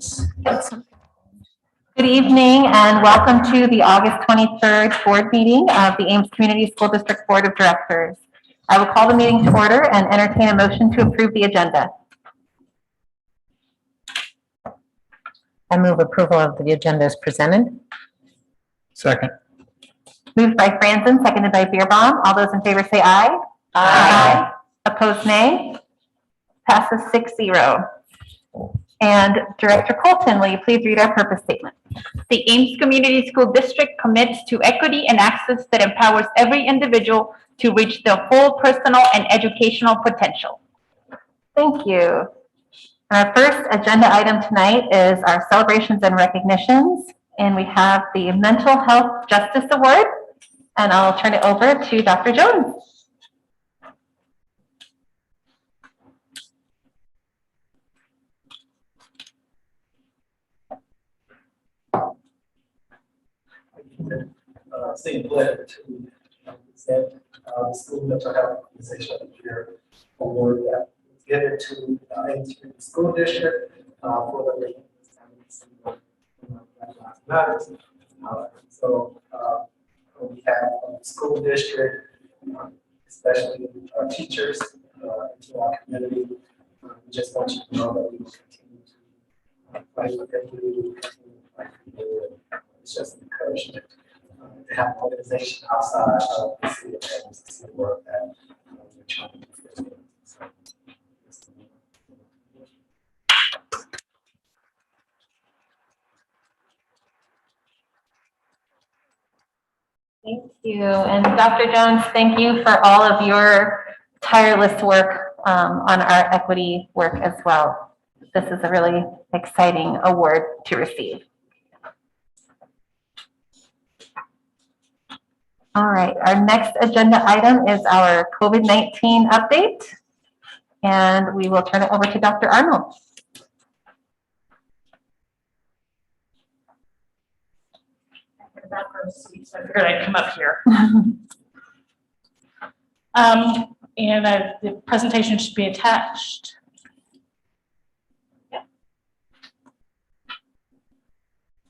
announcements. Good evening and welcome to the August 23rd board meeting of the Ames Community School District Board of Directors. I will call the meeting to order and entertain a motion to approve the agenda. I move approval of the agenda as presented. Second. Moved by Franzen, seconded by Beerbaum. All those in favor say aye. Aye. Opposed, nay. Passes 6-0. And Director Colton, will you please read our purpose statement? The Ames Community School District commits to equity and access that empowers every individual to reach their full personal and educational potential. Thank you. Our first agenda item tonight is our celebrations and recognitions. And we have the Mental Health Justice Award. And I'll turn it over to Dr. Jones. Same pleasure to present the School Mental Health Organization of the Year award that was given to Ames Community School District for the matters. So we have the school district, especially our teachers, into our community. We just want you to know that we will continue to fight for equity. We will continue to fight for good. It's just an encouragement to have an organization outside of the city of Ames to see the work that we're trying to do. So, Thank you. And Dr. Jones, thank you for all of your tireless work on our equity work as well. This is a really exciting award to receive. All right, our next agenda item is our COVID-19 update, and we will turn it over to Dr. Arnold. So I figured I'd come up here. The presentation should be attached.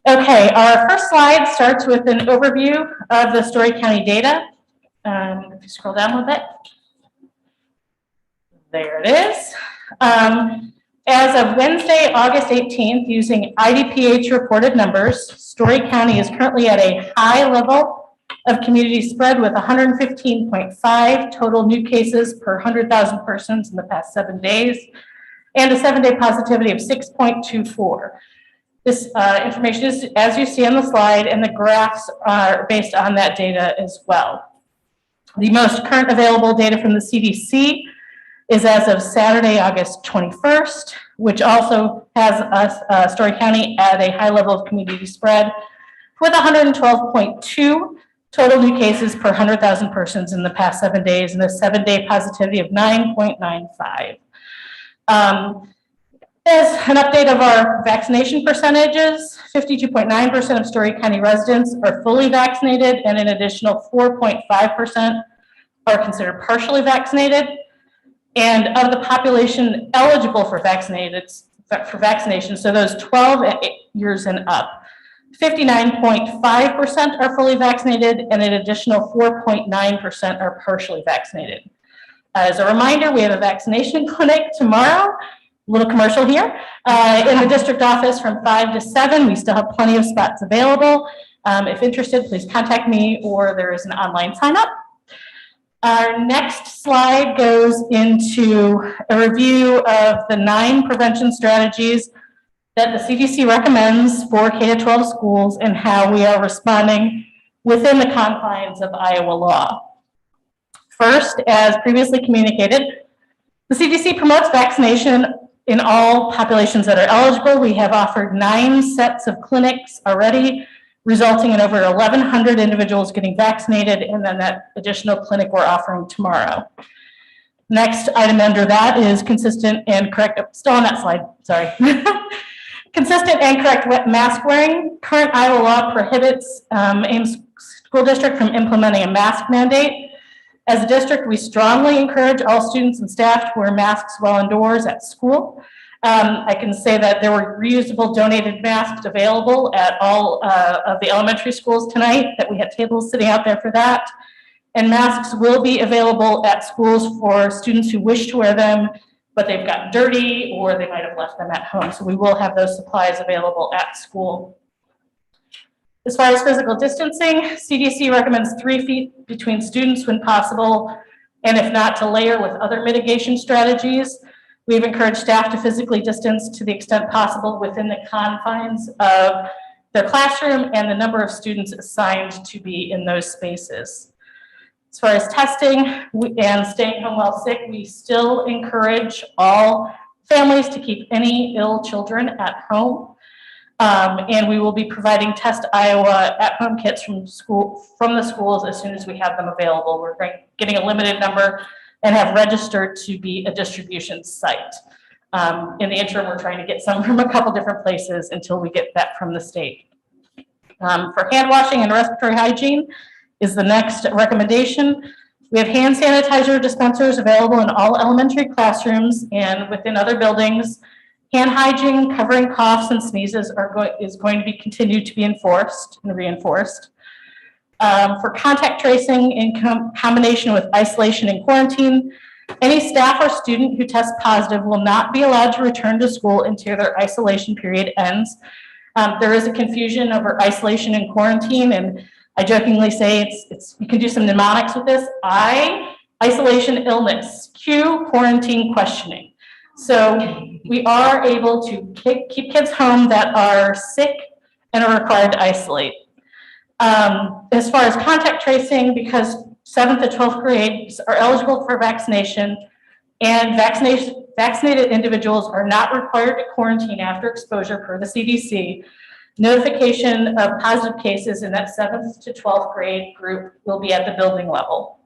Okay, our first slide starts with an overview of the Story County data. If you scroll down a little bit. There it is. As of Wednesday, August 18th, using IDPH reported numbers, Story County is currently at a high level of community spread with 115.5 total new cases per 100,000 persons in the past 7 days, and a 7-day positivity of 6.24. This information is, as you see on the slide, and the graphs are based on that data as well. The most current available data from the CDC is as of Saturday, August 21st, which also has us, Story County, at a high level of community spread with 112.2 total new cases per 100,000 persons in the past 7 days, and a 7-day positivity of 9.95. There's an update of our vaccination percentages. 52.9% of Story County residents are fully vaccinated, and an additional 4.5% are considered partially vaccinated. And of the population eligible for vaccination, so those 12 years and up, 59.5% are fully vaccinated, and an additional 4.9% are partially vaccinated. As a reminder, we have a vaccination clinic tomorrow. Little commercial here, in the district office from 5 to 7. We still have plenty of spots available. If interested, please contact me, or there is an online sign up. Our next slide goes into a review of the 9 prevention strategies that the CDC recommends for K-12 schools and how we are responding within the confines of Iowa law. First, as previously communicated, the CDC promotes vaccination in all populations that are eligible. We have offered 9 sets of clinics already, resulting in over 1,100 individuals getting vaccinated, and then that additional clinic we're offering tomorrow. Next item under that is consistent and correct, still on that slide, sorry. Consistent and correct mask wearing. Current Iowa law prohibits Ames School District from implementing a mask mandate. As a district, we strongly encourage all students and staff to wear masks while indoors at school. I can say that there were reusable donated masks available at all of the elementary schools tonight, that we had tables sitting out there for that. And masks will be available at schools for students who wish to wear them, but they've gotten dirty or they might have left them at home. So we will have those supplies available at school. As far as physical distancing, CDC recommends 3 feet between students when possible, and if not, to layer with other mitigation strategies. We've encouraged staff to physically distance to the extent possible within the confines of their classroom and the number of students assigned to be in those spaces. As far as testing and staying home while sick, we still encourage all families to keep any ill children at home. And we will be providing Test Iowa at-home kits from the schools as soon as we have them available. We're getting a limited number and have registered to be a distribution site. In the interim, we're trying to get some from a couple different places until we get that from the state. For hand washing and respiratory hygiene is the next recommendation. We have hand sanitizer dispensers available in all elementary classrooms and within other buildings. Hand hygiene, covering coughs and sneezes is going to be continued to be enforced and reinforced. For contact tracing in combination with isolation and quarantine, any staff or student who tests positive will not be allowed to return to school until their isolation period ends. There is a confusion over isolation and quarantine, and I jokingly say you can do some mnemonics with this. Isolation, illness, Q, quarantine, questioning. So we are able to keep kids home that are sick and are required to isolate. As far as contact tracing, because 7th to 12th grades are eligible for vaccination, and vaccinated individuals are not required to quarantine after exposure per the CDC, notification of positive cases in that 7th to 12th grade group will be at the building level.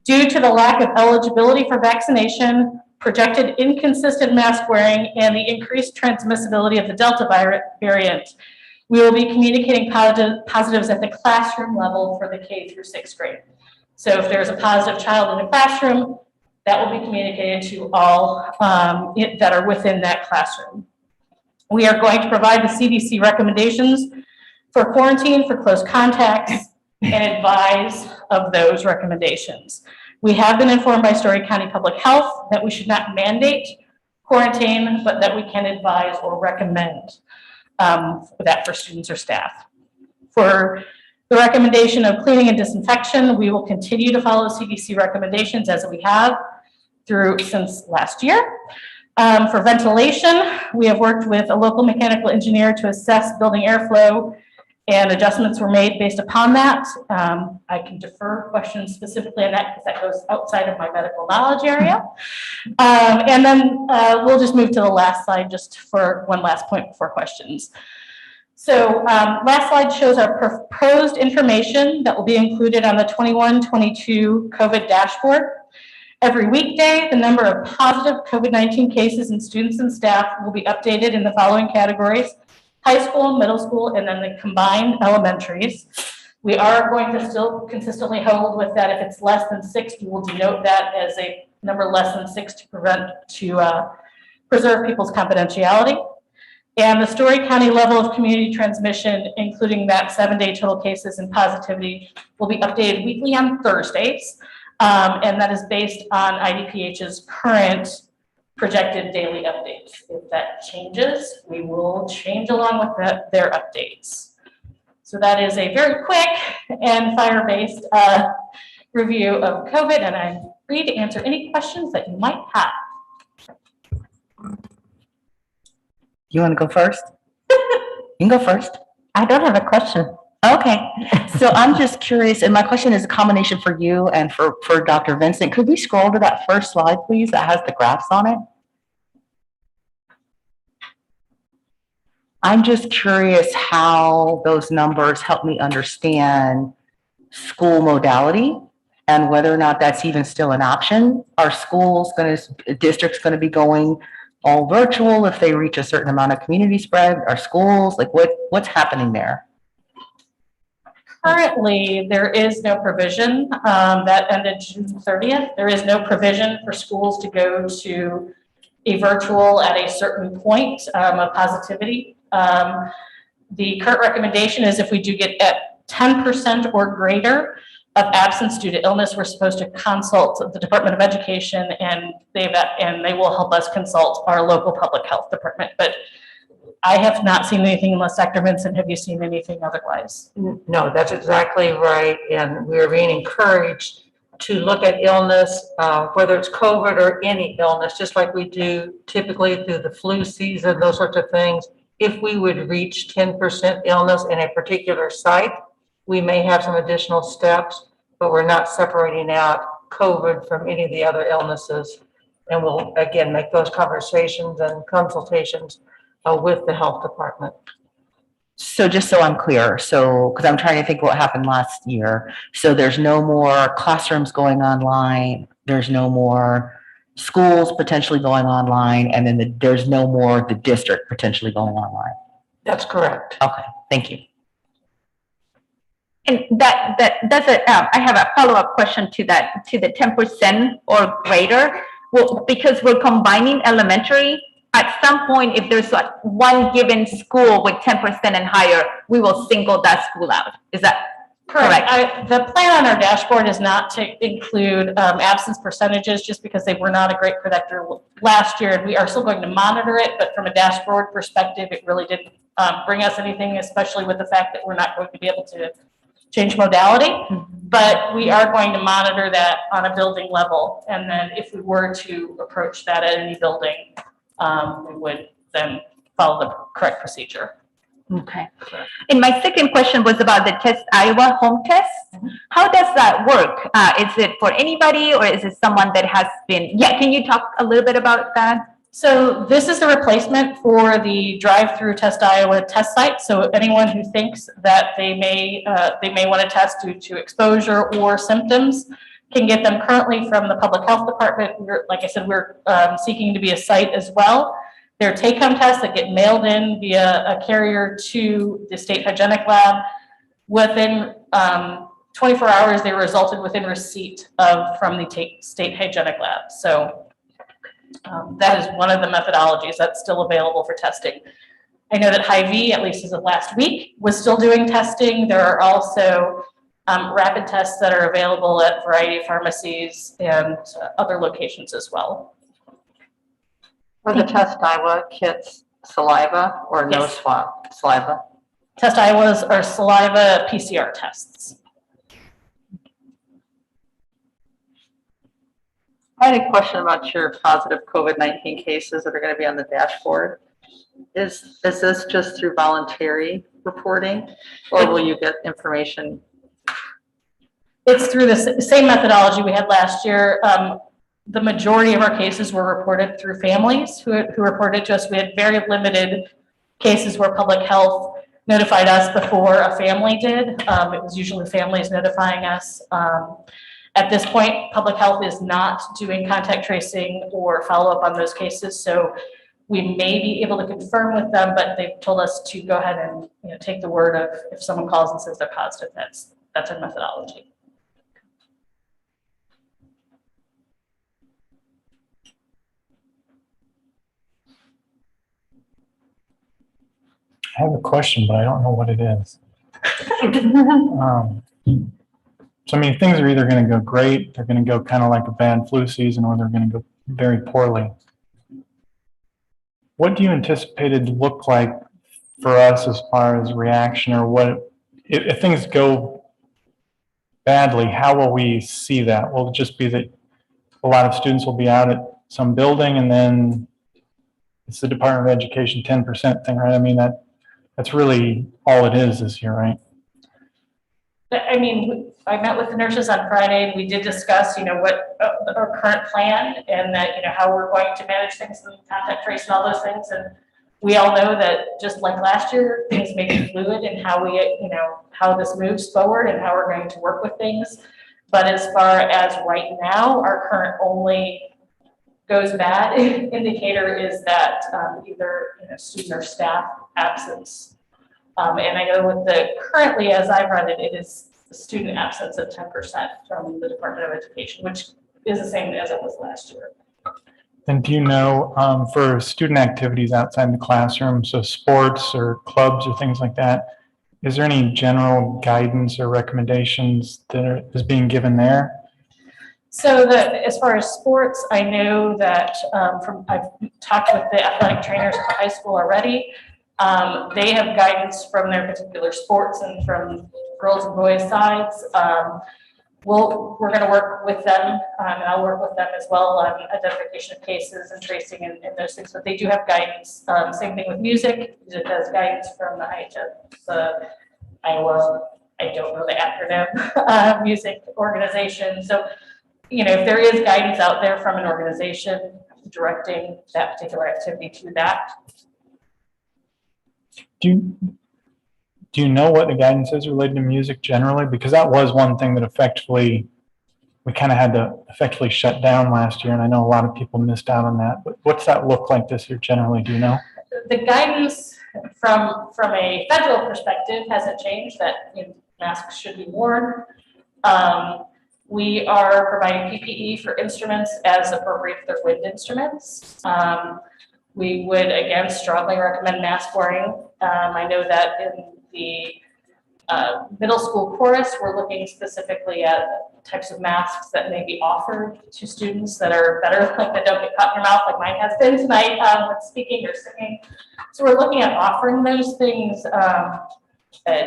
Due to the lack of eligibility for vaccination, projected inconsistent mask wearing, and the increased transmissibility of the Delta variant, we will be communicating positives at the classroom level for the K through 6th grade. So if there's a positive child in the classroom, that will be communicated to all that are within that classroom. We are going to provide the CDC recommendations for quarantine for close contacts and advise of those recommendations. We have been informed by Story County Public Health that we should not mandate quarantine, but that we can advise or recommend that for students or staff. For the recommendation of cleaning and disinfection, we will continue to follow CDC recommendations as we have since last year. For ventilation, we have worked with a local mechanical engineer to assess building airflow, and adjustments were made based upon that. I can defer questions specifically on that because that goes outside of my medical knowledge area. And then we'll just move to the last slide just for one last point before questions. So last slide shows our proposed information that will be included on the 21-22 COVID dashboard. Every weekday, the number of positive COVID-19 cases in students and staff will be updated in the following categories: high school, middle school, and then the combined elementaries. We are going to still consistently hold with that. If it's less than 6, we will denote that as a number less than 6 to preserve people's confidentiality. And the Story County level of community transmission, including that 7-day total cases and positivity, will be updated weekly on Thursdays. And that is based on IDPH's current projected daily updates. If that changes, we will change along with their updates. So that is a very quick and fire-based review of COVID, and I'm free to answer any questions that you might have. You want to go first? You can go first. I don't have a question. Okay, so I'm just curious, and my question is a combination for you and for Dr. Vincent. Could we scroll to that first slide, please, that has the graphs on it? I'm just curious how those numbers help me understand school modality and whether or not that's even still an option. Are districts going to be going all virtual if they reach a certain amount of community spread? Are schools, like what's happening there? Currently, there is no provision that ended June 30th. There is no provision for schools to go to a virtual at a certain point of positivity. The current recommendation is if we do get at 10% or greater of absence due to illness, we're supposed to consult the Department of Education, and they will help us consult our local public health department. But I have not seen anything, unless Dr. Vincent, have you seen anything otherwise? No, that's exactly right. And we're being encouraged to look at illness, whether it's COVID or any illness, just like we do typically through the flu season, those sorts of things. If we would reach 10% illness in a particular site, we may have some additional steps, but we're not separating out COVID from any of the other illnesses. And we'll, again, make those conversations and consultations with the health department. So just so I'm clear, because I'm trying to think what happened last year. So there's no more classrooms going online, there's no more schools potentially going online, and then there's no more the district potentially going online. That's correct. Okay, thank you. And I have a follow-up question to that, to the 10% or greater. Well, because we're combining elementary, at some point, if there's like one given school with 10% and higher, we will single that school out. Is that correct? The plan on our dashboard is not to include absence percentages, just because they were not a great predictor last year. And we are still going to monitor it, but from a dashboard perspective, it really didn't bring us anything, especially with the fact that we're not going to be able to change modality. But we are going to monitor that on a building level. And then if we were to approach that at any building, we would then follow the correct procedure. Okay. And my second question was about the Test Iowa home test. How does that work? Is it for anybody, or is it someone that has been, can you talk a little bit about that? So this is the replacement for the drive-through Test Iowa test site. So anyone who thinks that they may want to test due to exposure or symptoms can get them currently from the public health department. Like I said, we're seeking to be a site as well. They're take-home tests that get mailed in via a carrier to the state hygienic lab. Within 24 hours, they resulted within receipt from the state hygienic lab. So that is one of the methodologies that's still available for testing. I know that Hy-Vee, at least as of last week, was still doing testing. There are also rapid tests that are available at a variety of pharmacies and other locations as well. For the Test Iowa kits, saliva or no Yes. swab? Saliva. Test Iowa's are saliva PCR tests. I had a question about your positive COVID-19 cases that are going to be on the dashboard. Is this just through voluntary reporting, or will you get information? It's through the same methodology we had last year. The majority of our cases were reported through families who reported to us. We had very limited cases where public health notified us before a family did. It was usually families notifying us. At this point, public health is not doing contact tracing or follow-up on those cases, so we may be able to confirm with them, but they've told us to go ahead and take the word of if someone calls and says they're positive. That's our methodology. I have a question, but I don't know what it is. So, I mean, things are either going to go great, they're going to go kind of like a bad flu season, or they're going to go very poorly. What do you anticipate it to look like for us as far as reaction, or what, if things go badly, how will we see that? Will it just be that a lot of students will be out at some building and then it's the Department of Education 10% thing, right? I mean, that's really all it is this year, right? I mean, I met with the nurses on Friday, and we did discuss, what our current plan, and that, how we're going to manage things and contact trace and all those things. And we all know that just like last year, things may be fluid in how we, how this moves forward and how we're going to work with things. But as far as right now, our current only goes bad indicator is that either student or staff absence. And I know with currently, as I've run it, it is student absence at 10% from the Department of Education, which is the same as it was last year. And do you know, for student activities outside the classroom, so sports or clubs or things like that, is there any general guidance or recommendations that is being given there? So as far as sports, I know that I've talked with the athletic trainers at the high school already. They have guidance from their particular sports and from girls and boys sides. We're going to work with them, and I'll work with them as well on identification of cases and tracing and those things. But they do have guidance. Same thing with music. Music has guidance from the Iowa, I don't know the acronym, music organization. So, you know, if there is guidance out there from an organization directing that particular activity to that. Do you know what the guidance is related to music generally? Because that was one thing that we kind of had to effectively shut down last year, and I know a lot of people missed out on that. But what's that look like this year generally? Do you know? The guidance from a federal perspective hasn't changed, that masks should be worn. We are providing PPE for instruments as appropriate for their wind instruments. We would, again, strongly recommend mask wearing. I know that in the middle school chorus, we're looking specifically at types of masks that may be offered to students that are better, like that don't get caught in your mouth like mine has been tonight when speaking or singing. So we're looking at offering those things,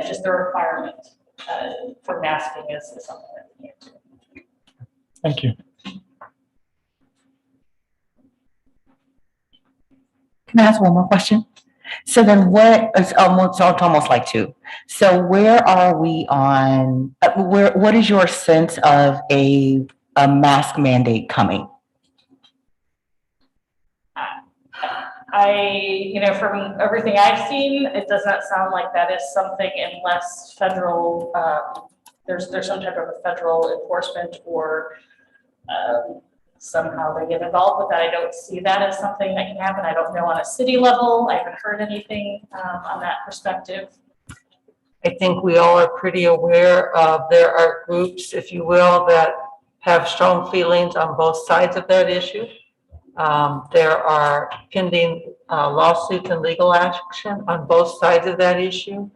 just the requirement for masking is something that we need to do. Thank you. Can I ask one more question? So then it's almost like two. So where are we on, what is your sense of a mask mandate coming? From everything I've seen, it does not sound like that is something unless federal, there's some type of a federal enforcement or somehow they get involved with that. I don't see that as something that can happen. I don't know on a city level. I haven't heard anything on that perspective. I think we all are pretty aware of there are groups, if you will, that have strong feelings on both sides of that issue. There are pending lawsuits and legal action on both sides of that issue.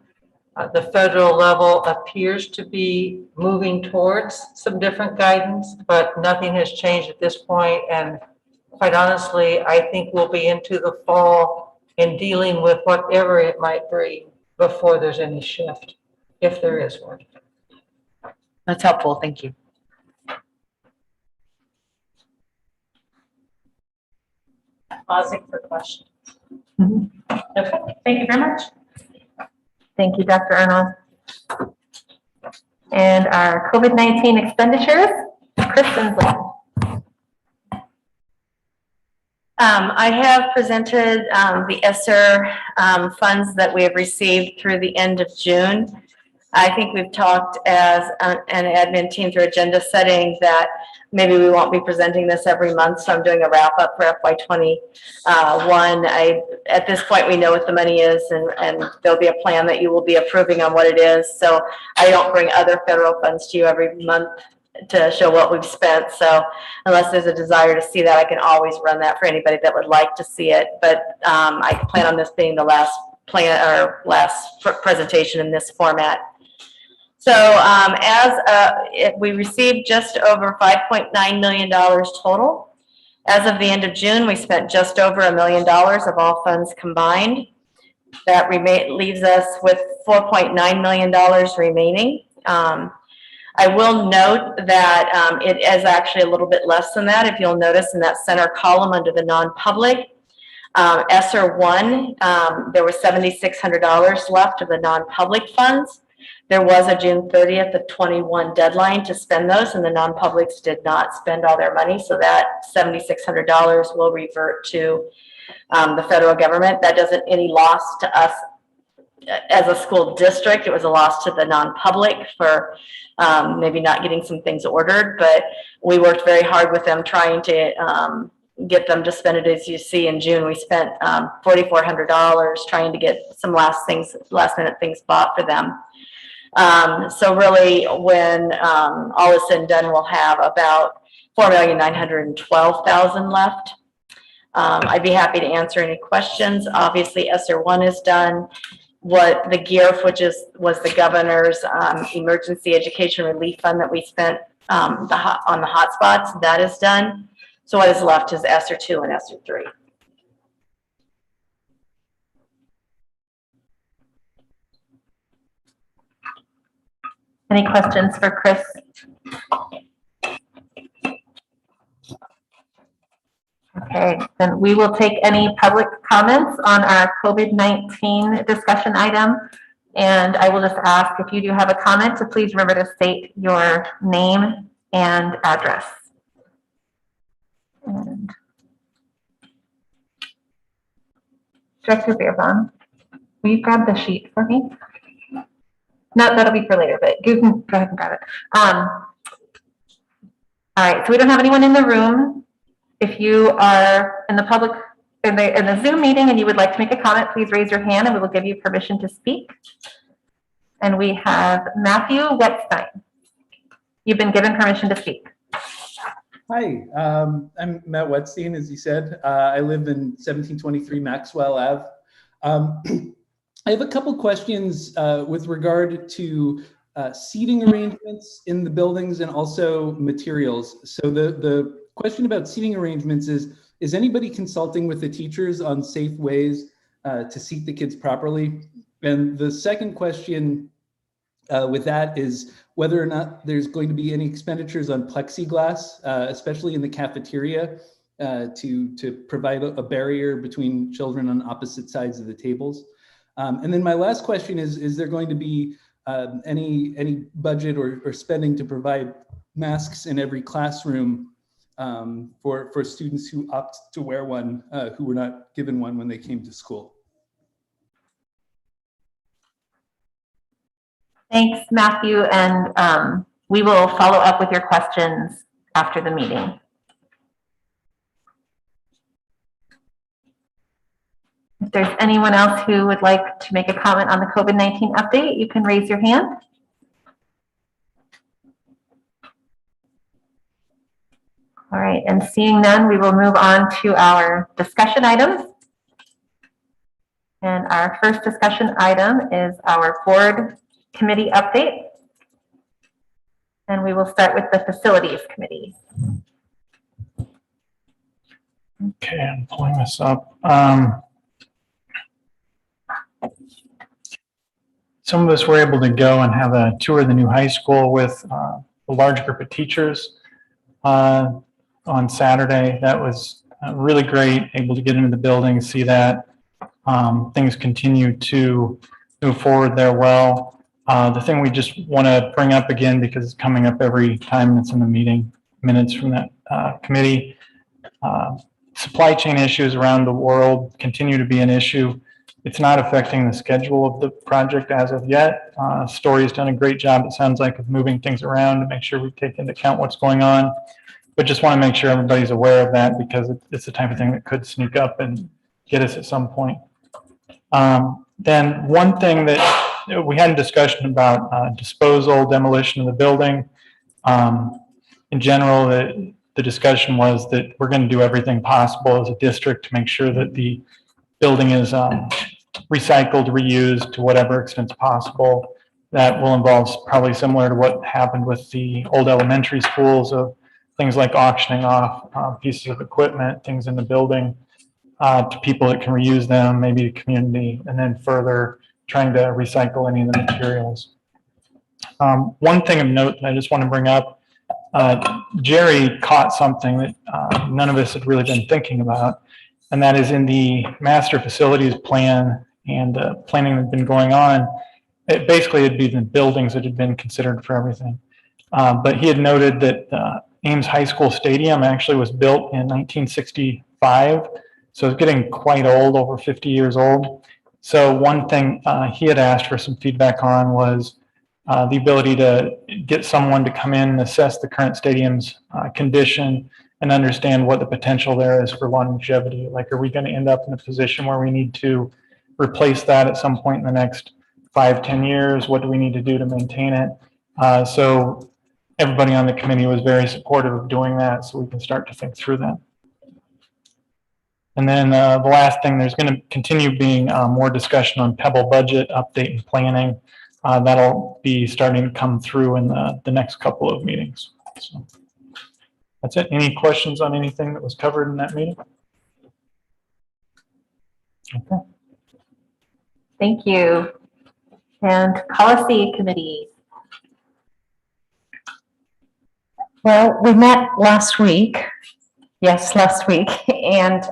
The federal level appears to be moving towards some different guidance, but nothing has changed at this point. And quite honestly, I think we'll be into the fall in dealing with whatever it might bring before there's any shift, if there is one. That's helpful. Thank you. Pausing for questions. Okay, thank you very much. Thank you, Dr. Arnold. And our COVID-19 expenditures, Kristen's list. I have presented the ESSER funds that we have received through the end of June. I think we've talked as an admin team through agenda setting that maybe we won't be presenting this every month, so I'm doing a wrap up for FY21. At this point, we know what the money is, and there'll be a plan that you will be approving on what it is. So I don't bring other federal funds to you every month to show what we've spent. So unless there's a desire to see that, I can always run that for anybody that would like to see it. But I plan on this being the last presentation in this format. So we received just over $5.9 million total. As of the end of June, we spent just over $1 million of all funds combined. That leaves us with $4.9 million remaining. I will note that it is actually a little bit less than that. If you'll notice in that center column under the non-public, SR1, there was $7,600 left of the non-public funds. There was a June 30th of 21 deadline to spend those, and the non-publics did not spend all their money. So that $7,600 will revert to the federal government. That doesn't any loss to us as a school district. It was a loss to the non-public for maybe not getting some things ordered, but we worked very hard with them trying to get them to spend it. As you see in June, we spent $4,400 trying to get some last minute things bought for them. So really, when all is said and done, we'll have about $4,912,000 left. I'd be happy to answer any questions. Obviously, SR1 is done. What the GEARF, which was the governor's emergency education relief fund that we spent on the hotspots, that is done. So what is left is SR2 and SR3. Any questions for Chris? Okay, then we will take any public comments on our COVID-19 discussion item. And I will just ask if you do have a comment to please remember to state your name and address. And Director Beerbon, will you grab the sheet for me? No, that'll be for later, but you can go ahead and grab it. All right, so we don't have anyone in the room. If you are in the public, in the Zoom meeting and you would like to make a comment, please raise your hand and we will give you permission to speak. And we have Matthew Wetstein. You've been given permission to speak. Hi, I'm Matt Wetstein, as you said. I live in 1723 Maxwell Ave. I have a couple questions with regard to seating arrangements in the buildings and also materials. So the question about seating arrangements is anybody consulting with the teachers on safe ways to seat the kids properly? And the second question with that is whether or not there's going to be any expenditures on plexiglass, especially in the cafeteria, to provide a barrier between children on opposite sides of the tables. And then my last question is there going to be any budget or spending to provide masks in every classroom for students who opt to wear one, who were not given one when they came to school? Thanks, Matthew, and we will follow up with your questions after the meeting. If there's anyone else who would like to make a comment on the COVID-19 update, you can raise your hand. All right, and seeing none, we will move on to our discussion items. And our first discussion item is our board committee update. And we will start with the facilities committee. Okay, I'm pulling this up. Some of us were able to go and have a tour of the new high school with a large group of teachers on Saturday. That was really great, able to get into the building, see that. Things continue to move forward there well. The thing we just want to bring up again, because it's coming up every time it's in the meeting minutes from that committee, supply chain issues around the world continue to be an issue. It's not affecting the schedule of the project as of yet. Story's done a great job, it sounds like, of moving things around to make sure we take into account what's going on. But just want to make sure everybody's aware of that, because it's the type of thing that could sneak up and get us at some point. Then one thing that we had a discussion about disposal, demolition of the building. In general, the discussion was that we're going to do everything possible as a district to make sure that the building is recycled, reused to whatever extent possible. That will involve probably similar to what happened with the old elementary schools, of things like auctioning off pieces of equipment, things in the building to people that can reuse them, maybe the community, and then further trying to recycle any of the materials. One thing of note that I just want to bring up, Jerry caught something that none of us had really been thinking about, and that is in the master facilities plan and planning that had been going on. It basically would be the buildings that had been considered for everything. But he had noted that Ames High School Stadium actually was built in 1965, so it's getting quite old, over 50 years old. So one thing he had asked for some feedback on was the ability to get someone to come in and assess the current stadium's condition and understand what the potential there is for longevity. Like, are we going to end up in a position where we need to replace that at some point in the next 5-10 years? What do we need to do to maintain it? So everybody on the committee was very supportive of doing that, so we can start to think through that. And then the last thing, there's going to continue being more discussion on Pebble budget update and planning. That'll be starting to come through in the next couple of meetings. So that's it. Any questions on anything that was covered in that meeting? Okay. Thank you. And policy committee. Well, we met last week, yes, last week, and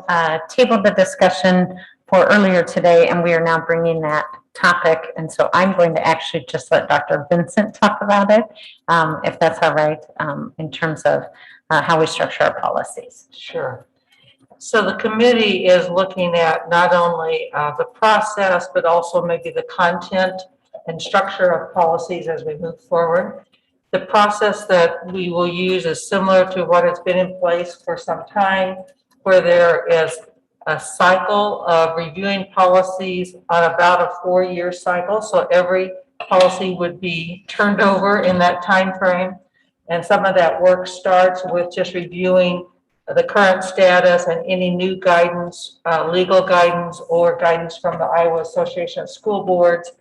tabled the discussion for earlier today, and we are now bringing that topic. And so I'm going to actually just let Dr. Vincent talk about it, if that's all right, in terms of how we structure our policies. Sure. So the committee is looking at not only the process, but also maybe the content and structure of policies as we move forward. The process that we will use is similar to what has been in place for some time, where there is a cycle of reviewing policies on about a 4-year cycle. So every policy would be turned over in that time frame. And some of that work starts with just reviewing the current status and any new guidance, legal guidance or guidance from the Iowa Association of School Boards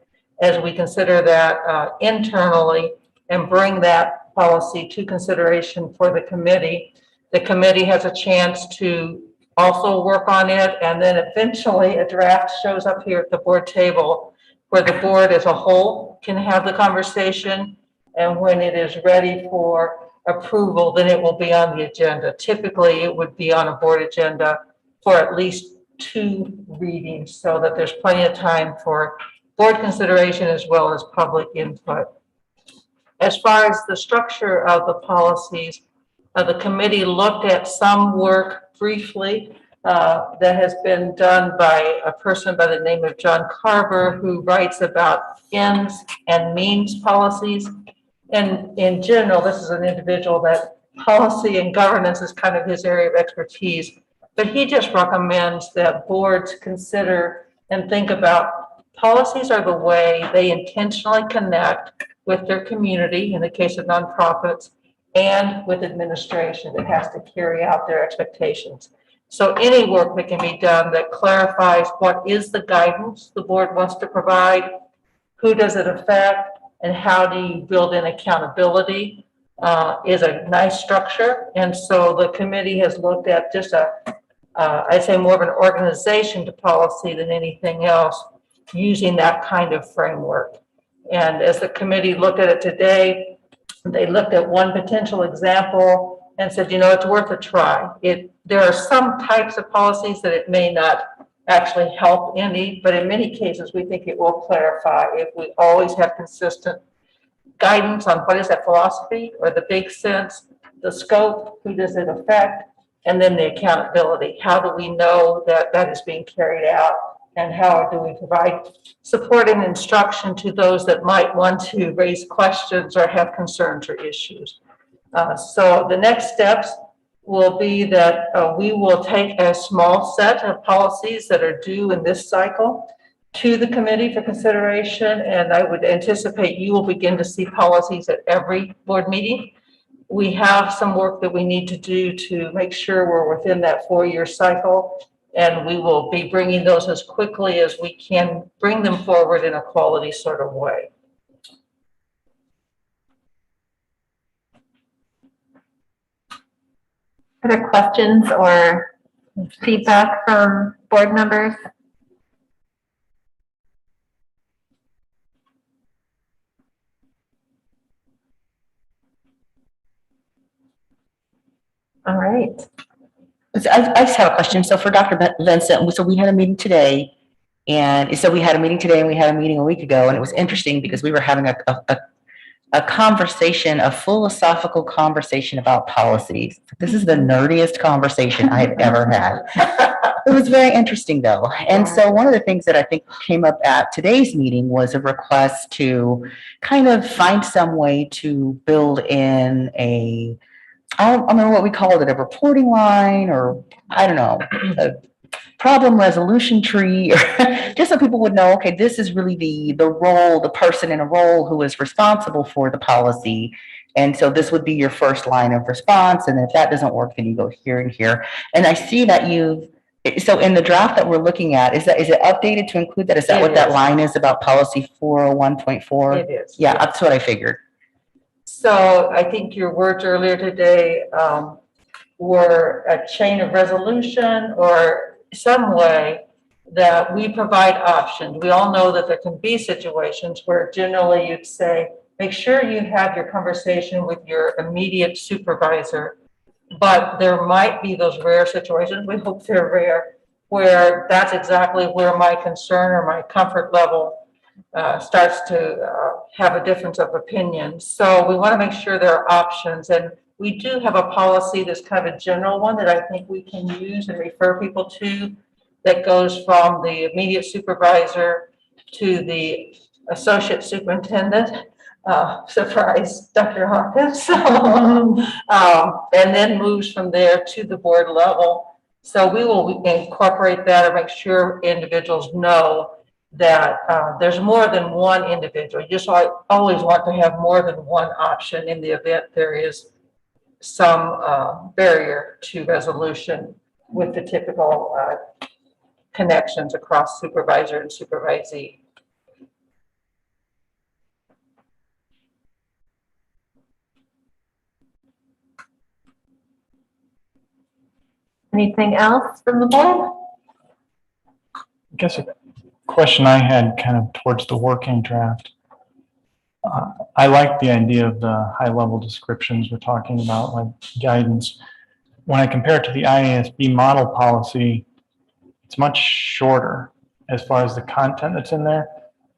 as we consider that internally and bring that policy to consideration for the committee. The committee has a chance to also work on it, and then eventually a draft shows up here at the board table where the board as a whole can have the conversation, and when it is ready for approval, then it will be on the agenda. Typically, it would be on a board agenda for at least 2 readings so that there's plenty of time for board consideration as well as public input. As far as the structure of the policies, the committee looked at some work briefly that has been done by a person by the name of John Carver, who writes about ends and means policies. And in general, this is an individual that policy and governance is kind of his area of expertise, but he just recommends that boards consider and think about policies are the way they intentionally connect with their community, in the case of nonprofits, and with administration that has to carry out their expectations. So any work that can be done that clarifies what is the guidance the board wants to provide, who does it affect, and how do you build in accountability is a nice structure. And so the committee has looked at just I'd say more of an organization to policy than anything else, using that kind of framework. And as the committee looked at it today, they looked at one potential example and said, you know, it's worth a try. There are some types of policies that it may not actually help any, but in many cases, we think it will clarify if we always have consistent guidance on what is that philosophy or the big sense, the scope, who does it affect, and then the accountability. How do we know that that is being carried out? And how do we provide support and instruction to those that might want to raise questions or have concerns or issues? So the next steps will be that we will take a small set of policies that are due in this cycle to the committee for consideration, and I would anticipate you will begin to see policies at every board meeting. We have some work that we need to do to make sure we're within that 4-year cycle, and we will be bringing those as quickly as we can bring them forward in a quality sort of way. Other questions or feedback from board members? All right. I just have a question. So for Dr. Vincent, so we had a meeting today, and so we had a meeting today and we had a meeting a week ago, and it was interesting because we were having a conversation, a philosophical conversation about policies. This is the nerdiest conversation I have ever had. It was very interesting though. And so one of the things that I think came up at today's meeting was a request to kind of find some way to build in I don't know what we called it, a reporting line, or I don't know, a problem resolution tree, or just so people would know, okay, this is really the role, the person in a role who is responsible for the policy. And so this would be your first line of response. And if that doesn't work, then you go here and here. And I see that you've So in the draft that we're looking at, is it updated to include that? Is that It what that is. line is about policy 401.4? It is. Yeah, that's what I figured. So I think your words earlier today were a chain of resolution or some way that we provide options. We all know that there can be situations where generally you'd say, make sure you have your conversation with your immediate supervisor. But there might be those rare situations, we hope they're rare, where that's exactly where my concern or my comfort level starts to have a difference of opinion. So we want to make sure there are options. And we do have a policy that's kind of a general one that I think we can use and refer people to, that goes from the immediate supervisor to the associate superintendent. Surprise, Dr. Hawkins. And then moves from there to the board level. So we will incorporate that or make sure individuals know that there's more than one individual. You just always want to have more than one option in the event there is some barrier to resolution with the typical connections across supervisor and supervisee. Anything else from the board? I guess a question I had kind of towards the working draft. I like the idea of the high-level descriptions we're talking about, like guidance. When I compare it to the IASB model policy, it's much shorter as far as the content that's in there.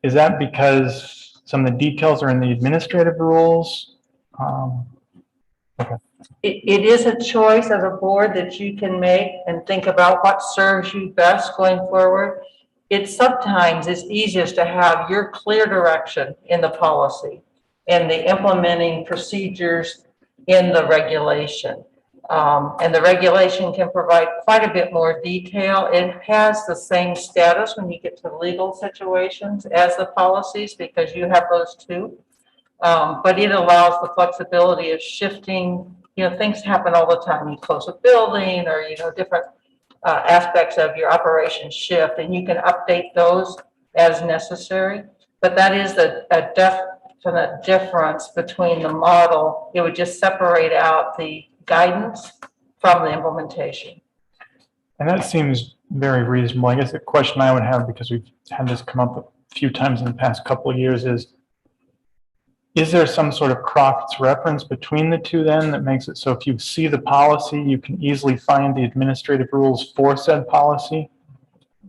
Is that because some of the details are in the administrative rules? Okay. It is a choice as a board that you can make and think about what serves you best going forward. It sometimes is easiest to have your clear direction in the policy and the implementing procedures in the regulation. And the regulation can provide quite a bit more detail. It has the same status when you get to legal situations as the policies, because you have those too. But it allows the flexibility of shifting. You know, things happen all the time. You close a building or, you know, different aspects of your operation shift, and you can update those as necessary. But that is a definite difference between the model. It would just separate out the guidance from the implementation. And that seems very reasonable. I guess the question I would have, because we've had this come up a few times in the past couple of years, is there some sort of cross reference between the two then that makes it so if you see the policy, you can easily find the administrative rules for said policy?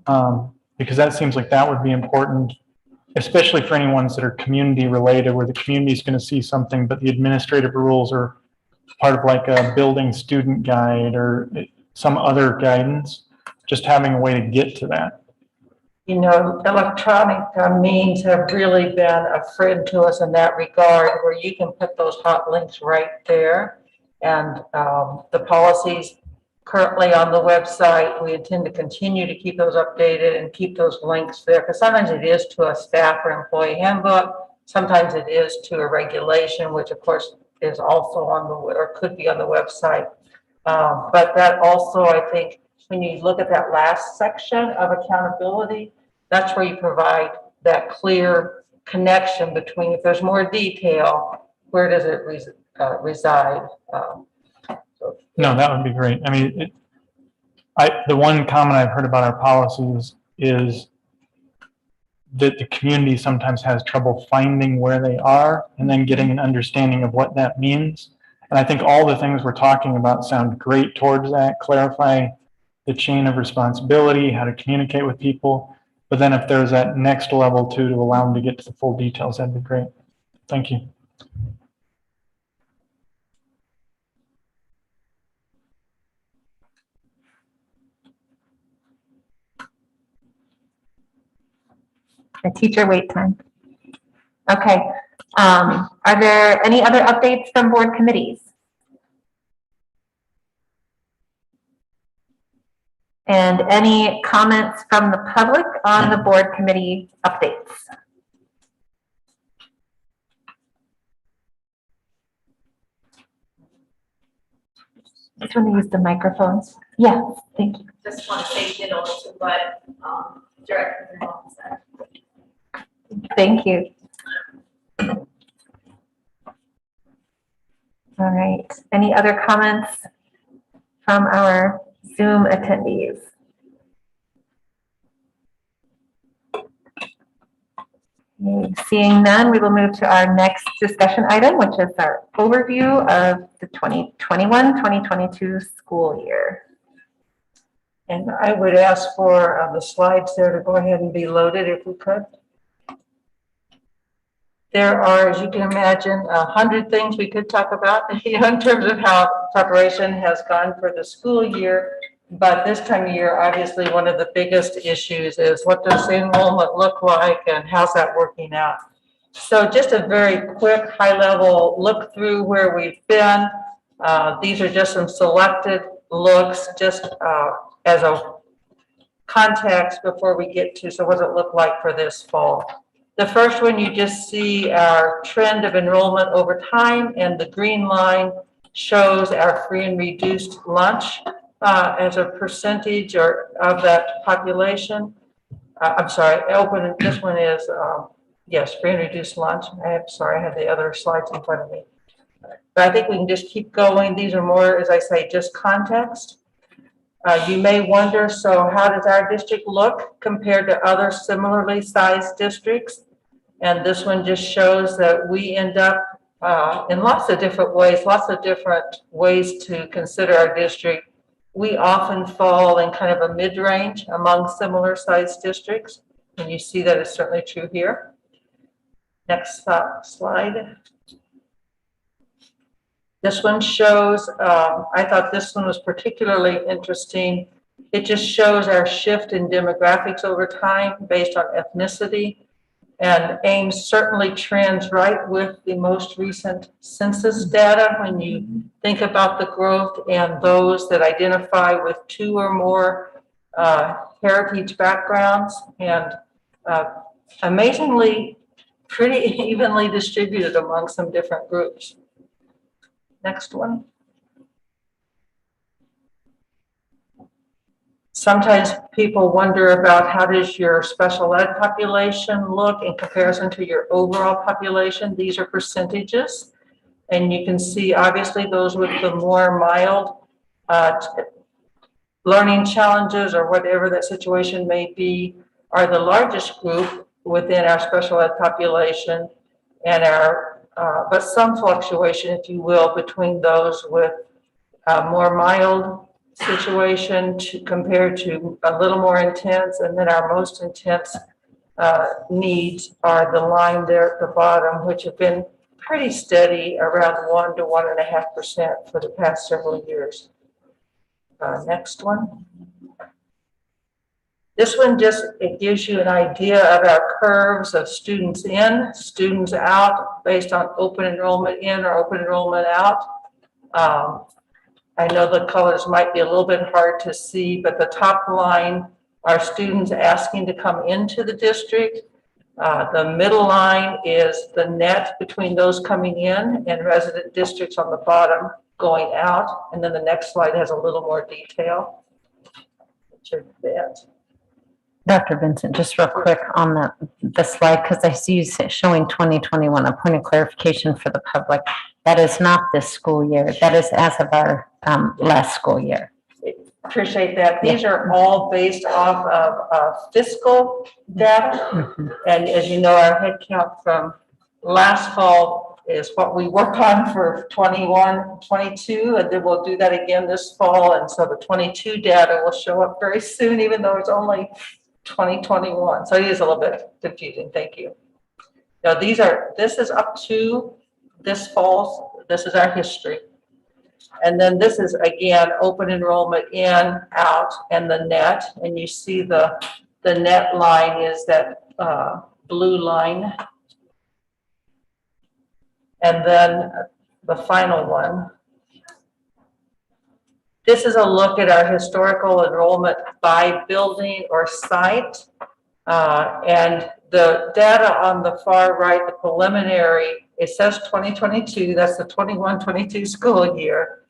Because that seems like that would be important, especially for any ones that are community related, where the community is going to see something, but the administrative rules are part of like a building student guide or some other guidance, just having a way to get to that. You know, electronic means have really been a friend to us in that regard, where you can put those hot links right there. And the policies currently on the website, we intend to continue to keep those updated and keep those links there, because sometimes it is to a staff or employee handbook. Sometimes it is to a regulation, which of course is also on the, or could be on the website. But that also, I think, when you look at that last section of accountability, that's where you provide that clear connection between, if there's more detail, where does it reside? No, that would be great. I mean, the one comment I've heard about our policies is that the community sometimes has trouble finding where they are and then getting an understanding of what that means. And I think all the things we're talking about sound great towards that, clarify the chain of responsibility, how to communicate with people. But then if there's that next level too, to allow them to get to the full details, that'd be great. Thank you. A teacher wait time. Okay. Are there any other updates from board committees? And any comments from the public on the board committee updates? Just want to use the microphones. Yeah, thank you. Just want to say ditto to what Director Enrollment said. Thank you. All right. Any other comments from our Zoom attendees? Okay, seeing none, we will move to our next discussion item, which is our overview of the 2021-2022 school year. And I would ask for the slides there to go ahead and be loaded if we could. There are, as you can imagine, 100 things we could talk about, in terms of how preparation has gone for the school year. But this time of year, obviously, one of the biggest issues is what does enrollment look like and how's that working out? So just a very quick high-level look through where we've been. These are just some selected looks, just as a context before we get to, so what does it look like for this fall? The first one, you just see our trend of enrollment over time, and the green line shows our free and reduced lunch as a percentage of that population. I'm sorry, open, this one is, yes, free and reduced lunch. I had the other slides in front of me. But I think we can just keep going. These are more, as I say, just context. You may wonder, so how does our district look compared to other similarly sized districts? And this one just shows that we end up in lots of different ways to consider our district. We often fall in kind of a mid-range among similar sized districts. And you see that is certainly true here. Next slide. This one shows, I thought this one was particularly interesting. It just shows our shift in demographics over time based on ethnicity. And Ames certainly trends right with the most recent census data when you think about the growth and those that identify with 2 or more heritage backgrounds, and amazingly pretty evenly distributed among some different groups. Next one. Sometimes people wonder about how does your special ed population look in comparison to your overall population. These are percentages. And you can see obviously those with the more mild learning challenges or whatever that situation may be are the largest group within our special ed population, and our, but some fluctuation, if you will, between those with more mild situation compared to a little more intense, and then our most intense needs are the line there at the bottom, which have been pretty steady around 1 to 1.5% for the past several years. Next one. This one just, it gives you an idea of our curves of students in, students out, based on open enrollment in or open enrollment out. I know the colors might be a little bit hard to see, but the top line are students asking to come into the district. The middle line is the net between those coming in and resident districts on the bottom going out. And then the next slide has a little more detail. Dr. Vincent, just real quick on the slide, because I see you showing 2021, a point of clarification for the public. That is not this school year. That is as of our last school year. Appreciate that. These are all based off of fiscal data. And as you know, our head count from last fall is what we work on for 21, 22, and then we'll do that again this fall. And so the 22 data will show up very soon, even though it's only 2021. So it is a little bit confusing. Thank you. Now this is up to this fall. This is our history. And then this is, again, open enrollment in, out, and the net. And you see the net line is that blue line. And then the final one. This is a look at our historical enrollment by building or site. And the data on the far right, the preliminary, it says 2022, that's the 21-22 school year.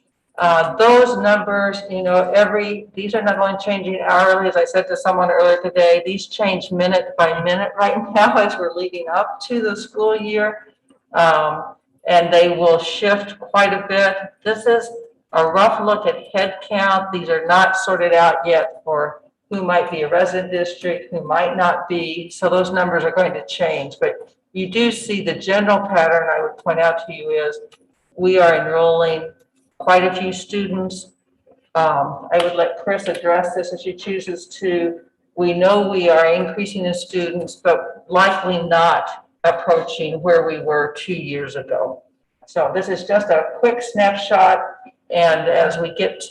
Those numbers, these are not only changing hourly, as I said to someone earlier today, these change minute by minute right now as we're leading up to the school year. And they will shift quite a bit. This is a rough look at head count. These are not sorted out yet for who might be a resident district, who might not be. So those numbers are going to change. But you do see the general pattern I would point out to you is we are enrolling quite a few students. I would let Chris address this if she chooses to. We know we are increasing in students, but likely not approaching where we were 2 years ago. So this is just a quick snapshot. And as we get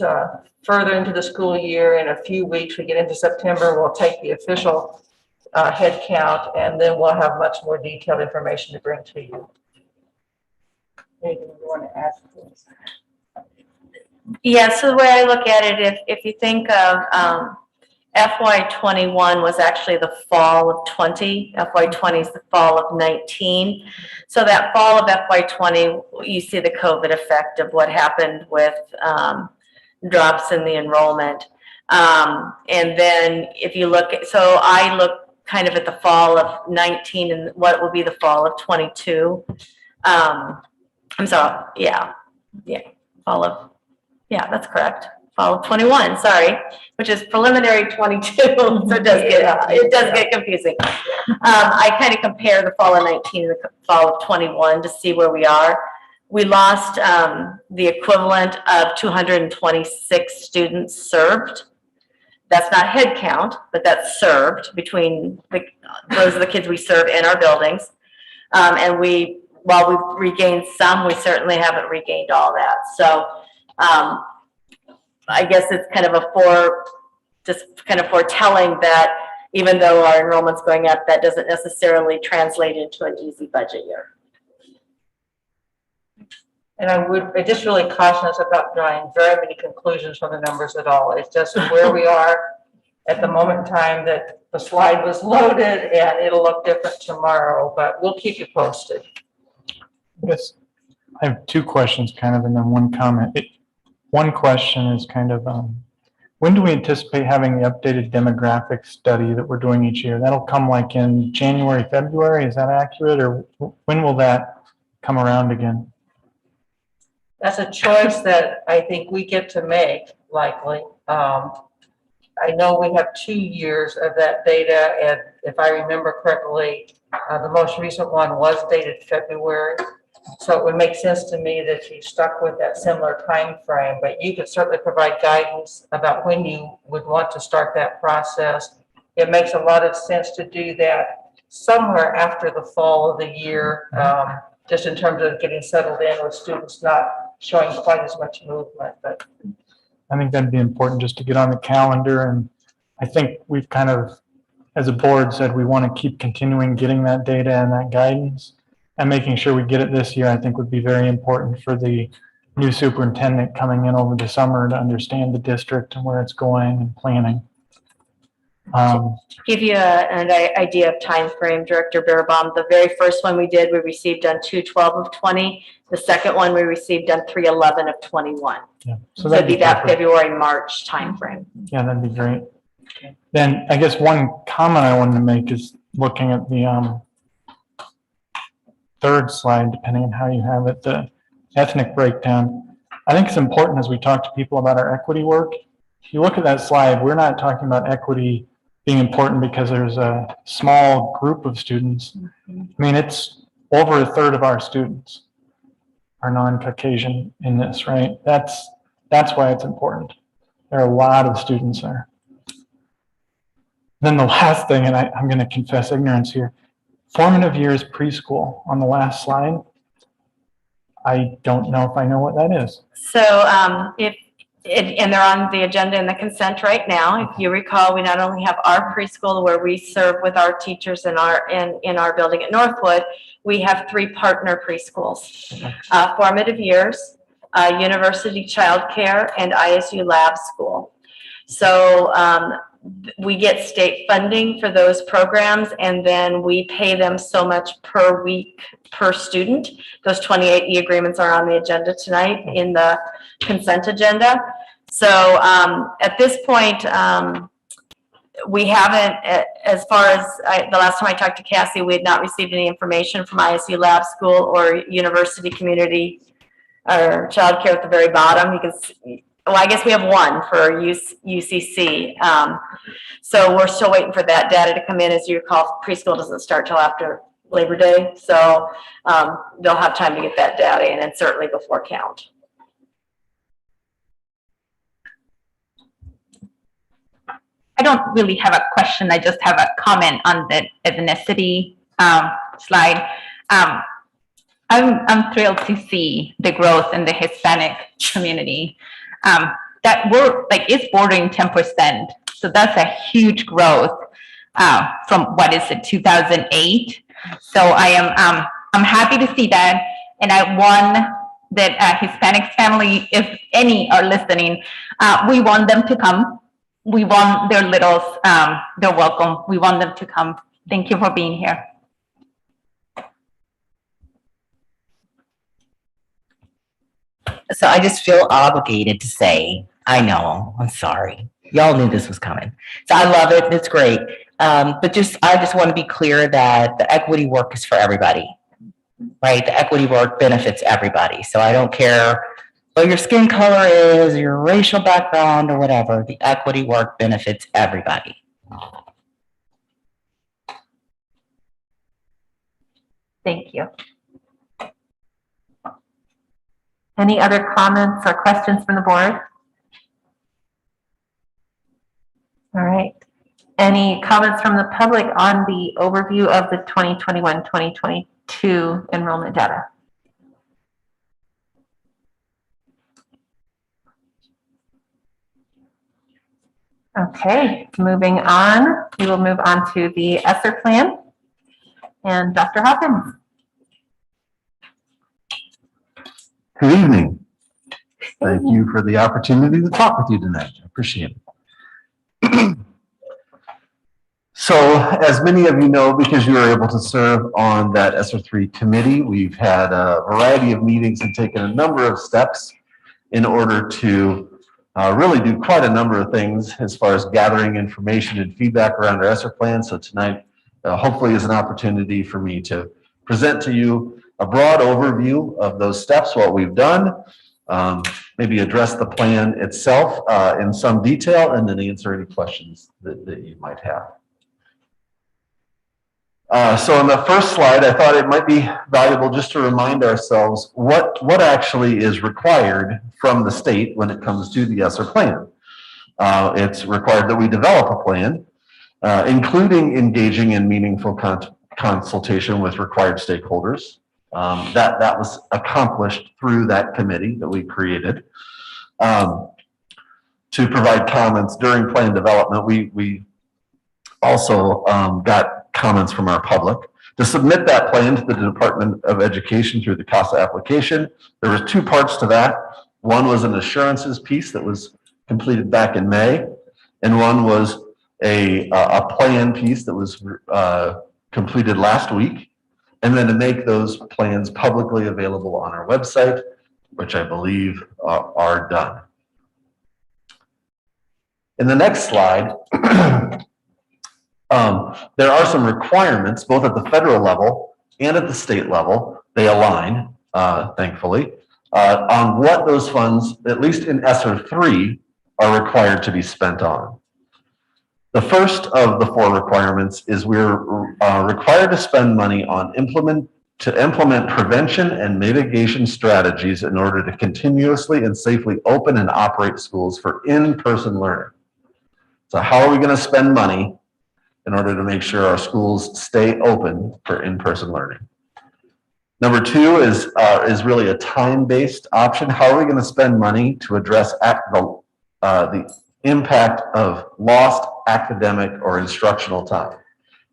further into the school year, in a few weeks, we get into September, we'll take the official head count, and then we'll have much more detailed information to bring to you. Anything you want to add, please? Yeah, so the way I look at it, if you think of FY21 was actually the fall of 20, FY20 is the fall of 19. So that fall of FY20, you see the COVID effect of what happened with drops in the enrollment. And then if you look at, so I look kind of at the fall of 19 and what will be the fall of 22. I'm sorry, fall of, that's correct. Fall of 21, sorry, which is preliminary 22, so it does get confusing. I kind of compare the fall of 19 and the fall of 21 to see where we are. We lost the equivalent of 226 students served. That's not head count, but that's served between those are the kids we serve in our buildings. And while we've regained some, we certainly haven't regained all that. So I guess it's kind of foretelling that even though our enrollment's going up, that doesn't necessarily translate into an easy budget year. And I just really caution us about drawing very many conclusions from the numbers at all. It's just where we are at the moment in time that the slide was loaded, and it'll look different tomorrow, but we'll keep you posted. Yes, I have two questions kind of, and then one comment. One question is kind of, when do we anticipate having the updated demographic study that we're doing each year? That'll come like in January, February, is that accurate? Or when will that come around again? That's a choice that I think we get to make, likely. I know we have 2 years of that data, and if I remember correctly, the most recent one was dated February. So it would make sense to me that you stuck with that similar time frame, but you could certainly provide guidance about when you would want to start that process. It makes a lot of sense to do that somewhere after the fall of the year, just in terms of getting settled in with students not showing quite as much movement. But I think that'd be important just to get on the calendar. And I think we've kind of, as a board, said we want to keep continuing getting that data and that guidance. And making sure we get it this year, I think, would be very important for the new superintendent coming in over the summer to understand the district and where it's going and planning. Give you an idea of time frame, Director Beerbaum. The very first one we did, we received on 2/12 of 20. The second one we received on 3/11 of 21. Yeah. So that'd be that February, March time frame. Yeah, that'd be great. Then I guess one comment I wanted to make is looking at the third slide, depending on how you have it, the ethnic breakdown. I think it's important as we talk to people about our equity work. If you look at that slide, we're not talking about equity being important because there's a small group of students. I mean, it's over a third of our students are non-Caucasian in this, right? That's why it's important. There are a lot of students there. Then the last thing, and I'm going to confess ignorance here, formative years preschool on the last slide. I don't know if I know what that is. So and they're on the agenda in the consent right now. If you recall, we not only have our preschool where we serve with our teachers in our building at Northwood, we have 3 partner preschools, formative years, university childcare, and ISU lab school. So we get state funding for those programs, and then we pay them so much per week per student. Those 28 e-agreements are on the agenda tonight in the consent agenda. So at this point, we haven't, as far as the last time I talked to Cassie, we had not received any information from ISU Lab School or University Community or childcare at the very bottom, because, well, I guess we have one for UCC. So we're still waiting for that data to come in. As you recall, preschool doesn't start till after Labor Day. So they'll have time to get that data in, and certainly before count. I don't really have a question. I just have a comment on the ethnicity slide. I'm thrilled to see the growth in the Hispanic community. That we're like, it's bordering 10%. So that's a huge growth from what is it, 2008. So I'm happy to see that. And I want that Hispanic family, if any are listening, we want them to come. We want their littles, they're welcome. We want them to come. Thank you for being here. So I just feel obligated to say, I know, I'm sorry. Y'all knew this was coming. So I love it, it's great. But I just want to be clear that the equity work is for everybody, right? The equity work benefits everybody. So I don't care what your skin color is, your racial background, or whatever. The equity work benefits everybody. Thank you. Any other comments or questions from the board? All right. Any comments from the public on the overview of the 2021-2022 enrollment data? Okay, moving on. We will move on to the ESSER plan. And Dr. Hawkins. Good evening. Thank you for the opportunity to talk with you tonight. I appreciate it. So, as many of you know, because you were able to serve on that SR3 committee, we've had a variety of meetings and taken a number of steps in order to really do quite a number of things as far as gathering information and feedback around our ESSER plan. So tonight, hopefully is an opportunity for me to present to you a broad overview of those steps, what we've done, maybe address the plan itself in some detail, and then answer any questions that you might have. So on the first slide, I thought it might be valuable just to remind ourselves what actually is required from the state when it comes to the ESSER plan. It's required that we develop a plan, including engaging in meaningful consultation with required stakeholders. That was accomplished through that committee that we created. To provide comments during plan development, we also got comments from our public. To submit that plan to the Department of Education through the CASA application, there was two parts to that. One was an assurances piece that was completed back in May, and one was a plan piece that was completed last week, and then to make those plans publicly available on our website, which I believe are done. In the next slide, there are some requirements, both at the federal level and at the state level. They align, thankfully, on what those funds, at least in SR3, are required to be spent on. The first of the four requirements is we're required to spend money on implement prevention and mitigation strategies in order to continuously and safely open and operate schools for in-person learning. So how are we going to spend money in order to make sure our schools stay open for in-person learning? Number two is really a time-based option. How are we going to spend money to address the impact of lost academic or instructional time?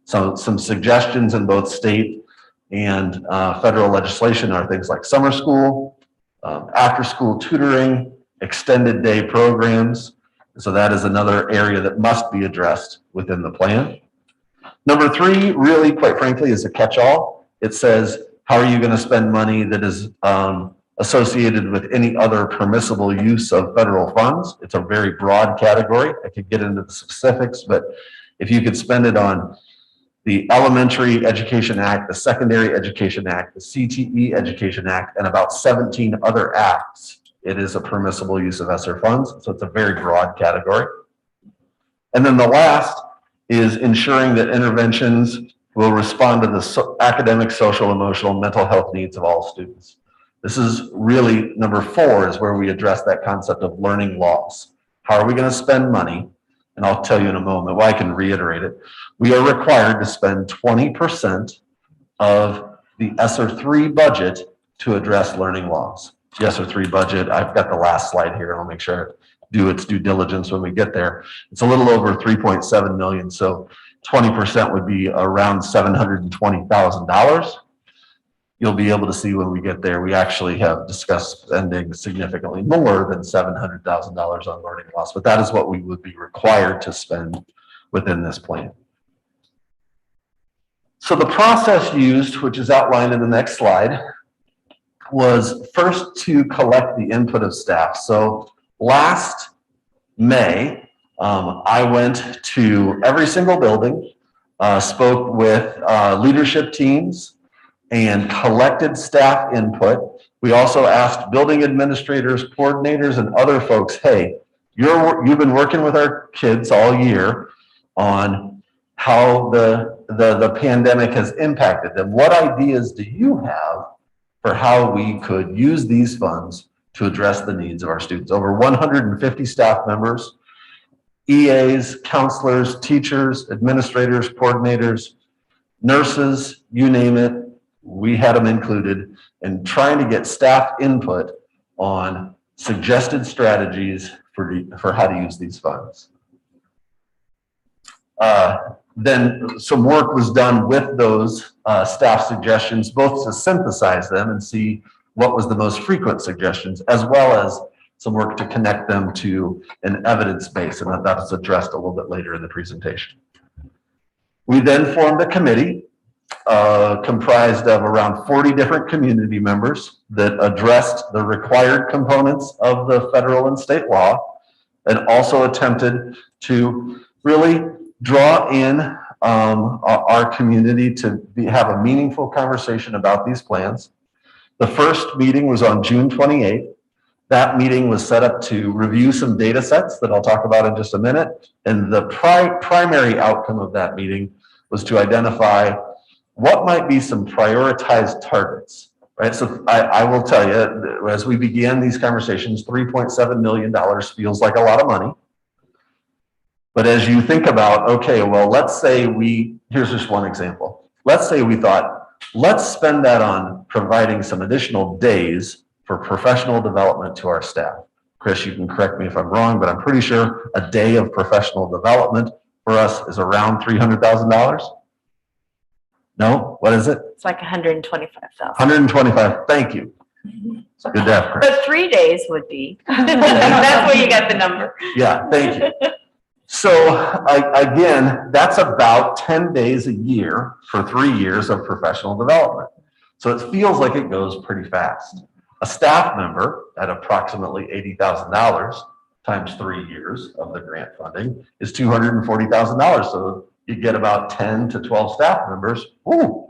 So some suggestions in both state and federal legislation are things like summer school, after-school tutoring, extended day programs, So that is another area that must be addressed within the plan. Number 3, really, quite frankly, is a catch-all. It says, how are you going to spend money that is associated with any other permissible use of federal funds? It's a very broad category. I could get into the specifics, but if you could spend it on the Elementary Education Act, the Secondary Education Act, the CTE Education Act, and about 17 other acts, it is a permissible use of ESSER funds. So it's a very broad category. And then the last is ensuring that interventions will respond to the academic, social, emotional, mental health needs of all students. This is really number 4 is where we address that concept of learning loss. How are we going to spend money? And I'll tell you in a moment, well, I can reiterate it. We are required to spend 20% of the SR3 budget to address learning loss. The SR3 budget, I've got the last slide here, and I'll make sure it do its due diligence when we get there. It's a little over 3.7 million, so 20% would be around $720,000. You'll be able to see when we get there, we actually have discussed spending significantly more than $700,000 on learning loss, but that is what we would be required to spend within this plan. So the process used, which is outlined in the next slide, was first to collect the input of staff. So last May, I went to every single building, spoke with leadership teams, and collected staff input. We also asked building administrators, coordinators, and other folks, hey, you've been working with our kids all year on how the pandemic has impacted them. What ideas do you have for how we could use these funds to address the needs of our students? Over 150 staff members, EAs, counselors, teachers, administrators, coordinators, nurses, you name it, we had them included in trying to get staff input on suggested strategies for how to use these funds. Then some work was done with those staff suggestions, both to synthesize them and see what was the most frequent suggestions, as well as some work to connect them to an evidence base, and that is addressed a little bit later in the presentation. We then formed a committee comprised of around 40 different community members that addressed the required components of the federal and state law, and also attempted to really draw in our community to have a meaningful conversation about these plans. The first meeting was on June 28th. That meeting was set up to review some data sets that I'll talk about in just a minute. And the primary outcome of that meeting was to identify what might be some prioritized targets, right? So I will tell you, as we began these conversations, $3.7 million feels like a lot of money. But as you think about, okay, well, let's say here's just one example. Let's say we thought, let's spend that on providing some additional days for professional development to our staff. Chris, you can correct me if I'm wrong, but I'm pretty sure a day of professional development for us is around $300,000. No, what is it? It's like 125,000. 125, thank you. It's good to have Chris. But 3 days would be. That's where you got the number. Yeah, thank you. So again, that's about 10 days a year for 3 years of professional development. So it feels like it goes pretty fast. A staff member at approximately $80,000 times 3 years of the grant funding is $240,000. So you get about 10 to 12 staff members. Ooh,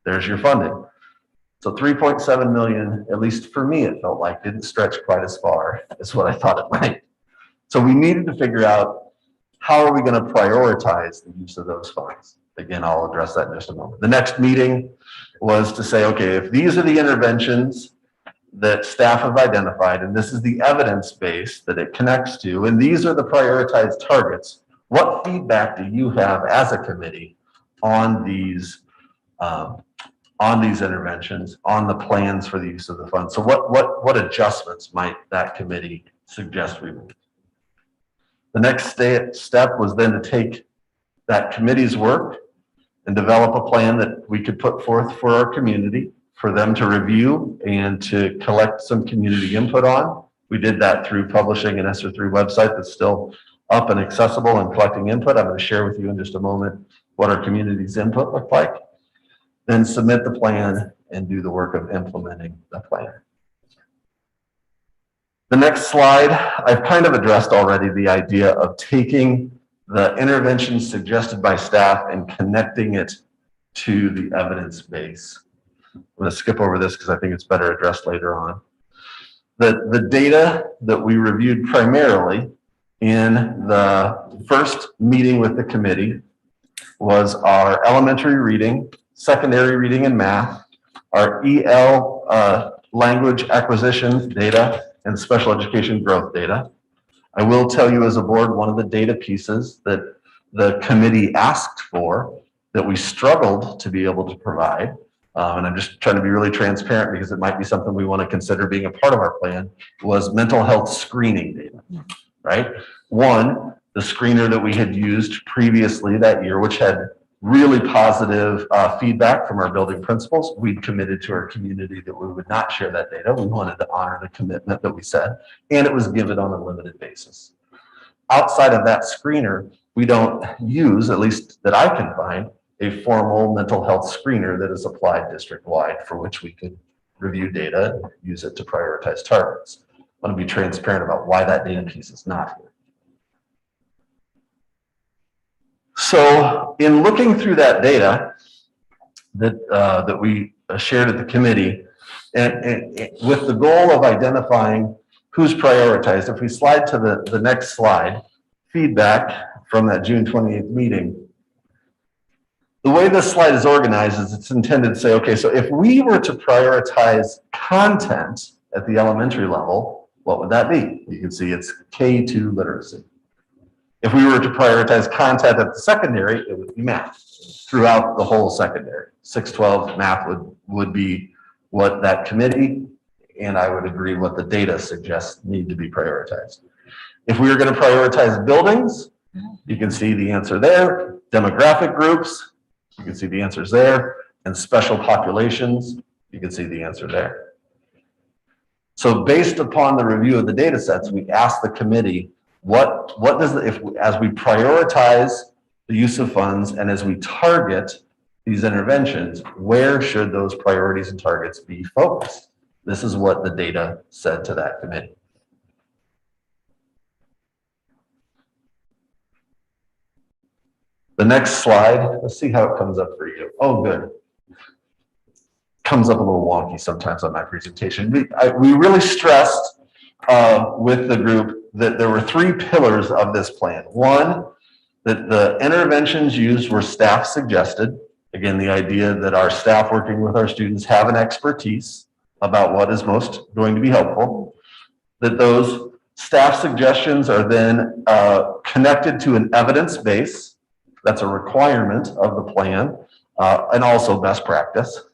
there's your funding. So 3.7 million, at least for me, it felt like didn't stretch quite as far as what I thought it might. So we needed to figure out, how are we going to prioritize the use of those funds? Again, I'll address that in just a moment. The next meeting was to say, okay, if these are the interventions that staff have identified, and this is the evidence base that it connects to, and these are the prioritized targets, what feedback do you have as a committee on these interventions, on the plans for the use of the funds? So what adjustments might that committee suggest we make? The next step was then to take that committee's work and develop a plan that we could put forth for our community, for them to review and to collect some community input on, We did that through publishing an SR3 website that's still up and accessible and collecting input. I'm going to share with you in just a moment what our community's input looked like. Then submit the plan and do the work of implementing the plan. The next slide, I've kind of addressed already the idea of taking the interventions suggested by staff and connecting it to the evidence base. I'm going to skip over this because I think it's better addressed later on. The data that we reviewed primarily in the first meeting with the committee was our elementary reading, secondary reading and math, our EL language acquisition data, and special education growth data. I will tell you as a board, one of the data pieces that the committee asked for that we struggled to be able to provide, and I'm just trying to be really transparent because it might be something we want to consider being a part of our plan, was mental health screening data, right? One, the screener that we had used previously that year, which had really positive feedback from our building principals. We'd committed to our community that we would not share that data. We wanted to honor the commitment that we said, and it was given on a limited basis. Outside of that screener, we don't use, at least that I can find, a formal mental health screener that is applied district-wide for which we could review data and use it to prioritize targets. I want to be transparent about why that data piece is not here. So in looking through that data that we shared at the committee, and with the goal of identifying who's prioritized, if we slide to the next slide, feedback from that June 28th meeting. The way this slide is organized is it's intended to say, okay, so if we were to prioritize content at the elementary level, what would that be? You can see it's K2 literacy. If we were to prioritize content at the secondary, it would be math throughout the whole secondary. 612 math would be what that committee, and I would agree what the data suggests need to be prioritized. If we were going to prioritize buildings, you can see the answer there. Demographic groups, you can see the answers there. And special populations, you can see the answer there. So based upon the review of the data sets, we asked the committee, what does, as we prioritize the use of funds and as we target these interventions, where should those priorities and targets be focused? This is what the data said to that committee. The next slide, let's see how it comes up for you. Oh, good. Comes up a little wonky sometimes on my presentation. We really stressed with the group that there were three pillars of this plan. One, that the interventions used were staff suggested. Again, the idea that our staff working with our students have an expertise about what is most going to be helpful. That those staff suggestions are then connected to an evidence base. That's a requirement of the plan and also best practice.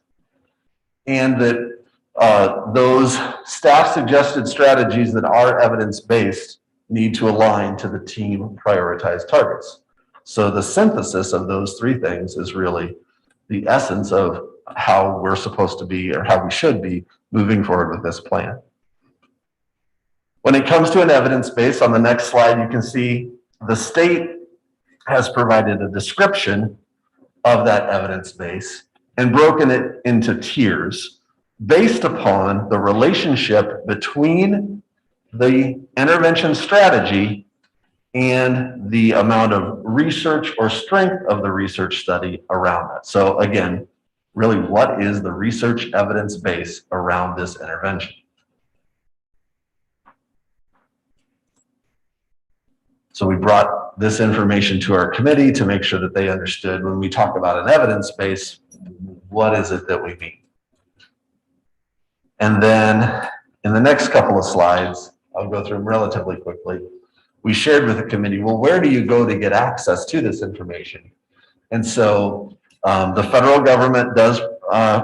And that those staff suggested strategies that are evidence-based need to align to the team prioritized targets. So the synthesis of those three things is really the essence of how we're supposed to be or how we should be moving forward with this plan. When it comes to an evidence base, on the next slide, you can see the state has provided a description of that evidence base and broken it into tiers based upon the relationship between the intervention strategy and the amount of research or strength of the research study around that. So again, really, what is the research evidence base around this intervention? So we brought this information to our committee to make sure that they understood when we talk about an evidence base, what is it that we mean? And then in the next couple of slides, I'll go through them relatively quickly. We shared with the committee, well, where do you go to get access to this information? And so the federal government does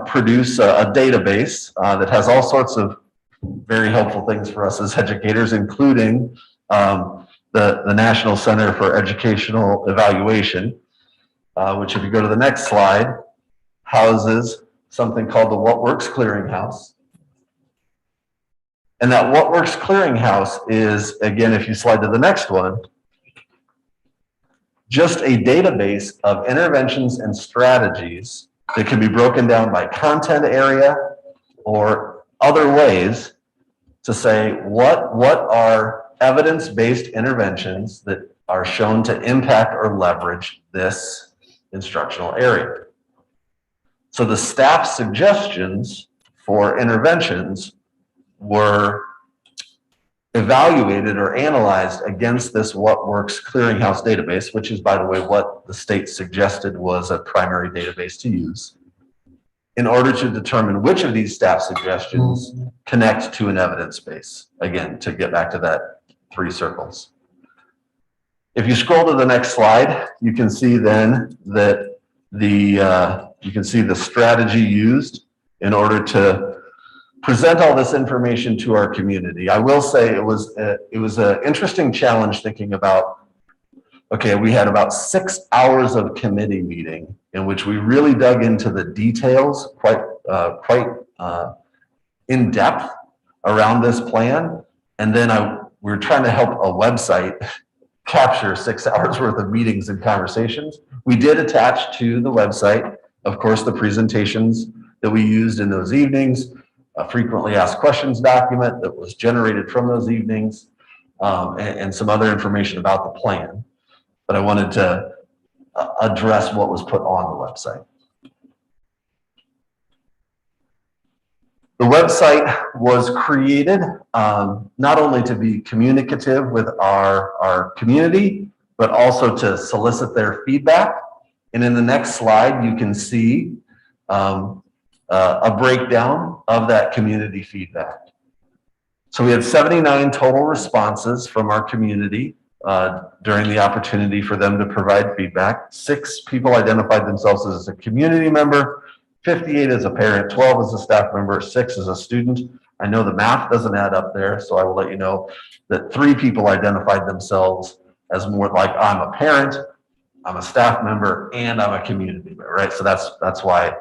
produce a database that has all sorts of very helpful things for us as educators, including the National Center for Educational Evaluation, which if you go to the next slide, houses something called the What Works Clearinghouse. And that What Works Clearinghouse is, again, if you slide to the next one, just a database of interventions and strategies that can be broken down by content area or other ways to say what are evidence-based interventions that are shown to impact or leverage this instructional area. So the staff suggestions for interventions were evaluated or analyzed against this What Works Clearinghouse database, which is, by the way, what the state suggested was a primary database to use, in order to determine which of these staff suggestions connect to an evidence base. Again, to get back to that 3 circles. If you scroll to the next slide, you can see then that you can see the strategy used in order to present all this information to our community. I will say it was an interesting challenge thinking about, okay, we had about 6 hours of committee meeting in which we really dug into the details quite in depth around this plan. And then we were trying to help a website capture 6 hours worth of meetings and conversations. We did attach to the website, of course, the presentations that we used in those evenings, a frequently asked questions document that was generated from those evenings, and some other information about the plan. But I wanted to address what was put on the website. The website was created not only to be communicative with our community, but also to solicit their feedback. And in the next slide, you can see a breakdown of that community feedback. So we had 79 total responses from our community during the opportunity for them to provide feedback. 6 people identified themselves as a community member, 58 as a parent, 12 as a staff member, 6 as a student. I know the math doesn't add up there, so I will let you know that 3 people identified themselves as more like, I'm a parent, I'm a staff member, and I'm a community member, right? So that's why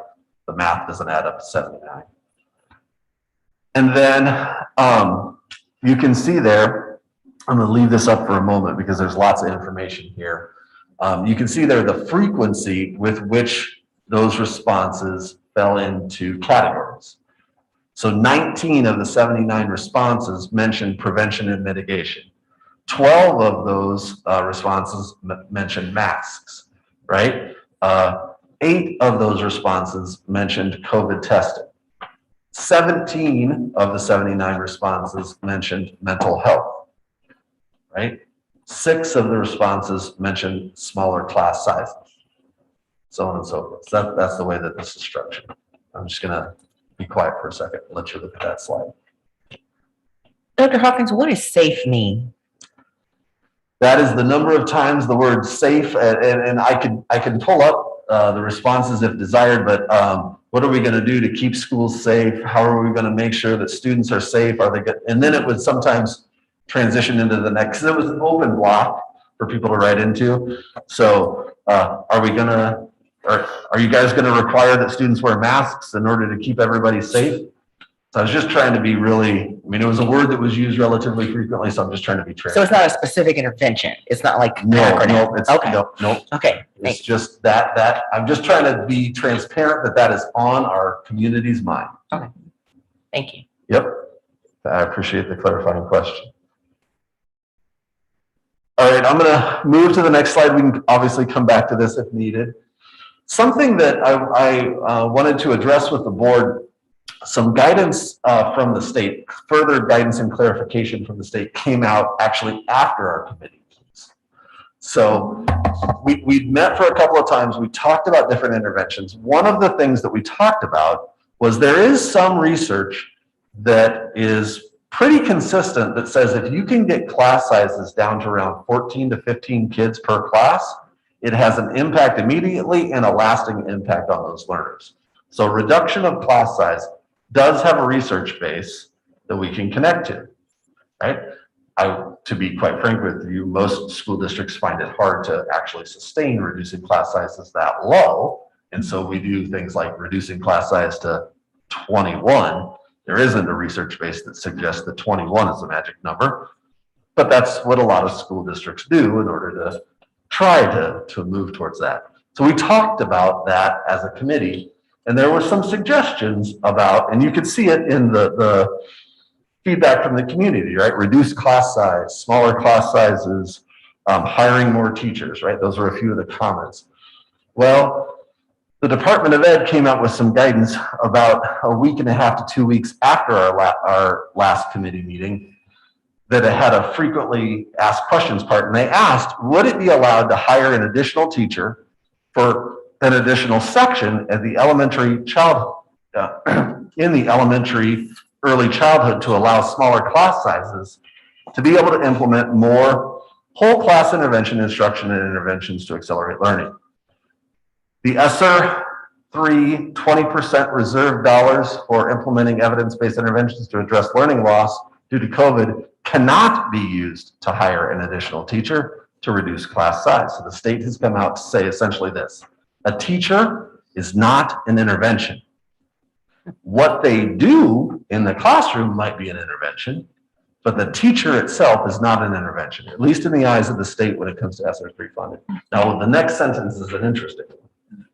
the math doesn't add up to 79. And then you can see there, I'm going to leave this up for a moment because there's lots of information here. You can see there the frequency with which those responses fell into categories. So 19 of the 79 responses mentioned prevention and mitigation. 12 of those responses mentioned masks, right? 8 of those responses mentioned COVID testing. 17 of the 79 responses mentioned mental health, right? 6 of the responses mentioned smaller class sizes, so on and so forth. So that's the way that this is structured. I'm just gonna be quiet for a second and let you look at that slide. Dr. Hawkins, what does safe mean? That is the number of times the word safe, and I can pull up the responses if desired, but what are we going to do to keep schools safe? How are we going to make sure that students are safe? Are they good? And then it would sometimes transition into the next, because it was an open block for people to write into. So are we going to, are you guys going to require that students wear masks in order to keep everybody safe? So I was just trying to be really, I mean, it was a word that was used relatively frequently, so I'm just trying to be So transparent. it's not a specific intervention. It's not like an No, acronym. it's, Okay. no. Okay. It's just that I'm just trying to be transparent that is on our community's mind. Thank you. Yep. I appreciate the clarifying question. All right, I'm going to move to the next slide. We can obviously come back to this if needed. Something that I wanted to address with the board, some guidance from the state, further guidance and clarification from the state came out actually after our committee meetings. So we met for a couple of times. We talked about different interventions. One of the things that we talked about was there is some research that is pretty consistent that says if you can get class sizes down to around 14 to 15 kids per class, it has an impact immediately and a lasting impact on those learners. So reduction of class size does have a research base that we can connect to, right? To be quite frank with you, most school districts find it hard to actually sustain reducing class sizes that low. And so we do things like reducing class size to 21 There isn't a research base that suggests that 21 is the magic number, but that's what a lot of school districts do in order to try to move towards that. So we talked about that as a committee, and there were some suggestions about, and you could see it in the feedback from the community, right? Reduced class size, smaller class sizes, hiring more teachers, right? Those were a few of the comments. Well, the Department of Ed came out with some guidance about a week and a half to 2 weeks after our last committee meeting, that it had a frequently asked questions part, and they asked, would it be allowed to hire an additional teacher for an additional section at the elementary in the elementary early childhood to allow smaller class sizes to be able to implement more whole class intervention instruction and interventions to accelerate learning. The SR3 20% reserve dollars for implementing evidence-based interventions to address learning loss due to COVID cannot be used to hire an additional teacher to reduce class size. So the state has come out to say essentially this: a teacher is not an intervention. What they do in the classroom might be an intervention, but the teacher itself is not an intervention, at least in the eyes of the state when it comes to SR3 funding. Now, the next sentence is an interesting one,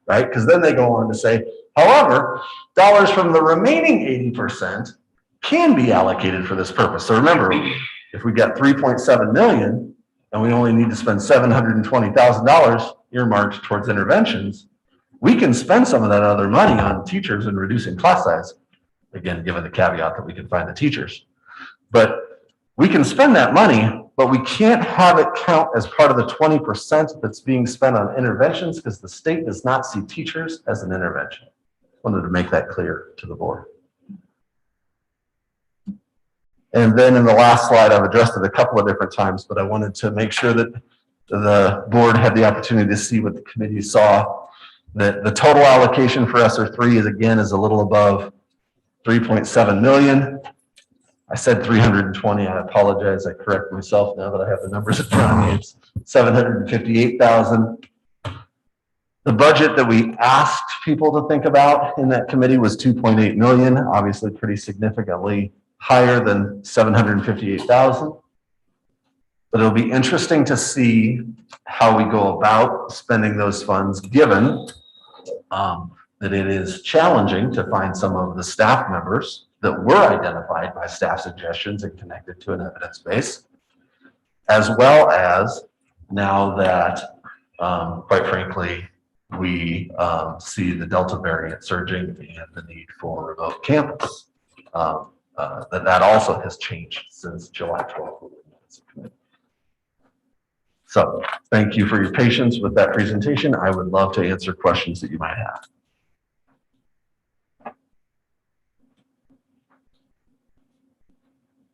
right? Because then they go on to say, however, dollars from the remaining 80% can be allocated for this purpose. So remember, if we get 3.7 million and we only need to spend $720,000 earmarked towards interventions, we can spend some of that other money on teachers and reducing class size. Again, given the caveat that we can find the teachers. But we can spend that money, but we can't have it count as part of the 20% that's being spent on interventions because the state does not see teachers as an intervention. Wanted to make that clear to the board. And then in the last slide, I've addressed it a couple of different times, but I wanted to make sure that the board had the opportunity to see what the committee saw. That the total allocation for SR3 is a little above 3.7 million. I said 320, I apologize, I correct myself now that I have the numbers in front of me. It's 758,000. The budget that we asked people to think about in that committee was 2.8 million, obviously pretty significantly higher than 758,000. But it'll be interesting to see how we go about spending those funds, given that it is challenging to find some of the staff members that were identified by staff suggestions and connected to an evidence base, as well as now that, quite frankly, we see the Delta variant surging and the need for remote campus. That also has changed since July 12th. So thank you for your patience with that presentation. I would love to answer questions that you might have.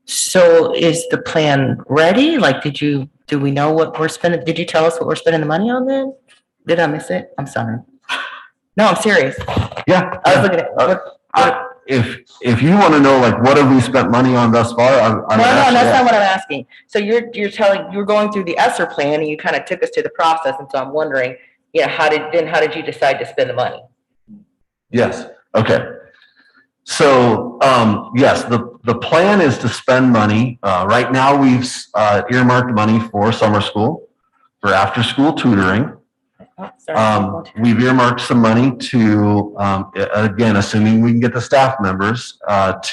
So is the plan ready? Like, do we know what we're spending? Did you tell us what we're spending the money on then? Did I miss it? I'm sorry. No, I'm serious. Yeah. I was looking at, If you want to know, like, what have we spent money on thus far? no, that's not what I'm asking. So you're going through the ESSER plan and you kind of took us to the process. And so I'm wondering, how did you decide to spend the money? Yes. Okay. So, yes, the plan is to spend money. Right now we've earmarked money for summer school, for after school tutoring. We've earmarked some money to, again, assuming we can get the staff members,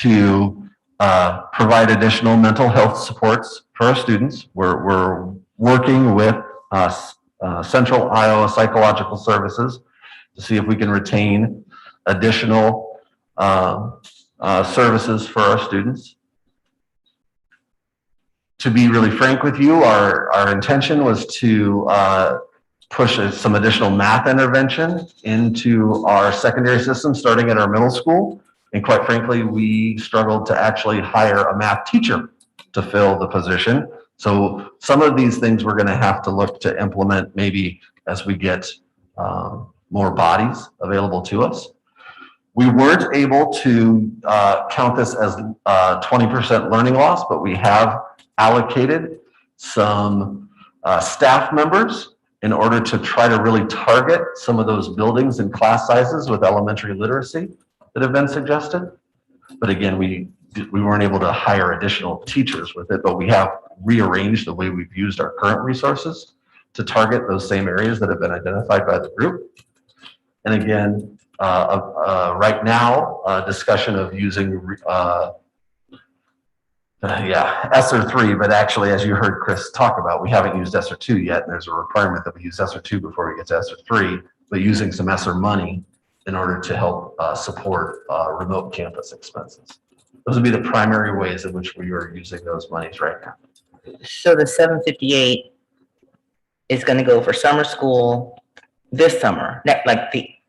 to provide additional mental health supports for our students. We're working with Central Iowa Psychological Services to see if we can retain additional services for our students. To be really frank with you, our intention was to push some additional math intervention into our secondary system, starting at our middle school. And quite frankly, we struggled to actually hire a math teacher to fill the position. So some of these things we're going to have to look to implement maybe as we get more bodies available to us. We weren't able to count this as 20% learning loss, but we have allocated some staff members in order to try to really target some of those buildings and class sizes with elementary literacy that have been suggested. But again, we weren't able to hire additional teachers with it, but we have rearranged the way we've used our current resources to target those same areas that have been identified by the group. And again, right now, discussion of using SR3, but actually, as you heard Chris talk about, we haven't used SR2 yet, and there's a requirement that we use SR2 before we get to SR3, but using some SR money in order to help support remote campus expenses. Those would be the primary ways in which we are using those monies right now. So the 758 is going to go for summer school this summer,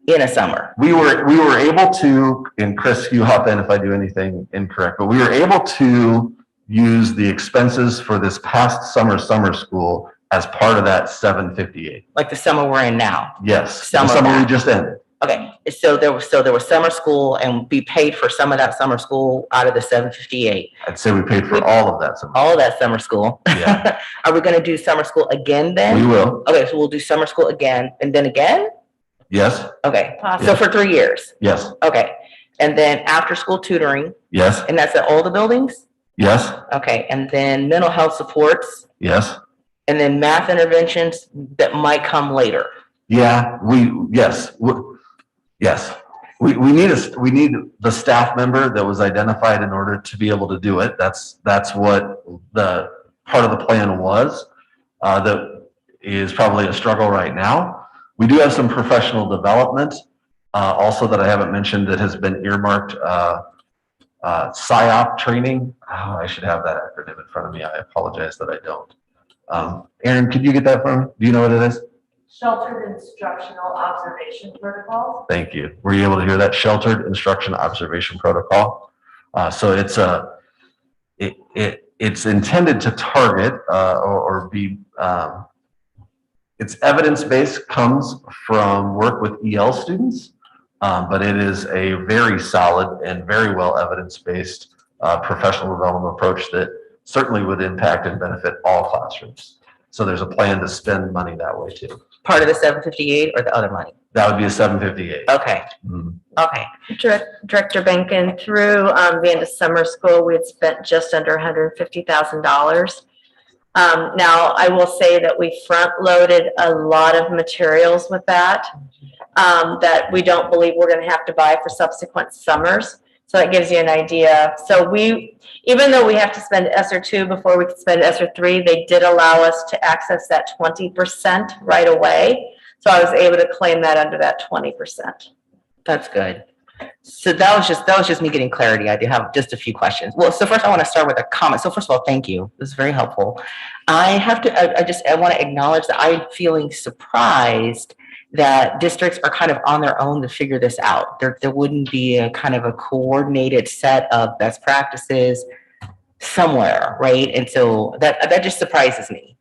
in a summer. We were able to, and Chris, you hop in if I do anything incorrect, but we were able to use the expenses for this past summer school as part of that 758. Like the summer we're in now. Yes, Summer the summer we back. just ended. Okay, so there was summer school, and we paid for some of that summer school out of the 758. I'd say we paid for all of that summer. All of that summer school. Yeah. Are we gonna do summer school again then? We will. Okay, so we'll do summer school again, and then again? Yes, Okay, Awesome. so for 3 years. yes, Okay, and then after school tutoring, yes, and that's at all the buildings? yes, Okay, and then mental health supports, yes. and then math interventions that might come later. Yeah, yes. We need the staff member that was identified in order to be able to do it. That's what the part of the plan was. That is probably a struggle right now. We do have some professional development also that I haven't mentioned that has been earmarked. PSYOP training. Oh, I should have that acronym in front of me. I apologize that I don't. Aaron, could you get that for me? Do you know what it is? Sheltered Instructional Observation Protocol. Thank you. Were you able to hear that? Sheltered Instruction Observation Protocol. So it's intended to target or be, it's evidence-based, comes from work with EL students, but it is a very solid and very well evidence-based professional development approach that certainly would impact and benefit all classrooms. So there's a plan to spend money that way too. Part of the 758 or the other money? That would be a 758. Okay, Mhm. okay. Director Benkin, through the end of summer school, we had spent just under $150,000. Now, I will say that we front-loaded a lot of materials with that, that we don't believe we're going to have to buy for subsequent summers. So that gives you an idea. So even though we have to spend SR2 before we can spend SR3, they did allow us to access that 20% right away. So I was able to claim that under that 20%. That's good. So that was just me getting clarity. I do have just a few questions. Well, so first I want to start with a comment. So first of all, thank you. This is very helpful. I want to acknowledge that I'm feeling surprised that districts are kind of on their own to figure this out. There wouldn't be a kind of a coordinated set of best practices somewhere, right? And so that just surprises me.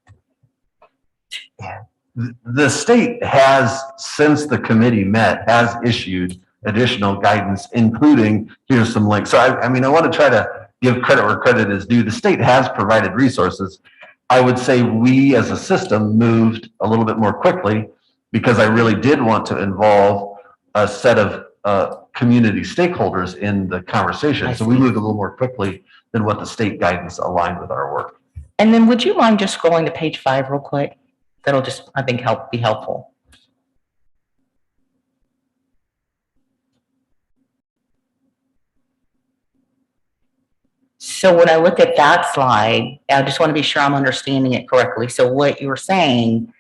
The state has, since the committee met, has issued additional guidance, including, here's some links. So I mean, I want to try to give credit where credit is due. The state has provided resources. I would say we as a system moved a little bit more quickly because I really did want to involve a set of community stakeholders in the conversation. So we moved a little more quickly than what the state guidance aligned with our work. And then would you mind just scrolling to page 5 real quick? That'll just, I think, be helpful. So when I look at that slide, I just want to be sure I'm understanding it correctly. So what you were saying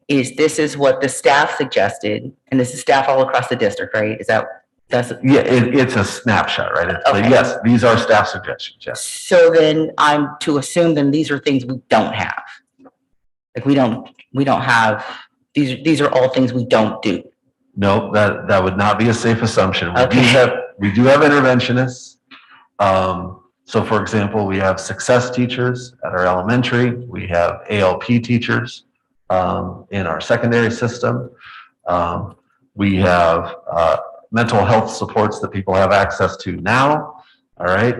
is this is what the staff suggested, and this is staff all across the district, right? Yeah, it's a snapshot, right? Okay. Yes, these are staff suggestions, yes. So then I'm to assume then these are things we don't have. Like we don't have, these are all things we don't do. No, that would not be a safe assumption. Okay. We do have interventionists. So for example, we have success teachers at our elementary. We have ALP teachers in our secondary system. We have mental health supports that people have access to now. All right.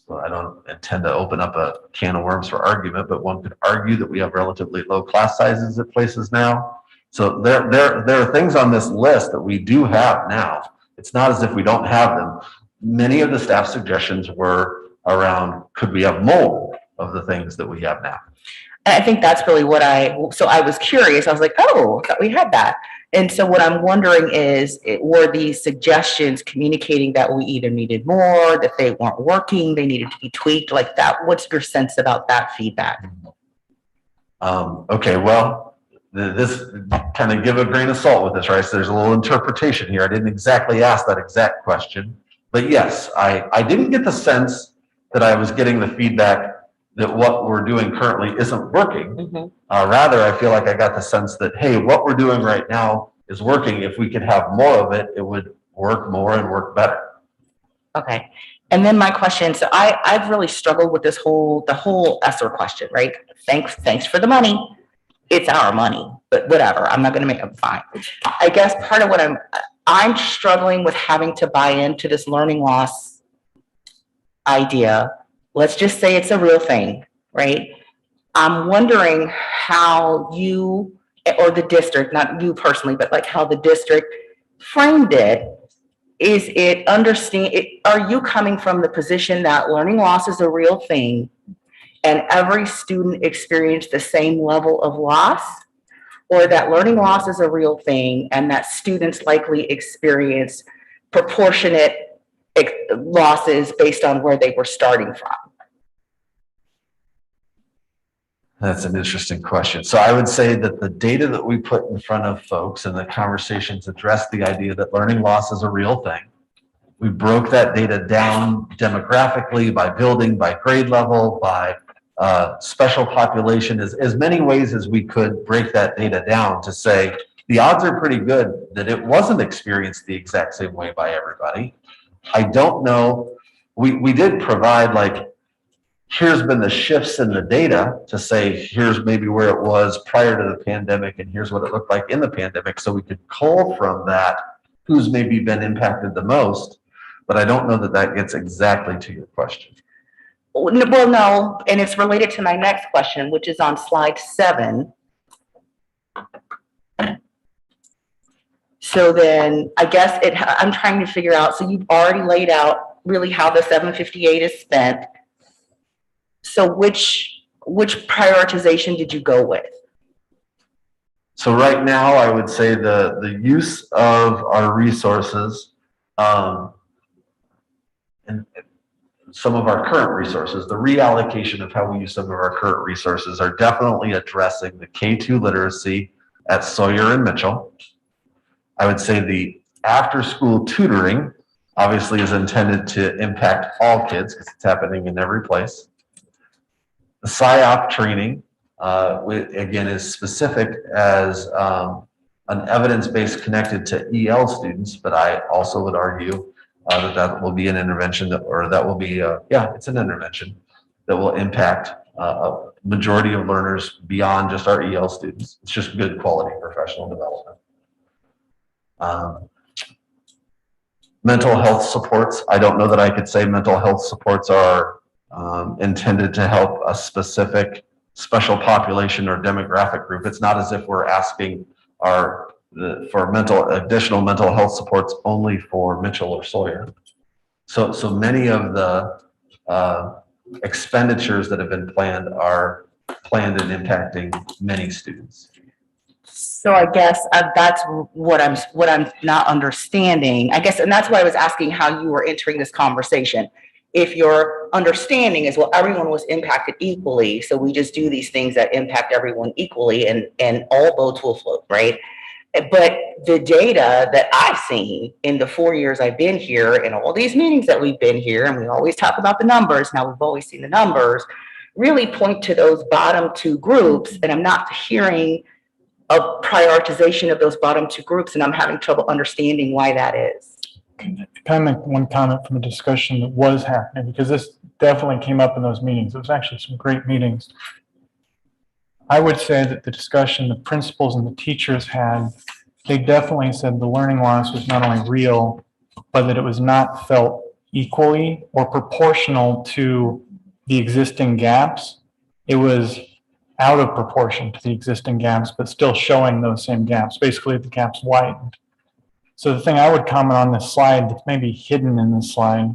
Well, I don't intend to open up a can of worms for argument, but one could argue that we have relatively low class sizes at places now. So there are things on this list that we do have now It's not as if we don't have them. Many of the staff suggestions were around, could we have more of the things that we have now? And I think that's really what so I was curious. I was like, oh, I thought we had that. And so what I'm wondering is, were these suggestions communicating that we either needed more, that they weren't working, they needed to be tweaked like that? What's your sense about that feedback? Okay, well, this kind of give a grain of salt with this, right? So there's a little interpretation here. I didn't exactly ask that exact question, but yes, I didn't get the sense that I was getting the feedback that what we're doing currently isn't working. Rather, I feel like I got the sense that, hey, what we're doing right now is working. If we could have more of it, it would work more and work better. Okay. And then my question, so I've really struggled with the whole ESSER question, right? Thanks for the money. It's our money, but whatever. I'm not going to make them fine. I guess part of what I'm struggling with having to buy into this learning loss idea. Let's just say it's a real thing, right? I'm wondering how you or the district, not you personally, but like how the district framed it. Is it are you coming from the position that learning loss is a real thing and every student experienced the same level of loss? Or that learning loss is a real thing and that students likely experience proportionate losses based on where they were starting from? That's an interesting question. So I would say that the data that we put in front of folks and the conversations addressed the idea that learning loss is a real thing. We broke that data down demographically, by building, by grade level, by special population, as many ways as we could break that data down to say the odds are pretty good that it wasn't experienced the exact same way by everybody. I don't know. We did provide, like, here's been the shifts in the data to say, here's maybe where it was prior to the pandemic and here's what it looked like in the pandemic. So we could cull from that who's maybe been impacted the most, but I don't know that that gets exactly to your question. Well, no, and it's related to my next question, which is on slide 7. So then I guess I'm trying to figure out, so you've already laid out really how the 758 is spent. So which prioritization did you go with? So right now, I would say the use of our resources and some of our current resources, the reallocation of how we use some of our current resources are definitely addressing the K-2 literacy at Sawyer and Mitchell. I would say the after-school tutoring obviously is intended to impact all kids because it's happening in every place. The PSYOP training, again, is specific as an evidence-based connected to EL students, but I also would argue that will be an intervention it's an intervention that will impact a majority of learners beyond just our EL students. It's just good quality professional development. Mental health supports. I don't know that I could say mental health supports are intended to help a specific special population or demographic group. It's not as if we're asking for additional mental health supports only for Mitchell or Sawyer. So many of the expenditures that have been planned are planned and impacting many students. So I guess that's what I'm not understanding. I guess, and that's why I was asking how you were entering this conversation. If your understanding is, well, everyone was impacted equally, so we just do these things that impact everyone equally and all boats will float, right? But the data that I've seen in the 4 years I've been here and all these meetings that we've been here, and we always talk about the numbers, now we've always seen the numbers, really point to those bottom 2 groups, and I'm not hearing a prioritization of those bottom 2 groups, and I'm having trouble understanding why that is. Can I make one comment from a discussion that was happening? Because this definitely came up in those meetings. It was actually some great meetings. I would say that the discussion the principals and the teachers had, they definitely said the learning loss was not only real, but that it was not felt equally or proportional to the existing gaps. It was out of proportion to the existing gaps, but still showing those same gaps. Basically, the gaps widened. So the thing I would comment on this slide that's maybe hidden in this slide,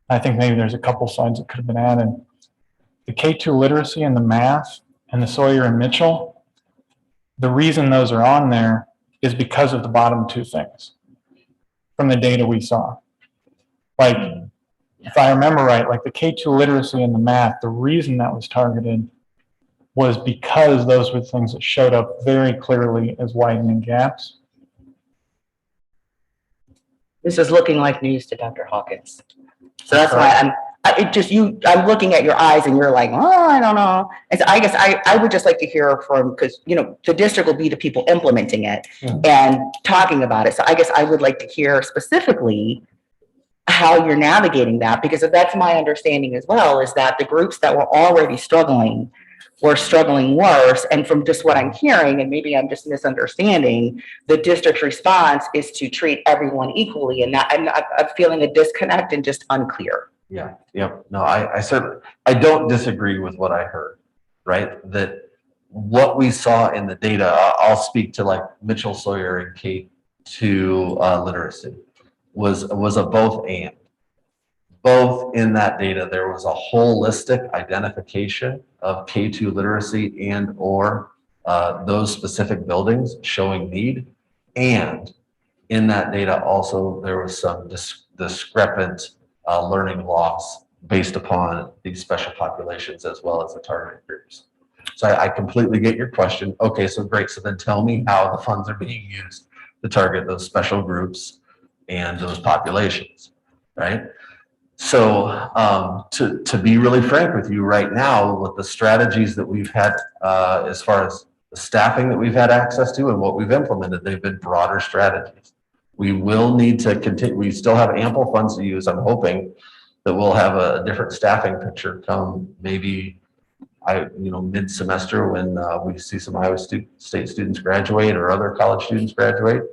I think maybe there's a couple slides that could have been added. The K2 literacy and the math and the Sawyer and Mitchell, the reason those are on there is because of the bottom two things from the data we saw. Like, if I remember right, like the K2 literacy and the math, the reason that was targeted was because those were things that showed up very clearly as widening gaps. This is looking like news to Dr. Hawkins. So that's why I'm looking at your eyes and you're like, oh, I don't know. And so I guess I would just like to hear from, because, you know, the district will be the people implementing it and talking about it. So I guess I would like to hear specifically how you're navigating that, because if that's my understanding as well, is that the groups that were already struggling were struggling worse. And from just what I'm hearing, and maybe I'm just misunderstanding, the district's response is to treat everyone equally, and I'm feeling a disconnect and just unclear. Yeah, yep. No, I certainly, I don't disagree with what I heard, right? That what we saw in the data, I'll speak to like Mitchell, Sawyer, and K2 literacy, was a both and. Both in that data, there was a holistic identification of K2 literacy and or those specific buildings showing need. And in that data also, there was some discrepant learning loss based upon these special populations as well as the targeted groups. So I completely get your question. Okay, so great. So then tell me how the funds are being used to target those special groups and those populations, right? So to be really frank with you right now, with the strategies that we've had as far as the staffing that we've had access to and what we've implemented, they've been broader strategies. We will need to continue. We still have ample funds to use. I'm hoping that we'll have a different staffing picture come maybe mid-semester when we see some Iowa State students graduate or other college students graduate.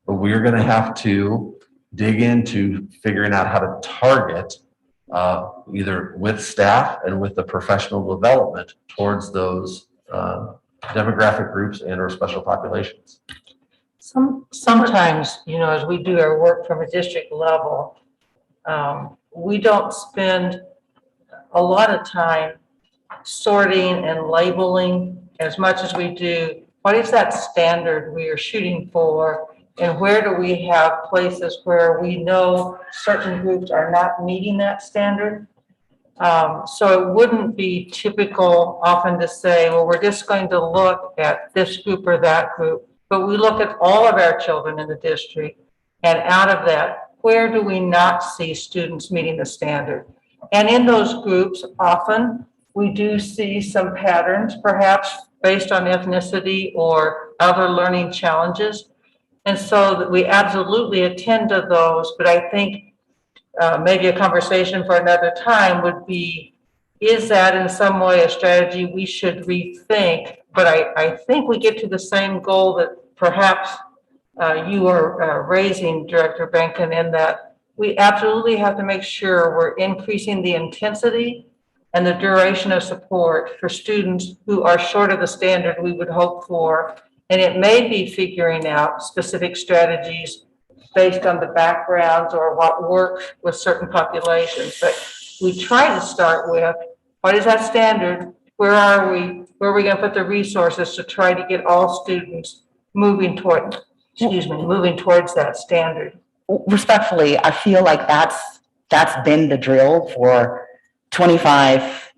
But we're going to have to dig into figuring out how to target either with staff and with the professional development towards those demographic groups and or special populations. Sometimes, as we do our work from a district level, we don't spend a lot of time sorting and labeling as much as we do. What is that standard we are shooting for? And where do we have places where we know certain groups are not meeting that standard? So it wouldn't be typical often to say, well, we're just going to look at this group or that group, but we look at all of our children in the district, and out of that, where do we not see students meeting the standard? And in those groups, often we do see some patterns, perhaps based on ethnicity or other learning challenges. And so that we absolutely attend to those, but I think maybe a conversation for another time would be, is that in some way a strategy we should rethink? But I think we get to the same goal that perhaps you are raising, Director Benkin, in that we absolutely have to make sure we're increasing the intensity and the duration of support for students who are short of the standard we would hope for. And it may be figuring out specific strategies based on the backgrounds or what works with certain populations. But we try to start with, what is that standard? Where are we? Where are we going to put the resources to try to get all students moving towards that standard? Respectfully, I feel like that's been the drill for 25,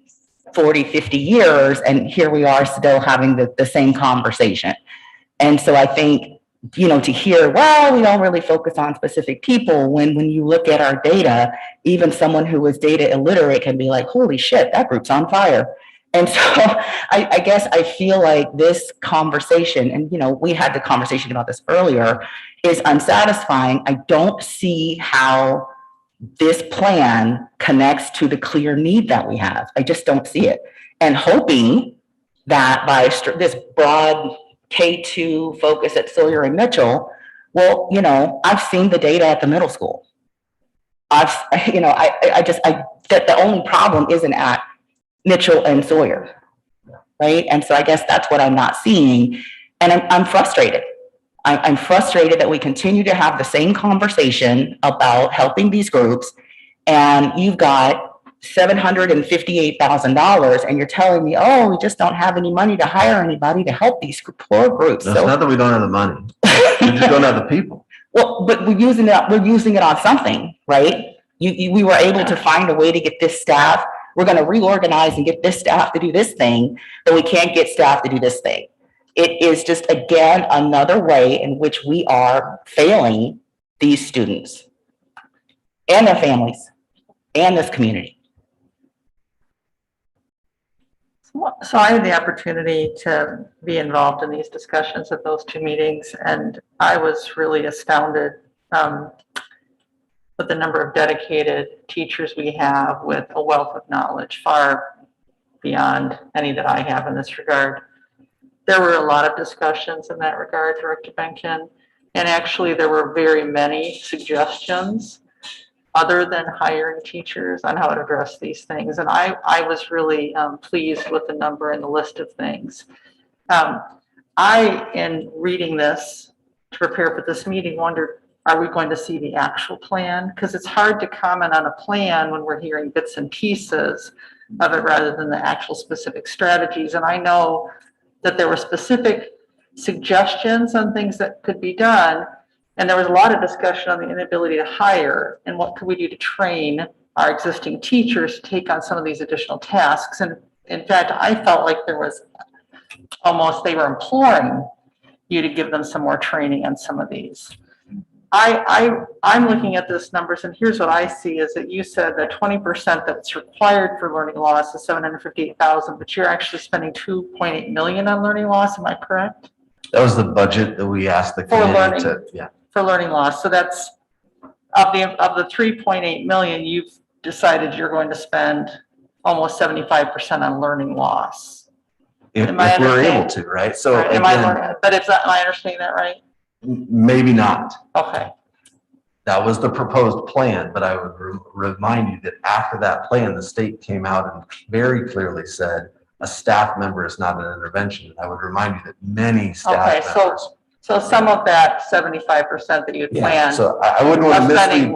40, 50 years. And here we are still having the same conversation. And so I think, to hear, well, we don't really focus on specific people, when you look at our data, even someone who is data illiterate can be like, holy shit, that group's on fire. And so I guess I feel like this conversation, and we had the conversation about this earlier, is unsatisfying. I don't see how this plan connects to the clear need that we have. I just don't see it. And hoping that by this broad K2 focus at Sawyer and Mitchell, well, I've seen the data at the middle school. That the only problem isn't at Mitchell and Sawyer, right? And so I guess that's what I'm not seeing. And I'm frustrated. I'm frustrated that we continue to have the same conversation about helping these groups, and you've got $758,000, and you're telling me, oh, we just don't have any money to hire anybody to help these poor groups. It's not that we don't have the money. We just don't have the people. Well, but we're using it on something, right? We were able to find a way to get this staff. We're going to reorganize and get this staff to do this thing, but we can't get staff to do this thing. It is just, again, another way in which we are failing these students and their families and this community. So I had the opportunity to be involved in these discussions at those two meetings, and I was really astounded with the number of dedicated teachers we have with a wealth of knowledge far beyond any that I have in this regard. There were a lot of discussions in that regard, Director Benkin, and actually there were very many suggestions other than hiring teachers on how to address these things. And I was really pleased with the number and the list of things. In reading this to prepare for this meeting, wondered, are we going to see the actual plan? Because it's hard to comment on a plan when we're hearing bits and pieces of it rather than the actual specific strategies. And I know that there were specific suggestions on things that could be done. And there was a lot of discussion on the inability to hire and what could we do to train our existing teachers to take on some of these additional tasks. And in fact, I felt like there was almost, they were imploring you to give them some more training on some of these. I'm looking at this numbers, and here's what I see is that you said that 20% that's required for learning loss is 758,000, but you're actually spending 2.8 million on learning loss. Am I correct? That was the budget that we asked the community to, yeah. For learning loss. So that's of the 3.8 million, you've decided you're going to spend almost 75% on learning loss. If we're able to, right? So am I understanding that right? Maybe not. Okay. That was the proposed plan, but I would remind you that after that plan, the state came out and very clearly said a staff member is not an intervention. And I would remind you that many staff members. So some of that 75% that you had planned. So I wouldn't want to mislead.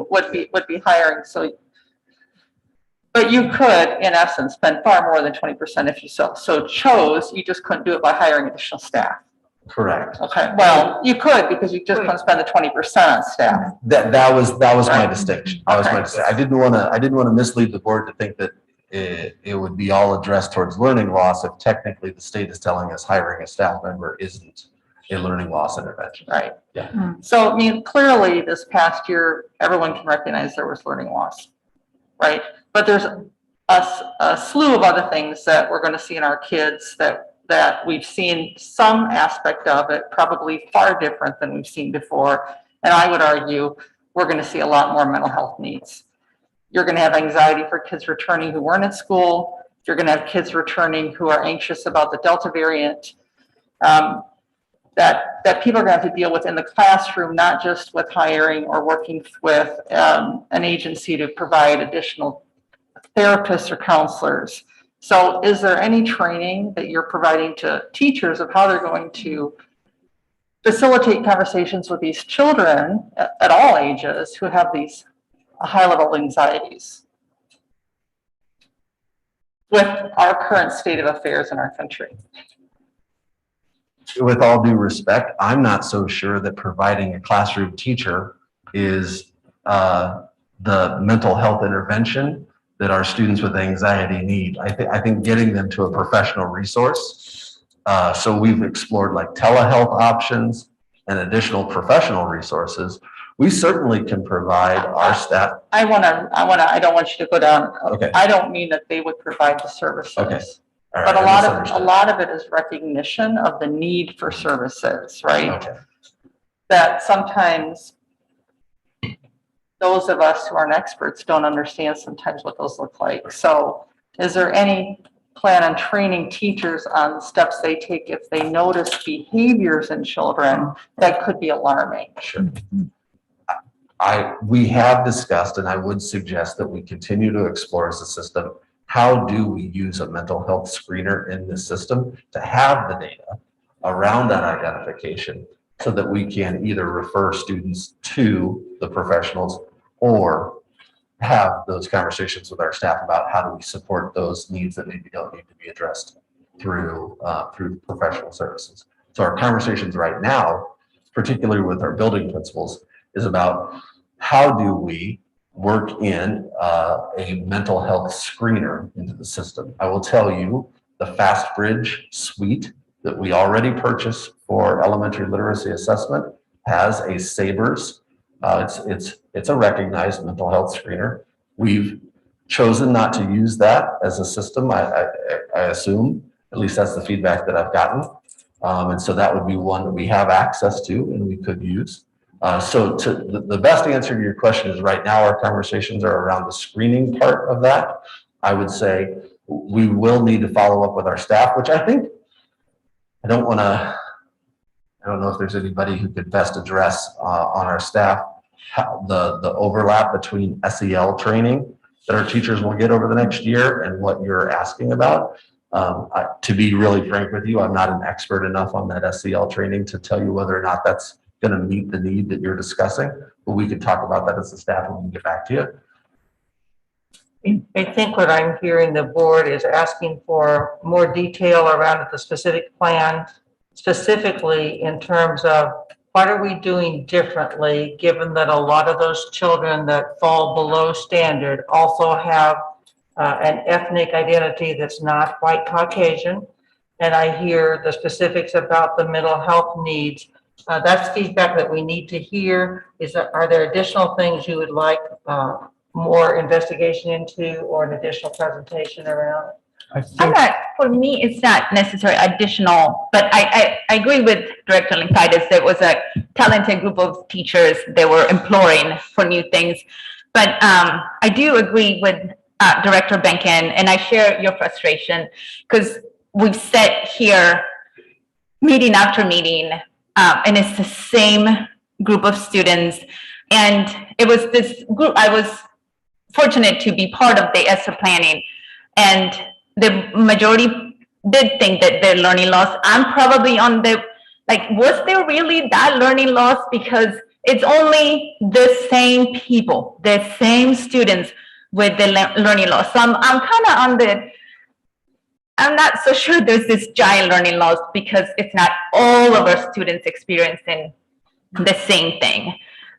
Would be hiring. So, but you could, in essence, spend far more than 20% if you so chose. You just couldn't do it by hiring additional staff. Correct. Okay. Well, you could because you just couldn't spend the 20% on staff. That was my distinction. That was my distinction. I didn't want to mislead the board to think that it would be all addressed towards learning loss if technically the state is telling us hiring a staff member isn't a learning loss intervention. Right. Yeah. So, I mean, clearly this past year, everyone can recognize there was learning loss, right? But there's a slew of other things that we're going to see in our kids that we've seen some aspect of it, probably far different than we've seen before. And I would argue we're going to see a lot more mental health needs. You're going to have anxiety for kids returning who weren't at school. You're going to have kids returning who are anxious about the Delta variant. That people are going to have to deal with in the classroom, not just with hiring or working with an agency to provide additional therapists or counselors. So is there any training that you're providing to teachers of how they're going to facilitate conversations with these children at all ages who have these high level anxieties with our current state of affairs in our country? With all due respect, I'm not so sure that providing a classroom teacher is the mental health intervention that our students with anxiety need. I think getting them to a professional resource. So we've explored like telehealth options and additional professional resources. We certainly can provide our staff. I don't want you to go down. Okay. I don't mean that they would provide the services. Okay. All right, But a lot of it is recognition of the need for services, right? Okay. That sometimes those of us who aren't experts don't understand sometimes what those look like. So is there any plan on training teachers on steps they take if they notice behaviors in children that could be alarming? Sure. We have discussed, and I would suggest that we continue to explore as a system, how do we use a mental health screener in this system to have the data around that identification so that we can either refer students to the professionals or have those conversations with our staff about how do we support those needs that maybe don't need to be addressed through professional services. So our conversations right now, particularly with our building principals, is about how do we work in a mental health screener into the system. I will tell you, the Fast Bridge suite that we already purchased for elementary literacy assessment has a SABRS. It's a recognized mental health screener. We've chosen not to use that as a system, I assume. At least that's the feedback that I've gotten. And so that would be one that we have access to and we could use. So the best answer to your question is right now our conversations are around the screening part of that. I would say we will need to follow up with our staff, which I think, I don't know if there's anybody who could best address on our staff the overlap between SEL training that our teachers will get over the next year and what you're asking about. To be really frank with you, I'm not an expert enough on that SEL training to tell you whether or not that's going to meet the need that you're discussing, but we could talk about that as a staff and we can get back to you. I think what I'm hearing the board is asking for more detail around the specific plan, specifically in terms of what are we doing differently, given that a lot of those children that fall below standard also have an ethnic identity that's not white Caucasian. And I hear the specifics about the mental health needs. That's feedback that we need to hear. Are there additional things you would like more investigation into or an additional presentation around? I'm not, for me, it's not necessarily additional, but I agree with Director Linkaitis. There was a talented group of teachers that were imploring for new things. But I do agree with Director Benken, and I share your frustration because we've sat here meeting after meeting, and it's the same group of students. And it was this group, I was fortunate to be part of the ESSER planning, and the majority did think that their learning loss, I'm probably on the, like, was there really that learning loss? Because it's only the same people, the same students with the learning loss. So I'm kind of on the, I'm not so sure there's this giant learning loss because it's not all of our students experiencing the same thing.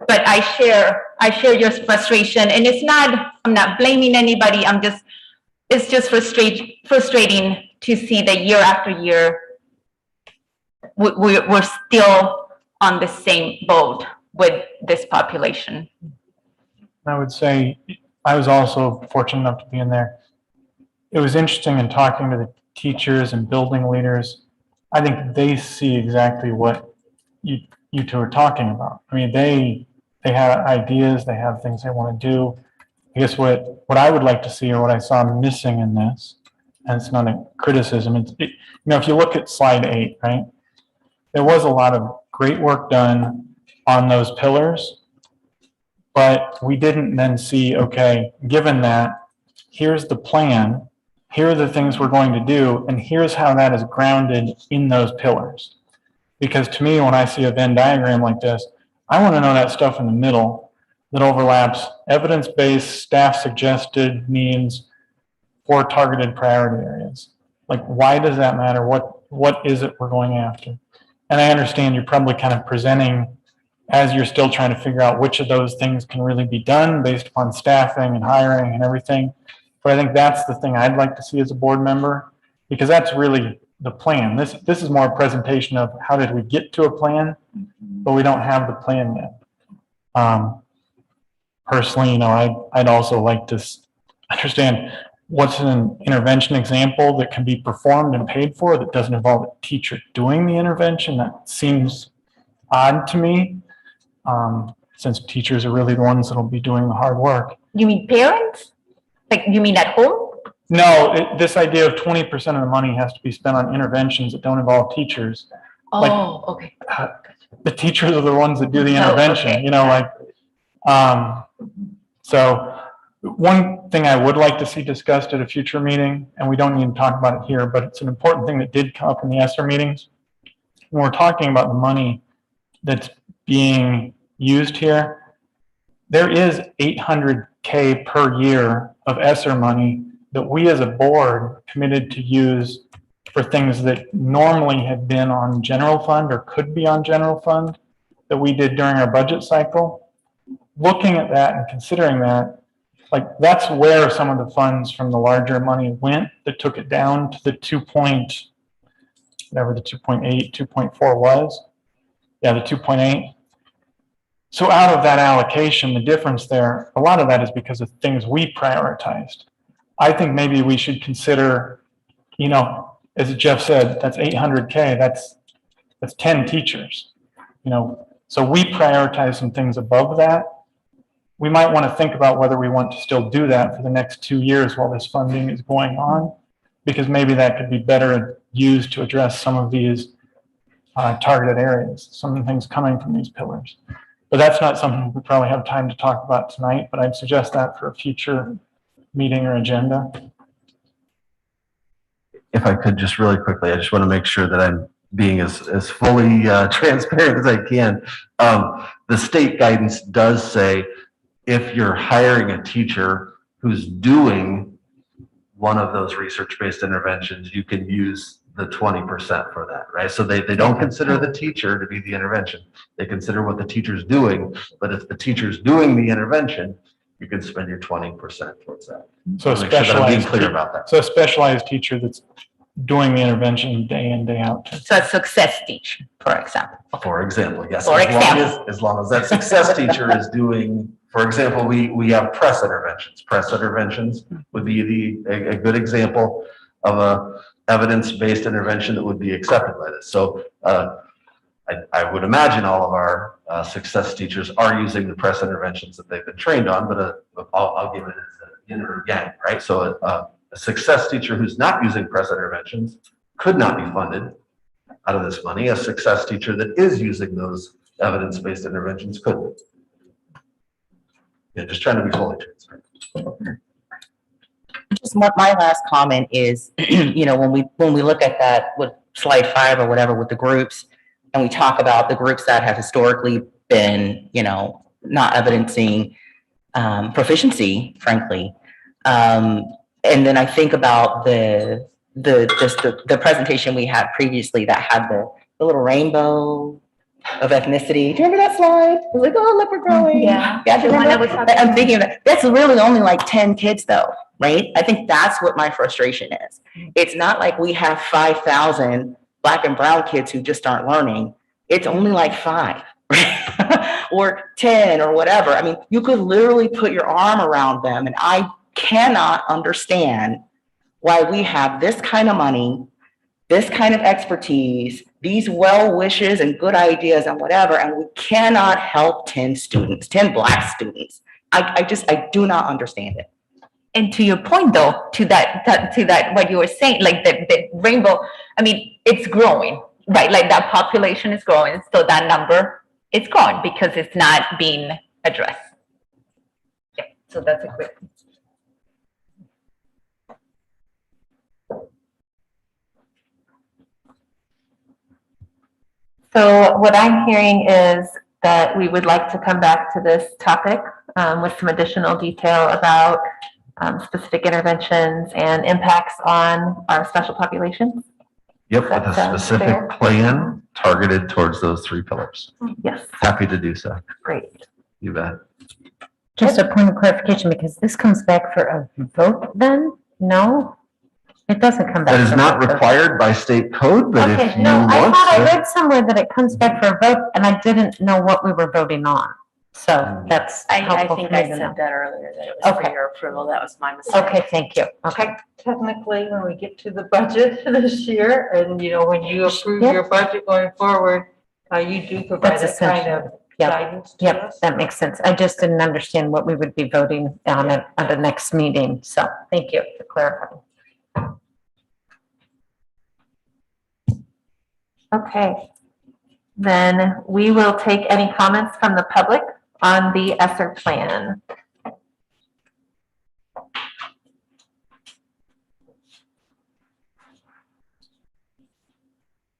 But I share your frustration, and it's not, I'm not blaming anybody. It's just frustrating to see that year after year, we're still on the same boat with this population. I would say I was also fortunate enough to be in there. It was interesting in talking to the teachers and building leaders. I think they see exactly what you two are talking about. I mean, they have ideas, they have things they want to do. I guess what I would like to see, or what I saw missing in this, and it's not a criticism, if you look at slide 8, right, there was a lot of great work done on those pillars, but we didn't then see, okay, given that, here's the plan, here are the things we're going to do, and here's how that is grounded in those pillars. Because to me, when I see a Venn diagram like this, I want to know that stuff in the middle that overlaps evidence-based, staff-suggested needs for targeted priority areas. Like, why does that matter? What is it we're going after? And I understand you're probably kind of presenting as you're still trying to figure out which of those things can really be done based upon staffing and hiring and everything. But I think that's the thing I'd like to see as a board member, because that's really the plan. This is more a presentation of how did we get to a plan, but we don't have the plan yet. Personally, I'd also like to understand what's an intervention example that can be performed and paid for that doesn't involve a teacher doing the intervention. That seems odd to me, since teachers are really the ones that'll be doing the hard work. You mean parents? Like, you mean at home? No, this idea of 20% of the money has to be spent on interventions that don't involve teachers. Oh, okay. The teachers are the ones that do the Oh, intervention, okay. So one thing I would like to see discussed at a future meeting, and we don't need to talk about it here, but it's an important thing that did come up in the ESSER meetings. When we're talking about the money that's being used here, there is $800K per year of ESSER money that we as a board committed to use for things that normally had been on general fund or could be on general fund that we did during our budget cycle. Looking at that and considering that, like that's where some of the funds from the larger money went that took it down to the 2.8, 2.4 was. Yeah, the 2.8. So out of that allocation, the difference there, a lot of that is because of things we prioritized. I think maybe we should consider, you know, as Jeff said, that's $800K, that's 10 teachers, you know. So we prioritize some things above that. We might want to think about whether we want to still do that for the next 2 years while this funding is going on, because maybe that could be better used to address some of these targeted areas, some of the things coming from these pillars. But that's not something we probably have time to talk about tonight, but I'd suggest that for a future meeting or agenda. If I could just really quickly, I just want to make sure that I'm being as fully transparent as I can. The state guidance does say if you're hiring a teacher who's doing one of those research-based interventions, you can use the 20% for that, right? So they don't consider the teacher to be the intervention. They consider what the teacher's doing, but if the teacher's doing the intervention, you can spend your 20% towards that. So Make sure that I'm being clear about that. So a specialized teacher that's doing the intervention day in, day out. So a success teacher, for example. For example, yes. For example. As long as that success teacher is doing, for example, we have press interventions. Press interventions would be a good example of a evidence-based intervention that would be accepted by this. So I would imagine all of our success teachers are using the press interventions that they've been trained on, but I'll give it as an yin or yang, right? So a success teacher who's not using press interventions could not be funded out of this money. A success teacher that is using those evidence-based interventions could. Yeah, just trying to be fully transparent. Just my last comment is, you know, when we look at that with slide 5 or whatever with the groups, and we talk about the groups that have historically been, you know, not evidencing proficiency, frankly. And then I think about the presentation we had previously that had the little rainbow of ethnicity. Do you remember that slide? It was like, oh, look, we're growing. Yeah. Yeah, do you remember? I'm thinking of that. That's really only like 10 kids though, right? I think that's what my frustration is. It's not like we have 5,000 Black and brown kids who just aren't learning. It's only like 5 or 10 or whatever. I mean, you could literally put your arm around them, and I cannot understand why we have this kind of money, this kind of expertise, these well wishes and good ideas and whatever, and we cannot help 10 students, 10 Black students. I do not understand it. And to your point though, to that, what you were saying, like the rainbow, I mean, it's growing, right? Like that population is growing. So that number is growing because it's not being addressed. Yeah, so that's a great. So what I'm hearing is that we would like to come back to this topic with some additional detail about specific interventions and impacts on our special populations. Yep, with a That sounds specific fair. plan targeted towards those 3 pillars. Yes, Happy to do so. great. You bet. Just a point of clarification, because this comes back for a vote then? No? It doesn't come back. That is for not a vote. required by state code, but if Okay, you no, I want thought I to. read somewhere that it comes back for a vote, and I didn't know what we were voting on. So that's I helpful for think me I to know. said that earlier, that it was Okay. for your approval. That was my mistake. Okay, thank you. Okay. Technically, when we get to the budget this year, and you know, when you approve Yep. your budget going forward, you do provide That's that kind of Yep. guidance to Yep, us. that makes sense. I just didn't understand what we would be voting on at the next meeting. So thank you for clarifying. Okay. Then we will take any comments from the public on the ESSER plan.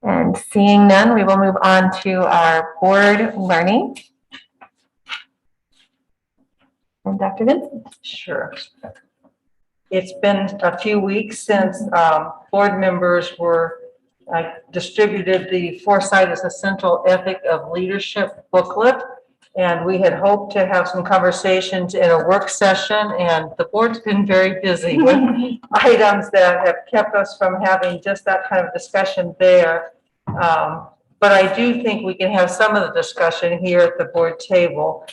And seeing none, we will move on to our board learning. And Dr. Vincent. Sure. It's been a few weeks since board members were distributed the Foresight as a Central Ethic of Leadership booklet. And we had hoped to have some conversations in a work session, and the board's been very busy with items that have kept us from having just that kind of discussion there. But I do think we can have some of the discussion here at the board table.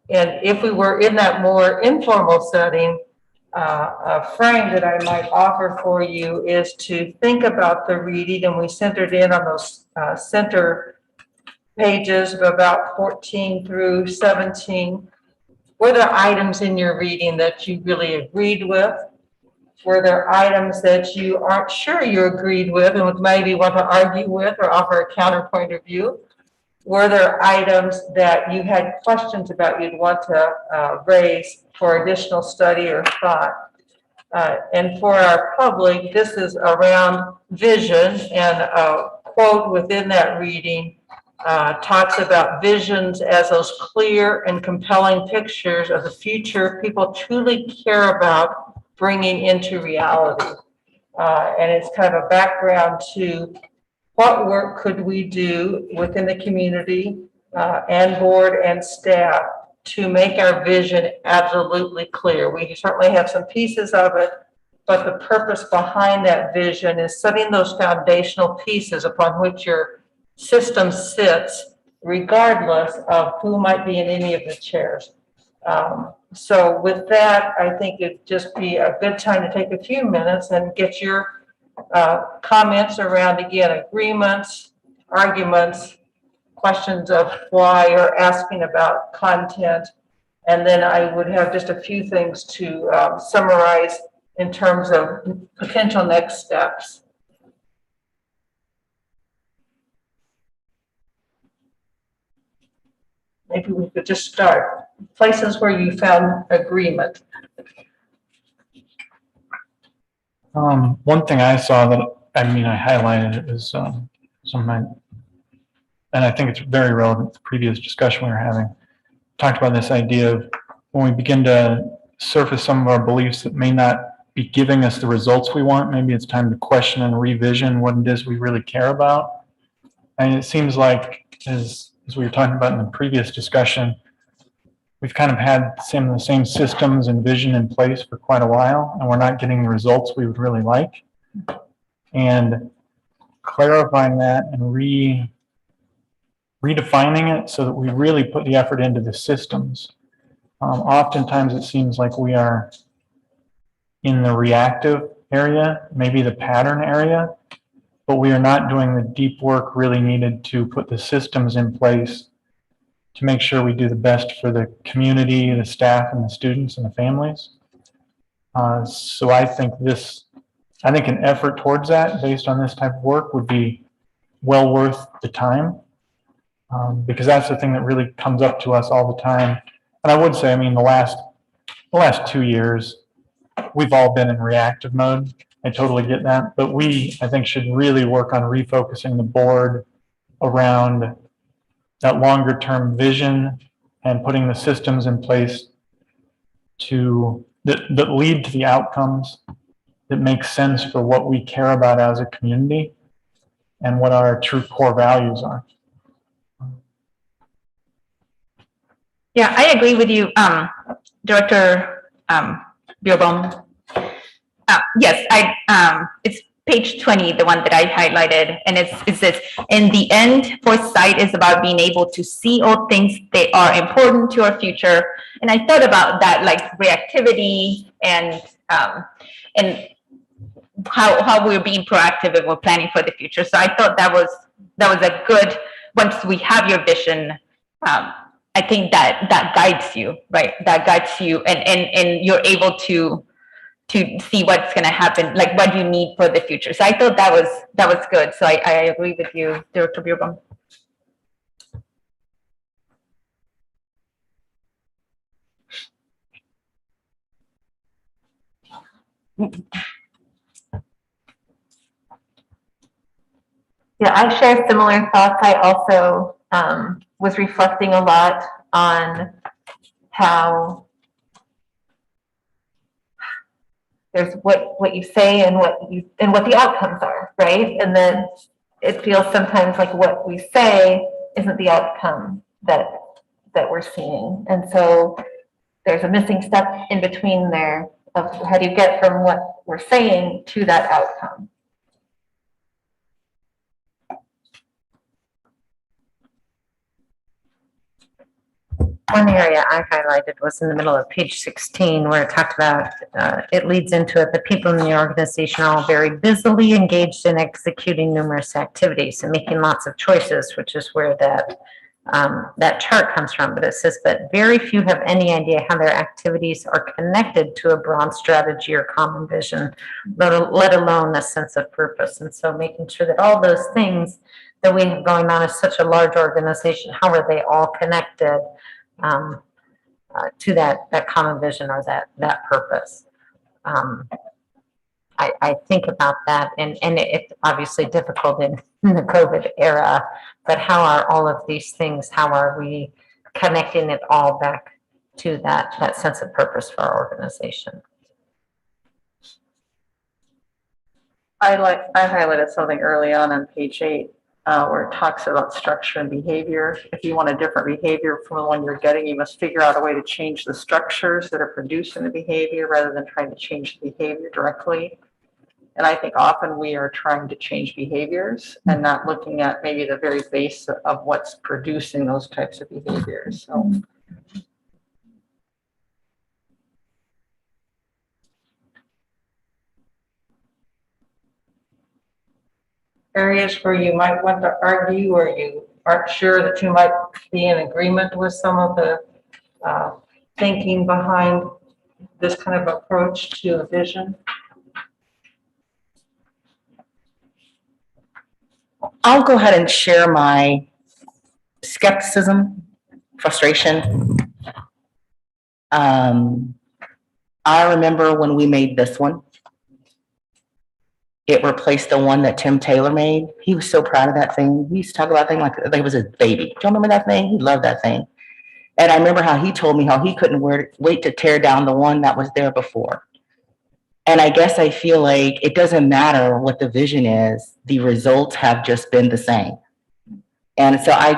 And if we were in that more informal setting, a frame that I might offer for you is to think about the reading, and we centered in on those center pages of about 14 through 17. Were there items in your reading that you really agreed with? Were there items that you aren't sure you agreed with and would maybe want to argue with or offer a counterpoint of view? Were there items that you had questions about you'd want to raise for additional study or thought? And for our public, this is around vision, and a quote within that reading talks about visions as those clear and compelling pictures of the future people truly care about bringing into reality. And it's kind of a background to what work could we do within the community and board and staff to make our vision absolutely clear. We certainly have some pieces of it, but the purpose behind that vision is setting those foundational pieces upon which your system sits, regardless of who might be in any of the chairs. So with that, I think it'd just be a good time to take a few minutes and get your comments around, again, agreements, arguments, questions of why, or asking about content. And then I would have just a few things to summarize in terms of potential next steps. Maybe we could just start. Places where you found agreement. One thing I saw that, I highlighted it was some of my, and I think it's very relevant to the previous discussion we were having, talked about this idea of when we begin to surface some of our beliefs that may not be giving us the results we want, maybe it's time to question and revision what it is we really care about. And it seems like, as we were talking about in the previous discussion, we've kind of had some of the same systems and vision in place for quite a while, and we're not getting the results we would really like. And clarifying that and redefining it so that we really put the effort into the systems. Oftentimes it seems like we are in the reactive area, maybe the pattern area, but we are not doing the deep work really needed to put the systems in place to make sure we do the best for the community, the staff, and the students and the families. So I think an effort towards that based on this type of work would be well worth the time, because that's the thing that really comes up to us all the time. And I would say, the last 2 years, we've all been in reactive mode. I totally get that, but we, I think, should really work on refocusing the board around that longer term vision and putting the systems in place that lead to the outcomes that make sense for what we care about as a community and what our true core values are. Yeah, I agree with you, Director Bierbaum. Yes, it's page 20, the one that I highlighted, and it says, in the end, foresight is about being able to see all things that are important to our future. And I thought about that, like reactivity and how we're being proactive and we're planning for the future. So I thought that was a good, once we have your vision, I think that guides you, right? That guides you, and you're able to see what's going to happen, like what you need for the future. So I thought that was good. So I agree with you, Director Bierbaum. Yeah, I share similar thoughts. I also was reflecting a lot on how there's what you say and what the outcomes are, right? And then it feels sometimes like what we say isn't the outcome that we're seeing. And so there's a missing step in between there of how do you get from what we're saying to that outcome. One area I highlighted was in the middle of page 16, where it talked about, it leads into it, the people in the organization are all very busily engaged in executing numerous activities and making lots of choices, which is where that chart comes from. But it says, but very few have any idea how their activities are connected to a broad strategy or common vision, let alone a sense of purpose. And so making sure that all those things that we have going on as such a large organization, how are they all connected to that common vision or that purpose. I think about that, and it's obviously difficult in the COVID era, but how are all of these things, how are we connecting it all back to that sense of purpose for our organization? I highlighted something early on page 8, where it talks about structure and behavior. If you want a different behavior from the one you're getting, you must figure out a way to change the structures that are producing the behavior rather than trying to change the behavior directly. And I think often we are trying to change behaviors and not looking at maybe the very base of what's producing those types of behaviors. So. Areas where you might want to argue or you aren't sure that you might be in agreement with some of the thinking behind this kind of approach to a vision? I'll go ahead and share my skepticism, frustration. I remember when we made this one, it replaced the one that Tim Taylor made. He was so proud of that thing. He used to talk about that thing like it was his baby. Do you remember that thing? He loved that thing. And I remember how he told me how he couldn't wait to tear down the one that was there before. And I guess I feel like it doesn't matter what the vision is, the results have just been the same. And so I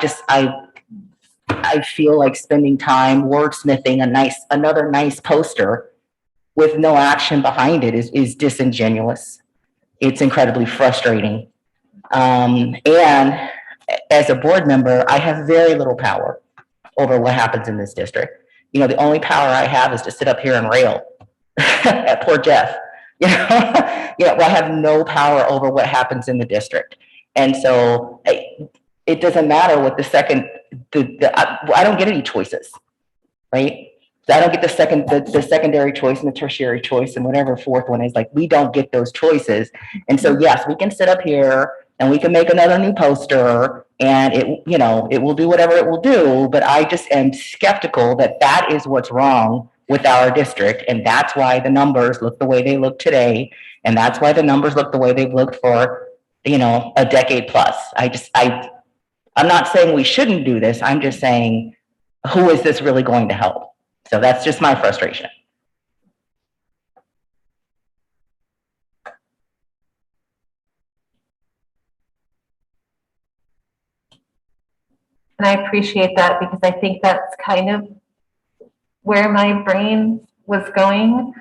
feel like spending time wordsmithing another nice poster with no action behind it is disingenuous. It's incredibly frustrating. And as a board member, I have very little power over what happens in this district. You know, the only power I have is to sit up here and rail at poor Jeff. You know, I have no power over what happens in the district. And so it doesn't matter what I don't get any choices, right? I don't get the secondary choice and the tertiary choice and whatever fourth one is. Like, we don't get those choices. And so, yes, we can sit up here and we can make another new poster and it will do whatever it will do. But I just am skeptical that is what's wrong with our district. And that's why the numbers look the way they look today. And that's why the numbers look the way they've looked for, a decade plus. I'm not saying we shouldn't do this. I'm just saying, who is this really going to help? So that's just my frustration. And I appreciate that because I think that's kind of where my brain was going,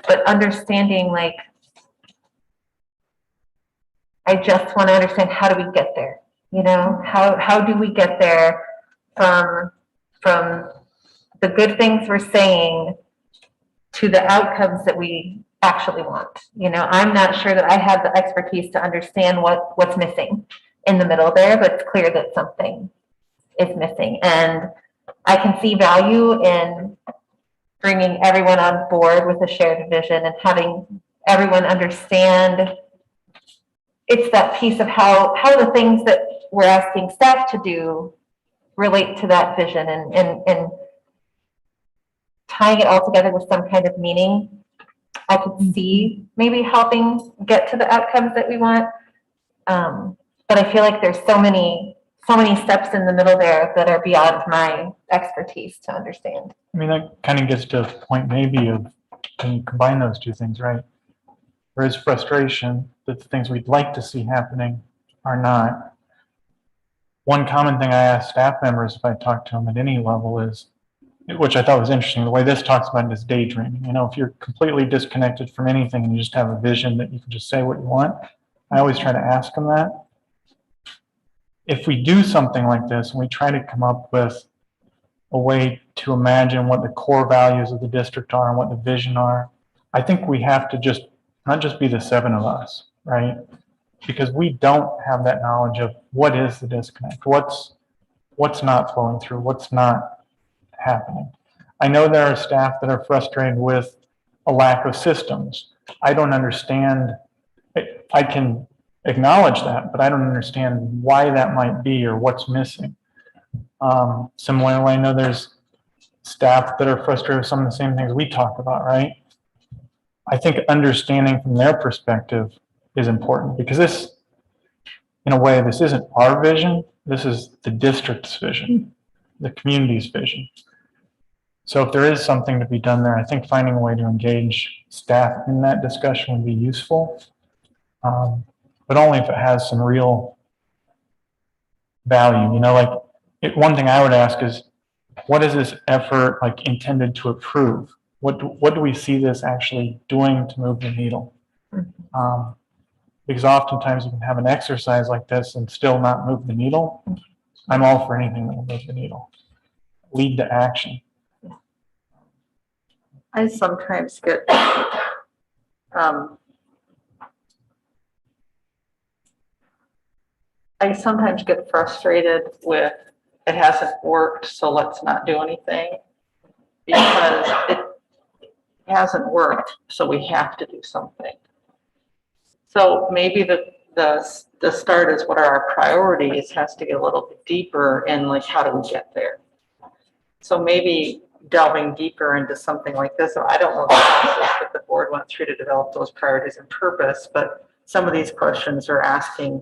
but understanding, like, I just want to understand, how do we get there? How do we get there from the good things we're saying to the outcomes that we actually want? I'm not sure that I have the expertise to understand what's missing in the middle there, but it's clear that something is missing. And I can see value in bringing everyone on board with a shared vision and having everyone understand it's that piece of how the things that we're asking staff to do relate to that vision and tying it all together with some kind of meaning. I could see maybe helping get to the outcomes that we want. But but I feel like there's so many steps in the middle there that are beyond my expertise to understand. I mean, that kind of gets to a point maybe of, can you combine those two things, right? There is frustration that the things we'd like to see happening are not. One common thing I ask staff members if I talk to them at any level is, which I thought was interesting, the way this talks about it is daydreaming. You know, if you're completely disconnected from anything and you just have a vision that you can just say what you want, I always try to ask them that. If we do something like this and we try to come up with a way to imagine what the core values of the district are and what the vision are, I think we have to just not just be the seven of us, right? Because we don't have that knowledge of what is the disconnect, what's not flowing through, what's not happening. I know there are staff that are frustrated with a lack of systems. I don't understand. I can acknowledge that, but I don't understand why that might be or what's missing. Similarly, I know there's staff that are frustrated with some of the same things we talk about, right? I think understanding from their perspective is important because this, in a way, this isn't our vision. This is the district's vision, the community's vision. So if there is something to be done there, I think finding a way to engage staff in that discussion would be useful, but only if it has some real value. You know, like one thing I would ask is, what is this effort like intended to improve? What do we see this actually doing to move the needle? Because oftentimes you can have an exercise like this and still not move the needle. I'm all for anything that will move the needle. Lead to action. I sometimes get, frustrated with, it hasn't worked, so let's not do anything. Because it hasn't worked, so we have to do something. So maybe the start is what are our priorities has to get a little bit deeper in like, how do we get there? So maybe delving deeper into something like this, so I don't know the process that the board went through to develop those priorities and purpose, but some of these questions are asking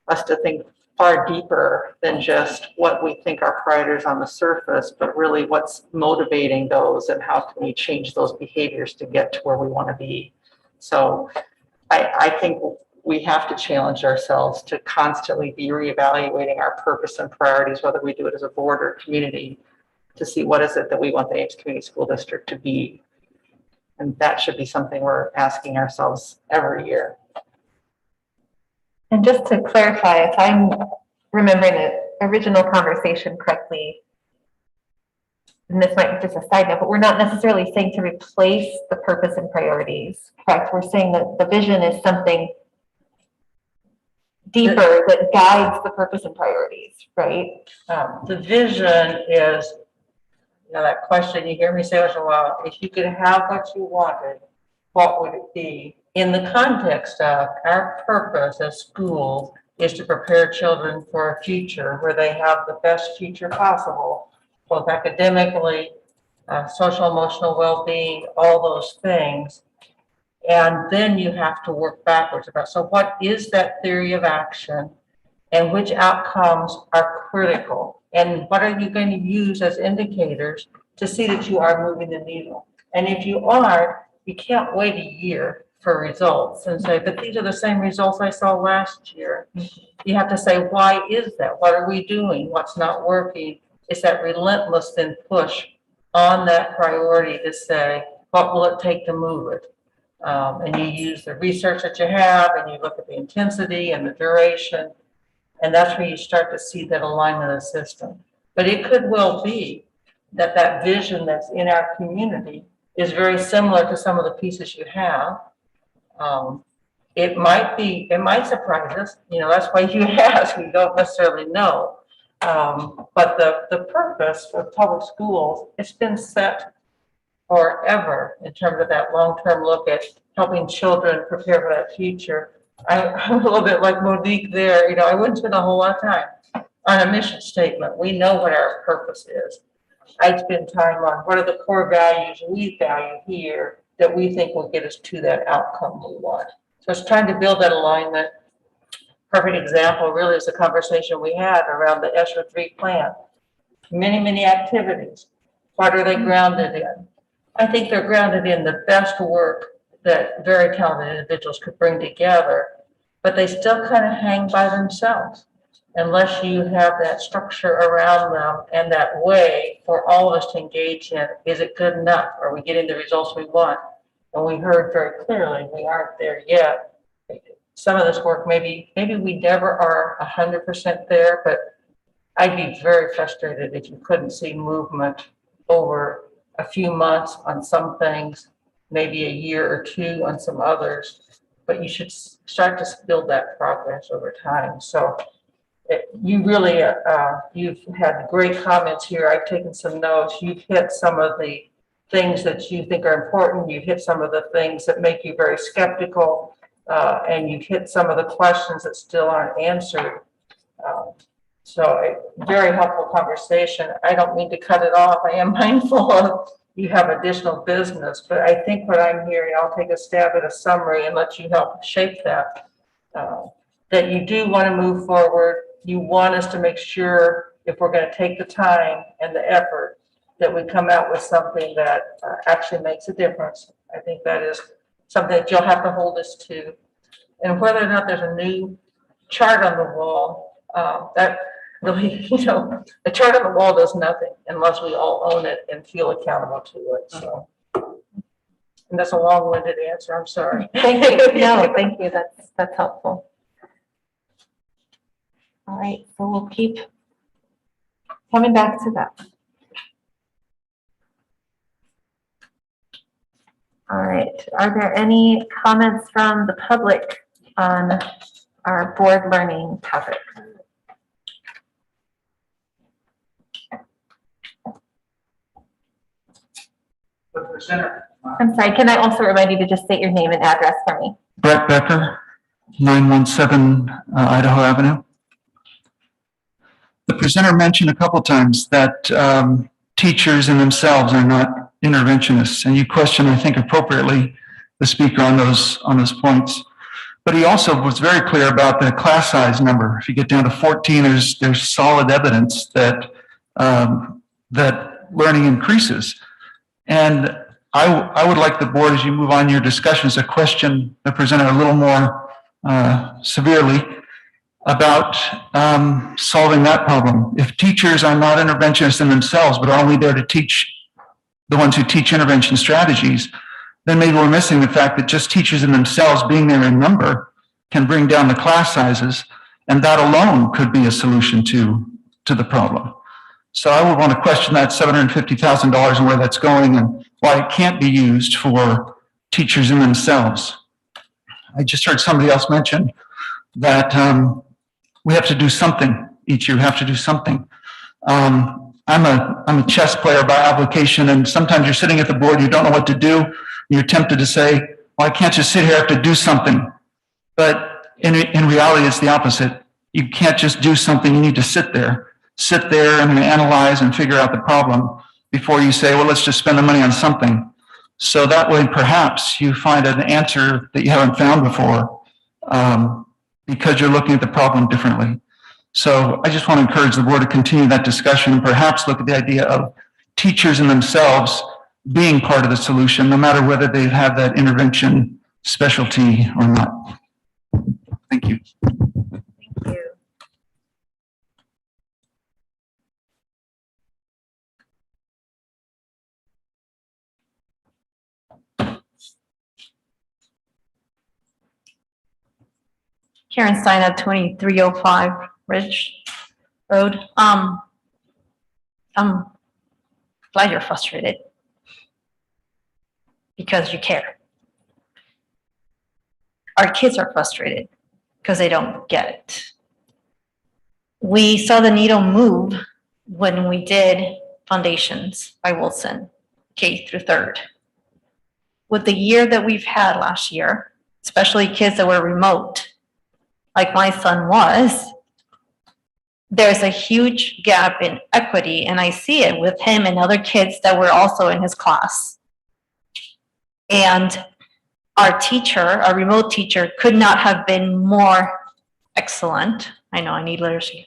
us to think far deeper than just what we think our priorities on the surface, but really what's motivating those and how can we change those behaviors to get to where we want to be. So I think we have to challenge ourselves to constantly be reevaluating our purpose and priorities, whether we do it as a board or community, to see what is it that we want the Ames Community School District to be. And that should be something we're asking ourselves every year. And just to clarify, if I'm remembering the original conversation correctly, and this might be just a side note, but we're not necessarily saying to replace the purpose and priorities, correct? We're saying that the vision is something deeper that guides the purpose and priorities, right? The vision is, you know, that question you hear me say once in a while, if you could have what you wanted, what would it be? In the context of our purpose as schools is to prepare children for a future where they have the best future possible, both academically, social, emotional well-being, all those things. And then you have to work backwards about, so what is that theory of action and which outcomes are critical? And what are you going to use as indicators to see that you are moving the needle? And if you are, you can't wait a year for results and say, but these are the same results I saw last year. You have to say, why is that? What are we doing? What's not working? It's that relentless then push on that priority to say, what will it take to move it? And you use the research that you have and you look at the intensity and the duration, and that's where you start to see that alignment of the system. But it could well be that that vision that's in our community is very similar to some of the pieces you have. It might surprise us, you know, that's why you ask, we don't necessarily know. But the purpose for public schools, it's been set forever in terms of that long-term look at helping children prepare for that future. I'm a little bit like Monique there, you know, I wouldn't spend a whole lot of time on a mission statement. We know what our purpose is. I'd spend time on what are the core values we value here that we think will get us to that outcome we want. So it's trying to build that alignment. perfect example really is the conversation we had around the SR3 plan. Many activities. What are they grounded in? I think they're grounded in the best work that very talented individuals could bring together, but they still kind of hang by themselves unless you have that structure around them and that way for all of us to engage in. Is it good enough? Are we getting the results we want? And we heard very clearly we aren't there yet. Some of this work, maybe we never are 100% there, but I'd be very frustrated if you couldn't see movement over a few months on some things, maybe a year or two on some others, but you should start to build that progress over time. So you really, you've had great comments here. I've taken some notes. You've hit some of the things that you think are important. You've hit some of the things that make you very skeptical, and you've hit some of the questions that still aren't answered. So a very helpful conversation. I don't mean to cut it off. I am mindful of you have additional business, but I think what I'm hearing, I'll take a stab at a summary and let you help shape that, that you do want to move forward. You want us to make sure if we're going to take the time and the effort that we come out with something that actually makes a difference. I think that is something that you'll have to hold us to. And whether or not there's a new chart on the wall, that really, a chart on the wall does nothing unless we all own it and feel accountable to it. So, and that's a long-winded answer. I'm sorry. Thank you. No, thank you. That's helpful. All right, so we'll keep coming back to that. All right, are there any comments from the public on our board learning topic? I'm sorry, can I also remind you to just state your name and address for me? Brett Becker, 917 Idaho Avenue. The presenter mentioned a couple times that teachers in themselves are not interventionists, and you question, I think, appropriately the speaker on those points. But he also was very clear about the class size number. If you get down to 14, there's solid evidence that that learning increases. And I would like the board, as you move on your discussions, to question the presenter a little more severely about solving that problem. If teachers are not interventionists in themselves, but are only there to teach the ones who teach intervention strategies, then maybe we're missing the fact that just teachers in themselves being there in number can bring down the class sizes, and that alone could be a solution to the problem. So I would want to question that $750,000 and where that's going and why it can't be used for teachers in themselves. I just heard somebody else mention that we have to do something each year. We have to do something. I'm a chess player by application, and sometimes you're sitting at the board, you don't know what to do. You're tempted to say, well, I can't just sit here, I have to do something. But in reality, it's the opposite. You can't just do something, you need to sit there and analyze and figure out the problem before you say, well, let's just spend the money on something. So that way, perhaps you find an answer that you haven't found before because you're looking at the problem differently. So I just want to encourage the board to continue that discussion and perhaps look at the idea of teachers in themselves being part of the solution, no matter whether they have that intervention specialty or not. Thank you. Thank you. Karen Stein, 2305 Ridge Road. I'm glad you're frustrated because you care. Our kids are frustrated because they don't get it. We saw the needle move when we did Foundations by Wilson, K through 3rd. With the year that we've had last year, especially kids that were remote, like my son was, there's a huge gap in equity, and I see it with him and other kids that were also in his class. And our teacher, our remote teacher, could not have been more excellent. I know I need literacy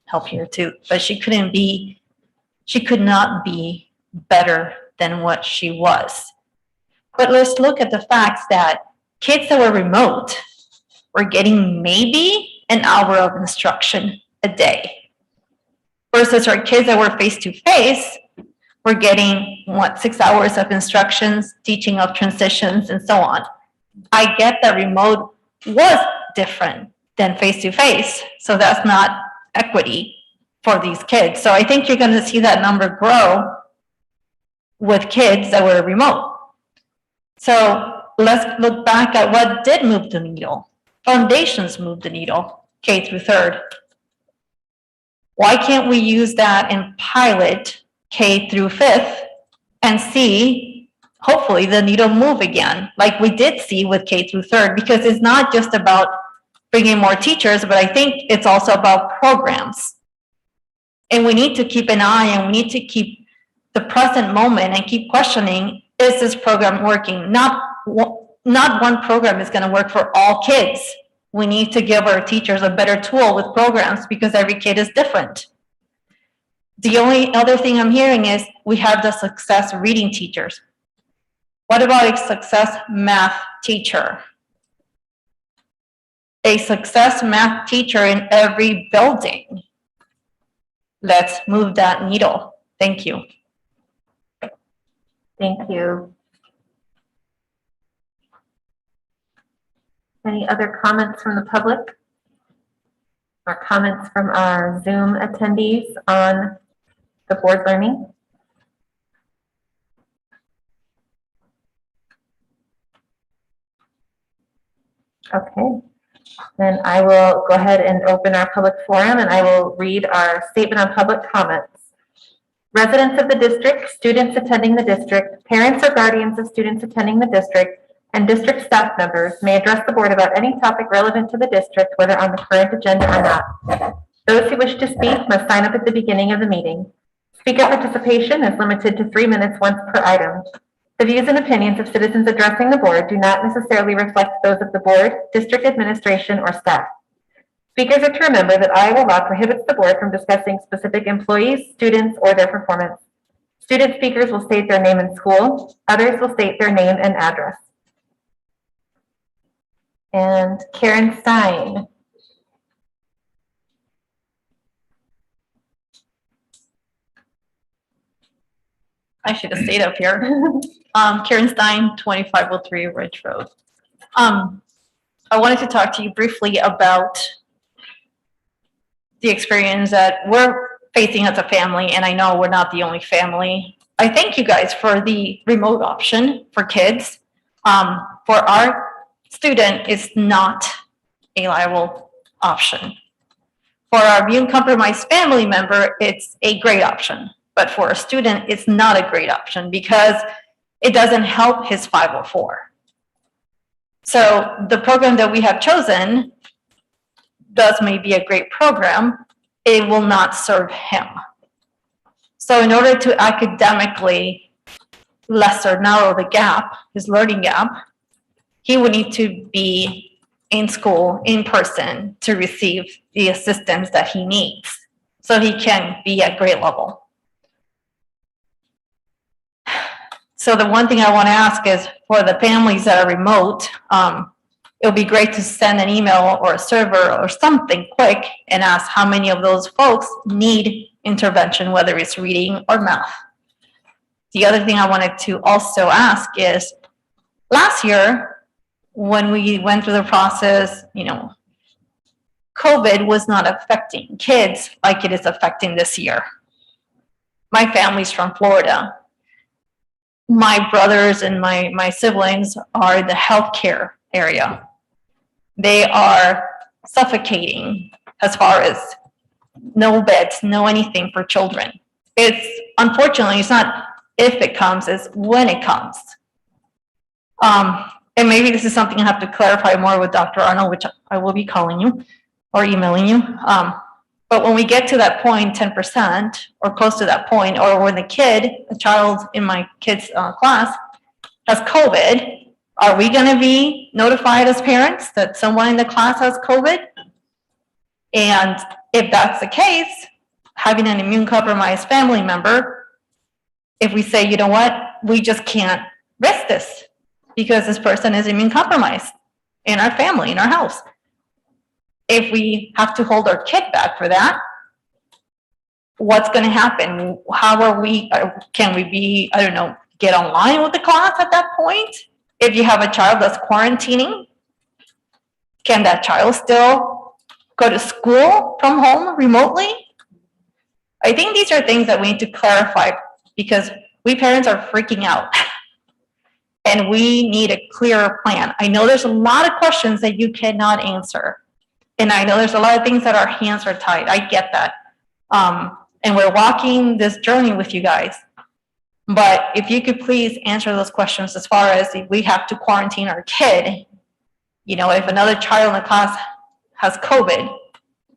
help here too, but she could not be better than what she was. But let's look at the facts that kids that were remote were getting maybe an hour of instruction a day versus our kids that were face-to-face were getting, 6 hours of instructions, teaching of transitions, and so on. I get that remote was different than face-to-face, so that's not equity for these kids. So I think you're going to see that number grow with kids that were remote. So let's look back at what did move the needle. Foundations moved the needle, K through third. Why can't we use that and pilot K through fifth and see, hopefully, the needle move again, like we did see with K through third, because it's not just about bringing more teachers, but I think it's also about programs. And we need to keep an eye, and we need to keep the present moment and keep questioning, is this program working? Not one program is going to work for all kids. We need to give our teachers a better tool with programs because every kid is different. The only other thing I'm hearing is we have the success reading teachers. What about a success math teacher? A success math teacher in every building. Let's move that needle. Thank you. Thank you. Any other comments from the public? Or comments from our Zoom attendees on the board learning? Okay, then I will go ahead and open our public forum, and I will read our statement on public comments. Residents of the district, students attending the district, parents or guardians of students attending the district, and district staff members may address the board about any topic relevant to the district, whether on the current agenda or not. Those who wish to speak must sign up at the beginning of the meeting. Speaker participation is limited to 3 minutes once per item. The views and opinions of citizens addressing the board do not necessarily reflect those of the board, district administration, or staff. Speakers are to remember that Iowa law prohibits the board from discussing specific employees, students, or their performance. Student speakers will state their name and school. Others will state their name and address. And Karen Stein. I should have stayed up here. Karen Stein, 2503 Ridge Road. I wanted to talk to you briefly about the experience that we're facing as a family, and I know we're not the only family. I thank you guys for the remote option for kids. For our student, it's not a liable option. For our immune compromised family member, it's a great option. But for a student, it's not a great option because it doesn't help his 504. So the program that we have chosen does may be a great program, it will not serve him. So in order to academically narrow the gap, his learning gap, he would need to be in school, in person, to receive the assistance that he needs so he can be at grade level. So the one thing I want to ask is for the families that are remote, it would be great to send an email or a server or something quick and ask how many of those folks need intervention, whether it's reading or math. The other thing I wanted to also ask is, last year, when we went through the process, COVID was not affecting kids like it is affecting this year. My family's from Florida. My brothers and my siblings are in the healthcare area. They are suffocating as far as no beds, no anything for children. Unfortunately, it's not if it comes, it's when it comes. And maybe this is something I have to clarify more with Dr. Arnold, which I will be calling you or emailing you. But when we get to that point, 10% or close to that point, or when a child in my kid's class has COVID, are we going to be notified as parents that someone in the class has COVID? And if that's the case, having an immune compromised family member, if we say, you know what, we just can't risk this because this person is immune compromised in our family, in our house. If we have to hold our kid back for that, what's going to happen? How are we, can we be, I don't know, get online with the class at that point? If you have a child that's quarantining, can that child still go to school from home remotely? I think these are things that we need to clarify because we parents are freaking out and we need a clearer plan. I know there's a lot of questions that you cannot answer. And I know there's a lot of things that our hands are tied. I get that. And we're walking this journey with you guys. But if you could please answer those questions as far as if we have to quarantine our kid, you know, if another child in the class has COVID,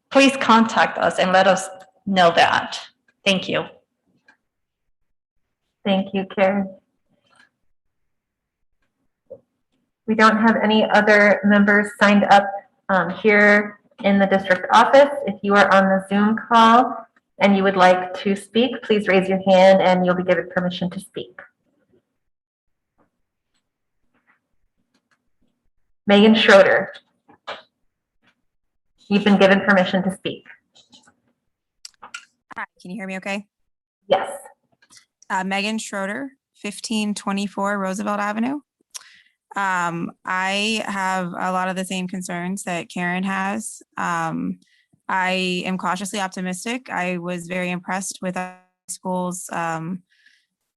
please contact us and let us know that. Thank you. Thank you, Karen. We don't have any other members signed up here in the district office. If you are on the Zoom call and you would like to speak, please raise your hand and you'll be given permission to speak. Megan Schroeder. You've been given permission to speak. Hi, can you hear me okay? Yes. Megan Schroeder, 1524 Roosevelt Avenue. I have a lot of the same concerns that Karen has. I am cautiously optimistic. I was very impressed with our school's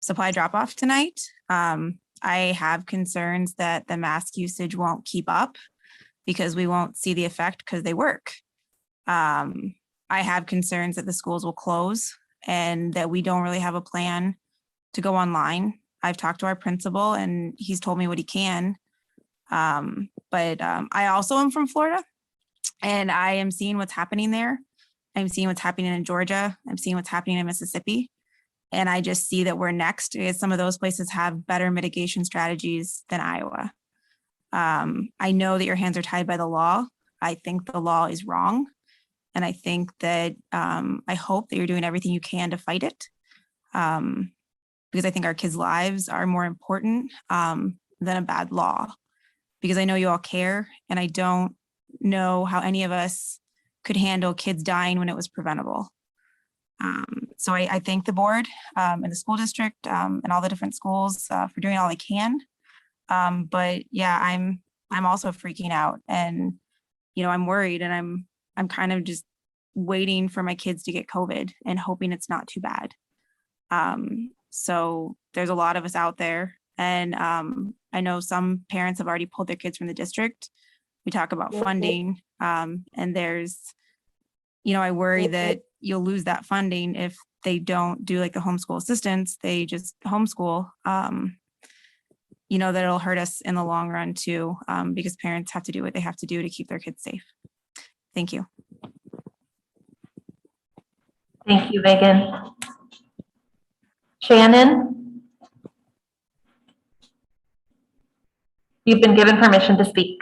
supply drop-off tonight. I have concerns that the mask usage won't keep up because we won't see the effect because they work. I have concerns that the schools will close and that we don't really have a plan to go online. I've talked to our principal and he's told me what he can. But I also am from Florida and I am seeing what's happening there. I'm seeing what's happening in Georgia. I'm seeing what's happening in Mississippi. And I just see that we're next because some of those places have better mitigation strategies than Iowa. I know that your hands are tied by the law. I think the law is wrong. And I think that I hope that you're doing everything you can to fight it. Because I think our kids' lives are more important than a bad law. Because I know you all care and I don't know how any of us could handle kids dying when it was preventable. So I thank the board and the school district and all the different schools for doing all they can. But yeah, I'm also freaking out and, you know, I'm worried and I'm kind of just waiting for my kids to get COVID and hoping it's not too bad. So there's a lot of us out there and I know some parents have already pulled their kids from the district. We talk about funding and there's, you know, I worry that you'll lose that funding if they don't do like the homeschool assistance, they just homeschool. You know, that it'll hurt us in the long run too, because parents have to do what they have to do to keep their kids safe. Thank you. Thank you, Megan. Shannon? You've been given permission to speak.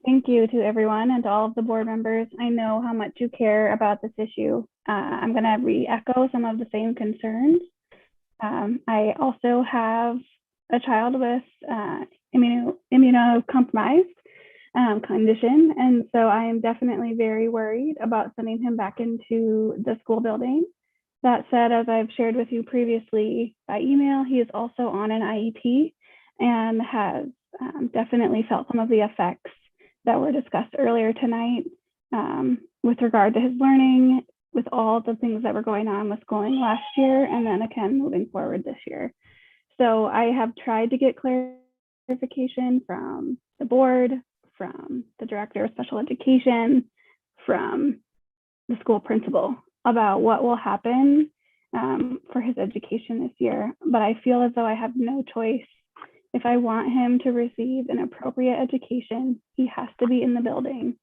Thank you to everyone and to all of the board members. I know how much you care about this issue. I'm going to re-echo some of the same concerns. I also have a child with immunocompromised condition, and so I am definitely very worried about sending him back into the school building. That said, as I've shared with you previously by email, he is also on an IEP and has definitely felt some of the effects that were discussed earlier tonight with regard to his learning, with all the things that were going on with schooling last year, and then again, moving forward this year. So I have tried to get clarification from the board, from the director of special education, from the school principal about what will happen for his education this year. But I feel as though I have no choice. If I want him to receive an appropriate education, he has to be in the building.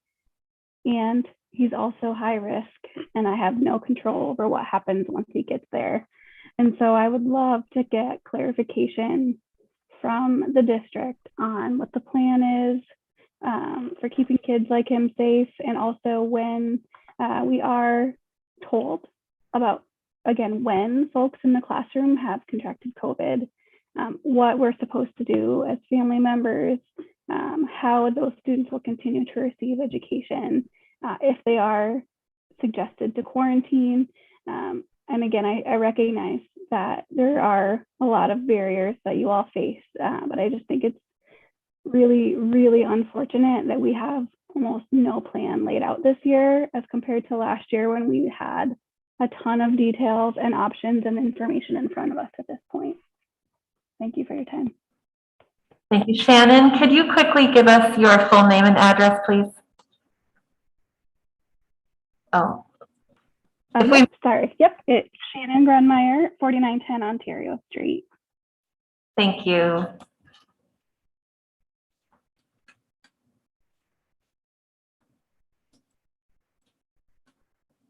And he's also high risk, and I have no control over what happens once he gets there. And so I would love to get clarification from the district on what the plan is for keeping kids like him safe, and also when we are told about, again, when folks in the classroom have contracted COVID, what we're supposed to do as family members, how those students will continue to receive education, if they are suggested to quarantine. And again, I recognize that there are a lot of barriers that you all face, but I just think it's really, really unfortunate that we have almost no plan laid out this year as compared to last year when we had a ton of details and options and information in front of us at this point. Thank you for your time. Thank you. Shannon, could you quickly give us your full name and address, please? Oh. Sorry. Yep. It's Shannon Grunmeyer, 4910 Ontario Street. Thank you.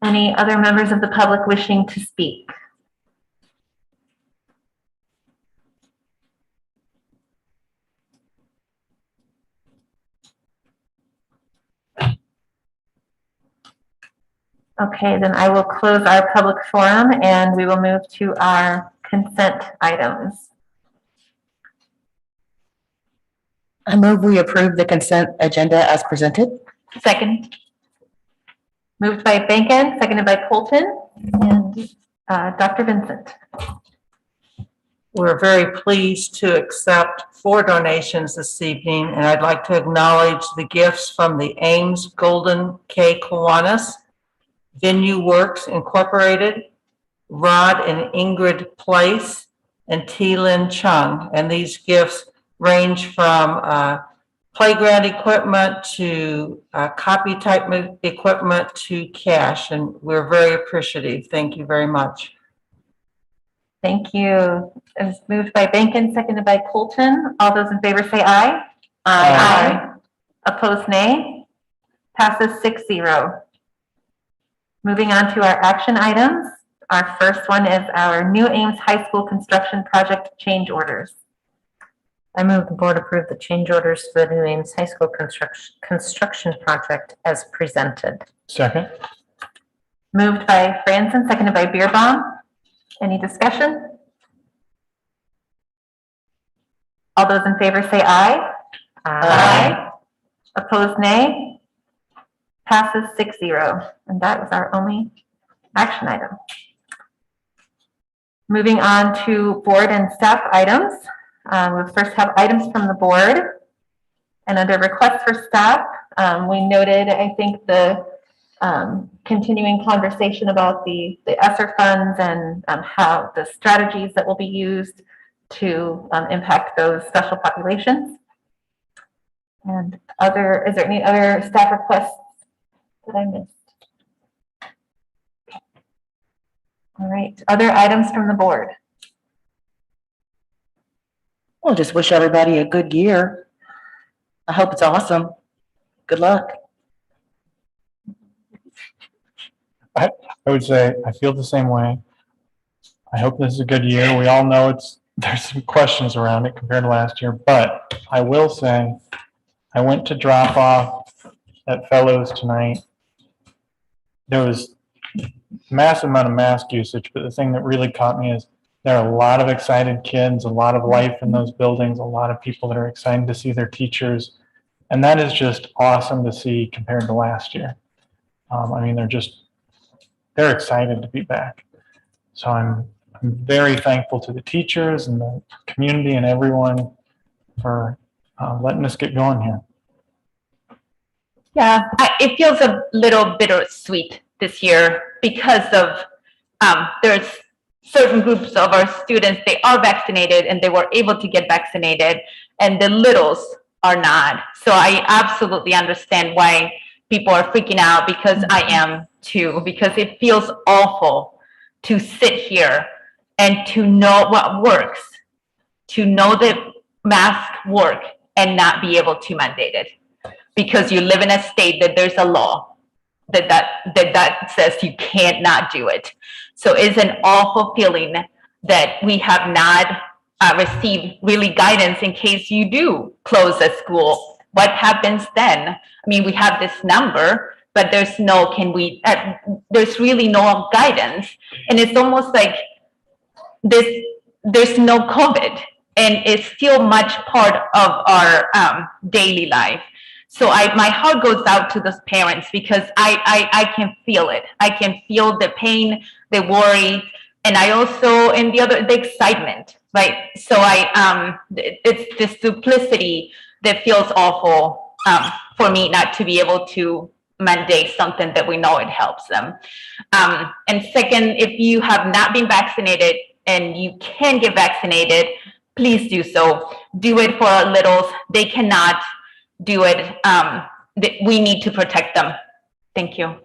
Any other members of the public wishing to speak? Okay, then I will close our public forum and we will move to our consent items. I move we approve the consent agenda as presented. Second. Moved by Bankin, seconded by Colton, and Dr. Vincent. We're very pleased to accept 4 donations this evening, and I'd like to acknowledge the gifts from the Ames Golden K. Kiwanis, Venue Works Incorporated, Rod and Ingrid Place, and T. Lin Chung. And these gifts range from playground equipment to copy type equipment to cash, and we're very appreciative. Thank you very much. Thank you. It was moved by Bankin, seconded by Colton. All those in favor say aye. Aye. Opposed, nay. Passes 6-0. Moving on to our action items. Our first one is our New Ames High School construction project change orders. I move the board approve the change orders for the New Ames High School construction project as presented. Second. Moved by Franzen, seconded by Beerbaum. Any discussion? All those in favor say aye. Aye. Opposed, nay. Passes 6-0. And that was our only action item. Moving on to board and staff items. We'll first have items from the board. And under requests for staff, we noted, I think, the continuing conversation about the ESSER funds and how the strategies that will be used to impact those special populations. And is there any other staff requests that I missed? All right, other items from the board. Well, just wish everybody a good year. I hope it's awesome. Good luck. I would say I feel the same way. I hope this is a good year. We all know there's some questions around it compared to last year, but I will say I went to drop off at Fellows tonight. There was a massive amount of mask usage, but the thing that really caught me is there are a lot of excited kids, a lot of life in those buildings, a lot of people that are excited to see their teachers. And that is just awesome to see compared to last year. I mean, they're excited to be back. So I'm very thankful to the teachers and the community and everyone for letting us get going here. Yeah, it feels a little bittersweet this year because of there's certain groups of our students, they are vaccinated and they were able to get vaccinated, and the littles are not. So I absolutely understand why people are freaking out, because I am too, because it feels awful to sit here and to know what works, to know that masks work and not be able to mandate it. Because you live in a state that there's a law that says you can't not do it. So it's an awful feeling that we have not received really guidance in case you do close a school what happens then? I mean, we have this number, but there's no, there's really no guidance. And it's almost like there's no COVID, and it's still much part of our daily life. So my heart goes out to those parents because I can feel it. I can feel the pain, the worry, and the excitement, right? So it's this duplicity that feels awful for me not to be able to mandate something that we know it helps them. And second, if you have not been vaccinated and you can get vaccinated, please do so. Do it for our littles. They cannot do it. We need to protect them. Thank you.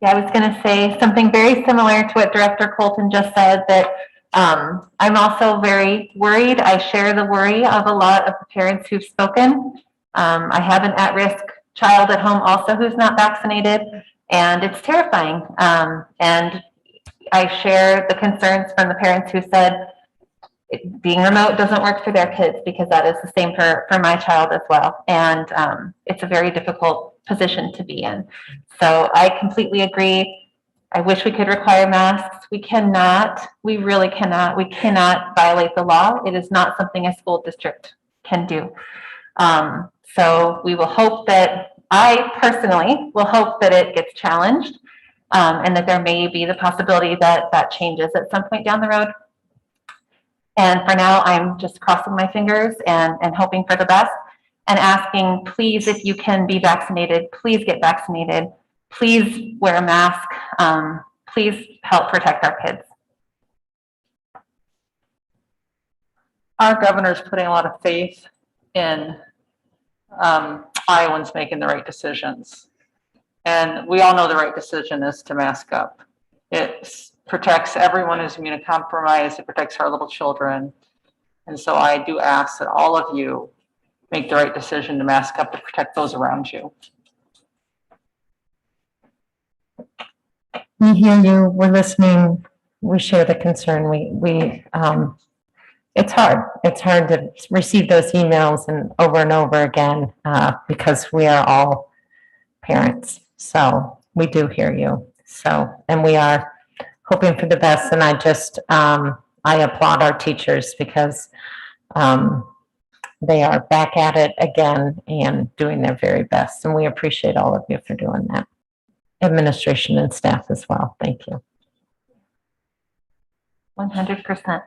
Yeah, I was going to say something very similar to what Director Colton just said, that I'm also very worried. I share the worry of a lot of the parents who've spoken. I have an at-risk child at home also who's not vaccinated, and it's terrifying. And I share the concerns from the parents who said being remote doesn't work for their kids, because that is the same for my child as well. And it's a very difficult position to be in. So I completely agree. I wish we could require masks. We cannot. We really cannot. We cannot violate the law. It is not something a school district can do. So we will hope that, I personally will hope that it gets challenged, and that there may be the possibility that that changes at some point down the road. And for now, I'm just crossing my fingers and hoping for the best, and asking, please, if you can be vaccinated, please get vaccinated. Please wear a mask. Please help protect our kids. Our governor's putting a lot of faith in Iowans making the right decisions. And we all know the right decision is to mask up. It protects everyone who's immunocompromised. It protects our little children. And so I do ask that all of you make the right decision to mask up to protect those around you. We hear you, we're listening, we share the concern. It's hard. It's hard to receive those emails and over again, because we are all parents. So we do hear you. So, and we are hoping for the best. And I applaud our teachers, because they are back at it again and doing their very best. And we appreciate all of you for doing that. Administration and staff as well. Thank you. 100%.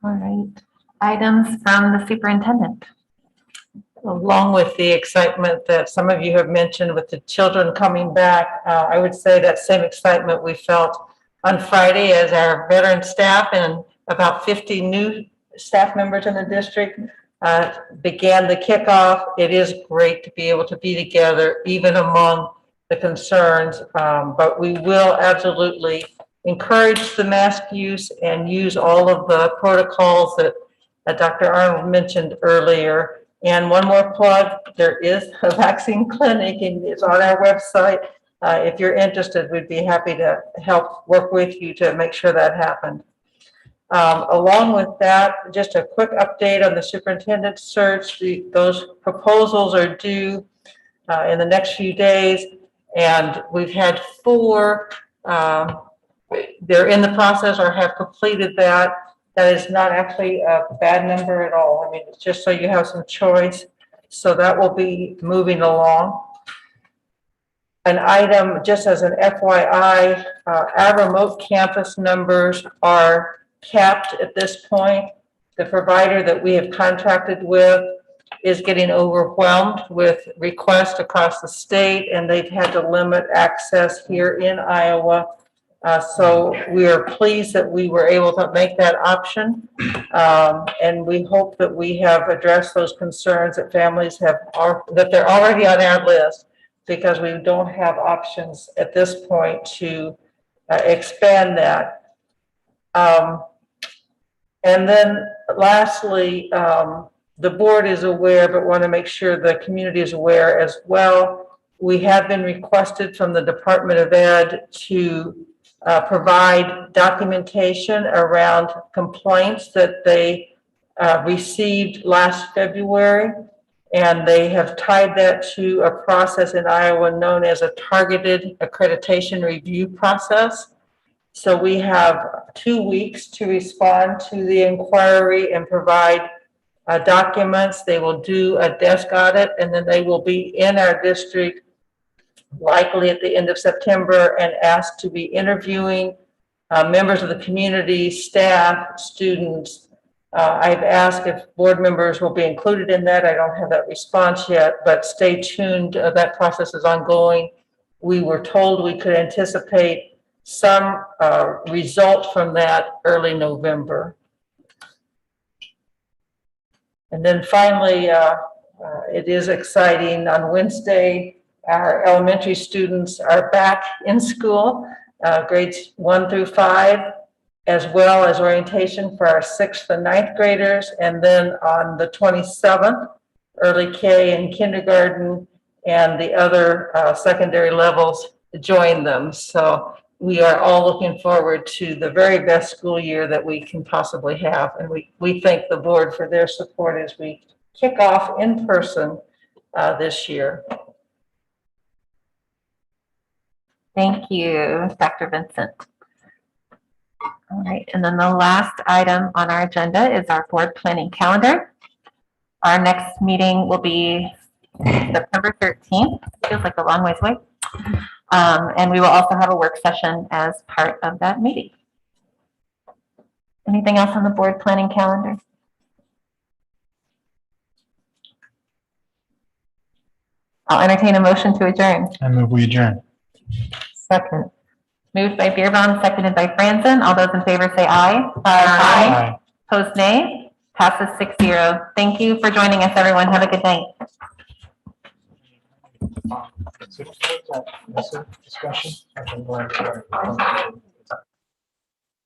All right. Items from the superintendent. Along with the excitement that some of you have mentioned with the children coming back, I would say that same excitement we felt on Friday as our veteran staff and about 50 new staff members in the district began the kickoff. It is great to be able to be together, even among the concerns, but we will absolutely encourage the mask use and use all of the protocols that Dr. Arnold mentioned earlier. And one more plug, there is a vaccine clinic, and it's on our website. If you're interested, we'd be happy to help work with you to make sure that happened. Along with that, just a quick update on the superintendent search. Those proposals are due in the next few days, and we've had 4. They're in the process or have completed that. That is not actually a bad number at all. I mean, it's just so you have some choice. So that will be moving along. An item, just as an FYI, our remote campus numbers are capped at this point. The provider that we have contracted with is getting overwhelmed with requests across the state, and they've had to limit access here in Iowa. So we are pleased that we were able to make that option. And we hope that we have addressed those concerns that families have, that they're already on our list, because we don't have options at this point to expand that. And then lastly, the board is aware, but want to make sure the community is aware as well. We have been requested from the Department of Ed to provide documentation around complaints that they received last February, and they have tied that to a process in Iowa known as a targeted accreditation review process. So we have 2 weeks to respond to the inquiry and provide documents. They will do a desk audit, and then they will be in our district likely at the end of September and asked to be interviewing members of the community, staff, students. I've asked if board members will be included in that. I don't have that response yet, but stay tuned. That process is ongoing. We were told we could anticipate some result from that early November. And then finally, it is exciting. On Wednesday, our elementary students are back in school, grades 1 through 5, as well as orientation for our 6th and 9th graders. And then on the 27th, early K and kindergarten and the other secondary levels join them. So we are all looking forward to the very best school year that we can possibly have. And we thank the board for their support as we kick off in person this year. Thank you, Dr. Vincent. All right, and then the last item on our agenda is our board planning calendar. Our next meeting will be September 13th. Feels like a long ways away. And we will also have a work session as part of that meeting. Anything else on the board planning calendar? I'll entertain a motion to adjourn. I move we adjourn. Second. Moved by Beerbaum, seconded by Franzen. All those in favor say aye. Aye. Opposed, nay. Passes 6-0. Thank you for joining us, everyone. Have a good night. Discussion?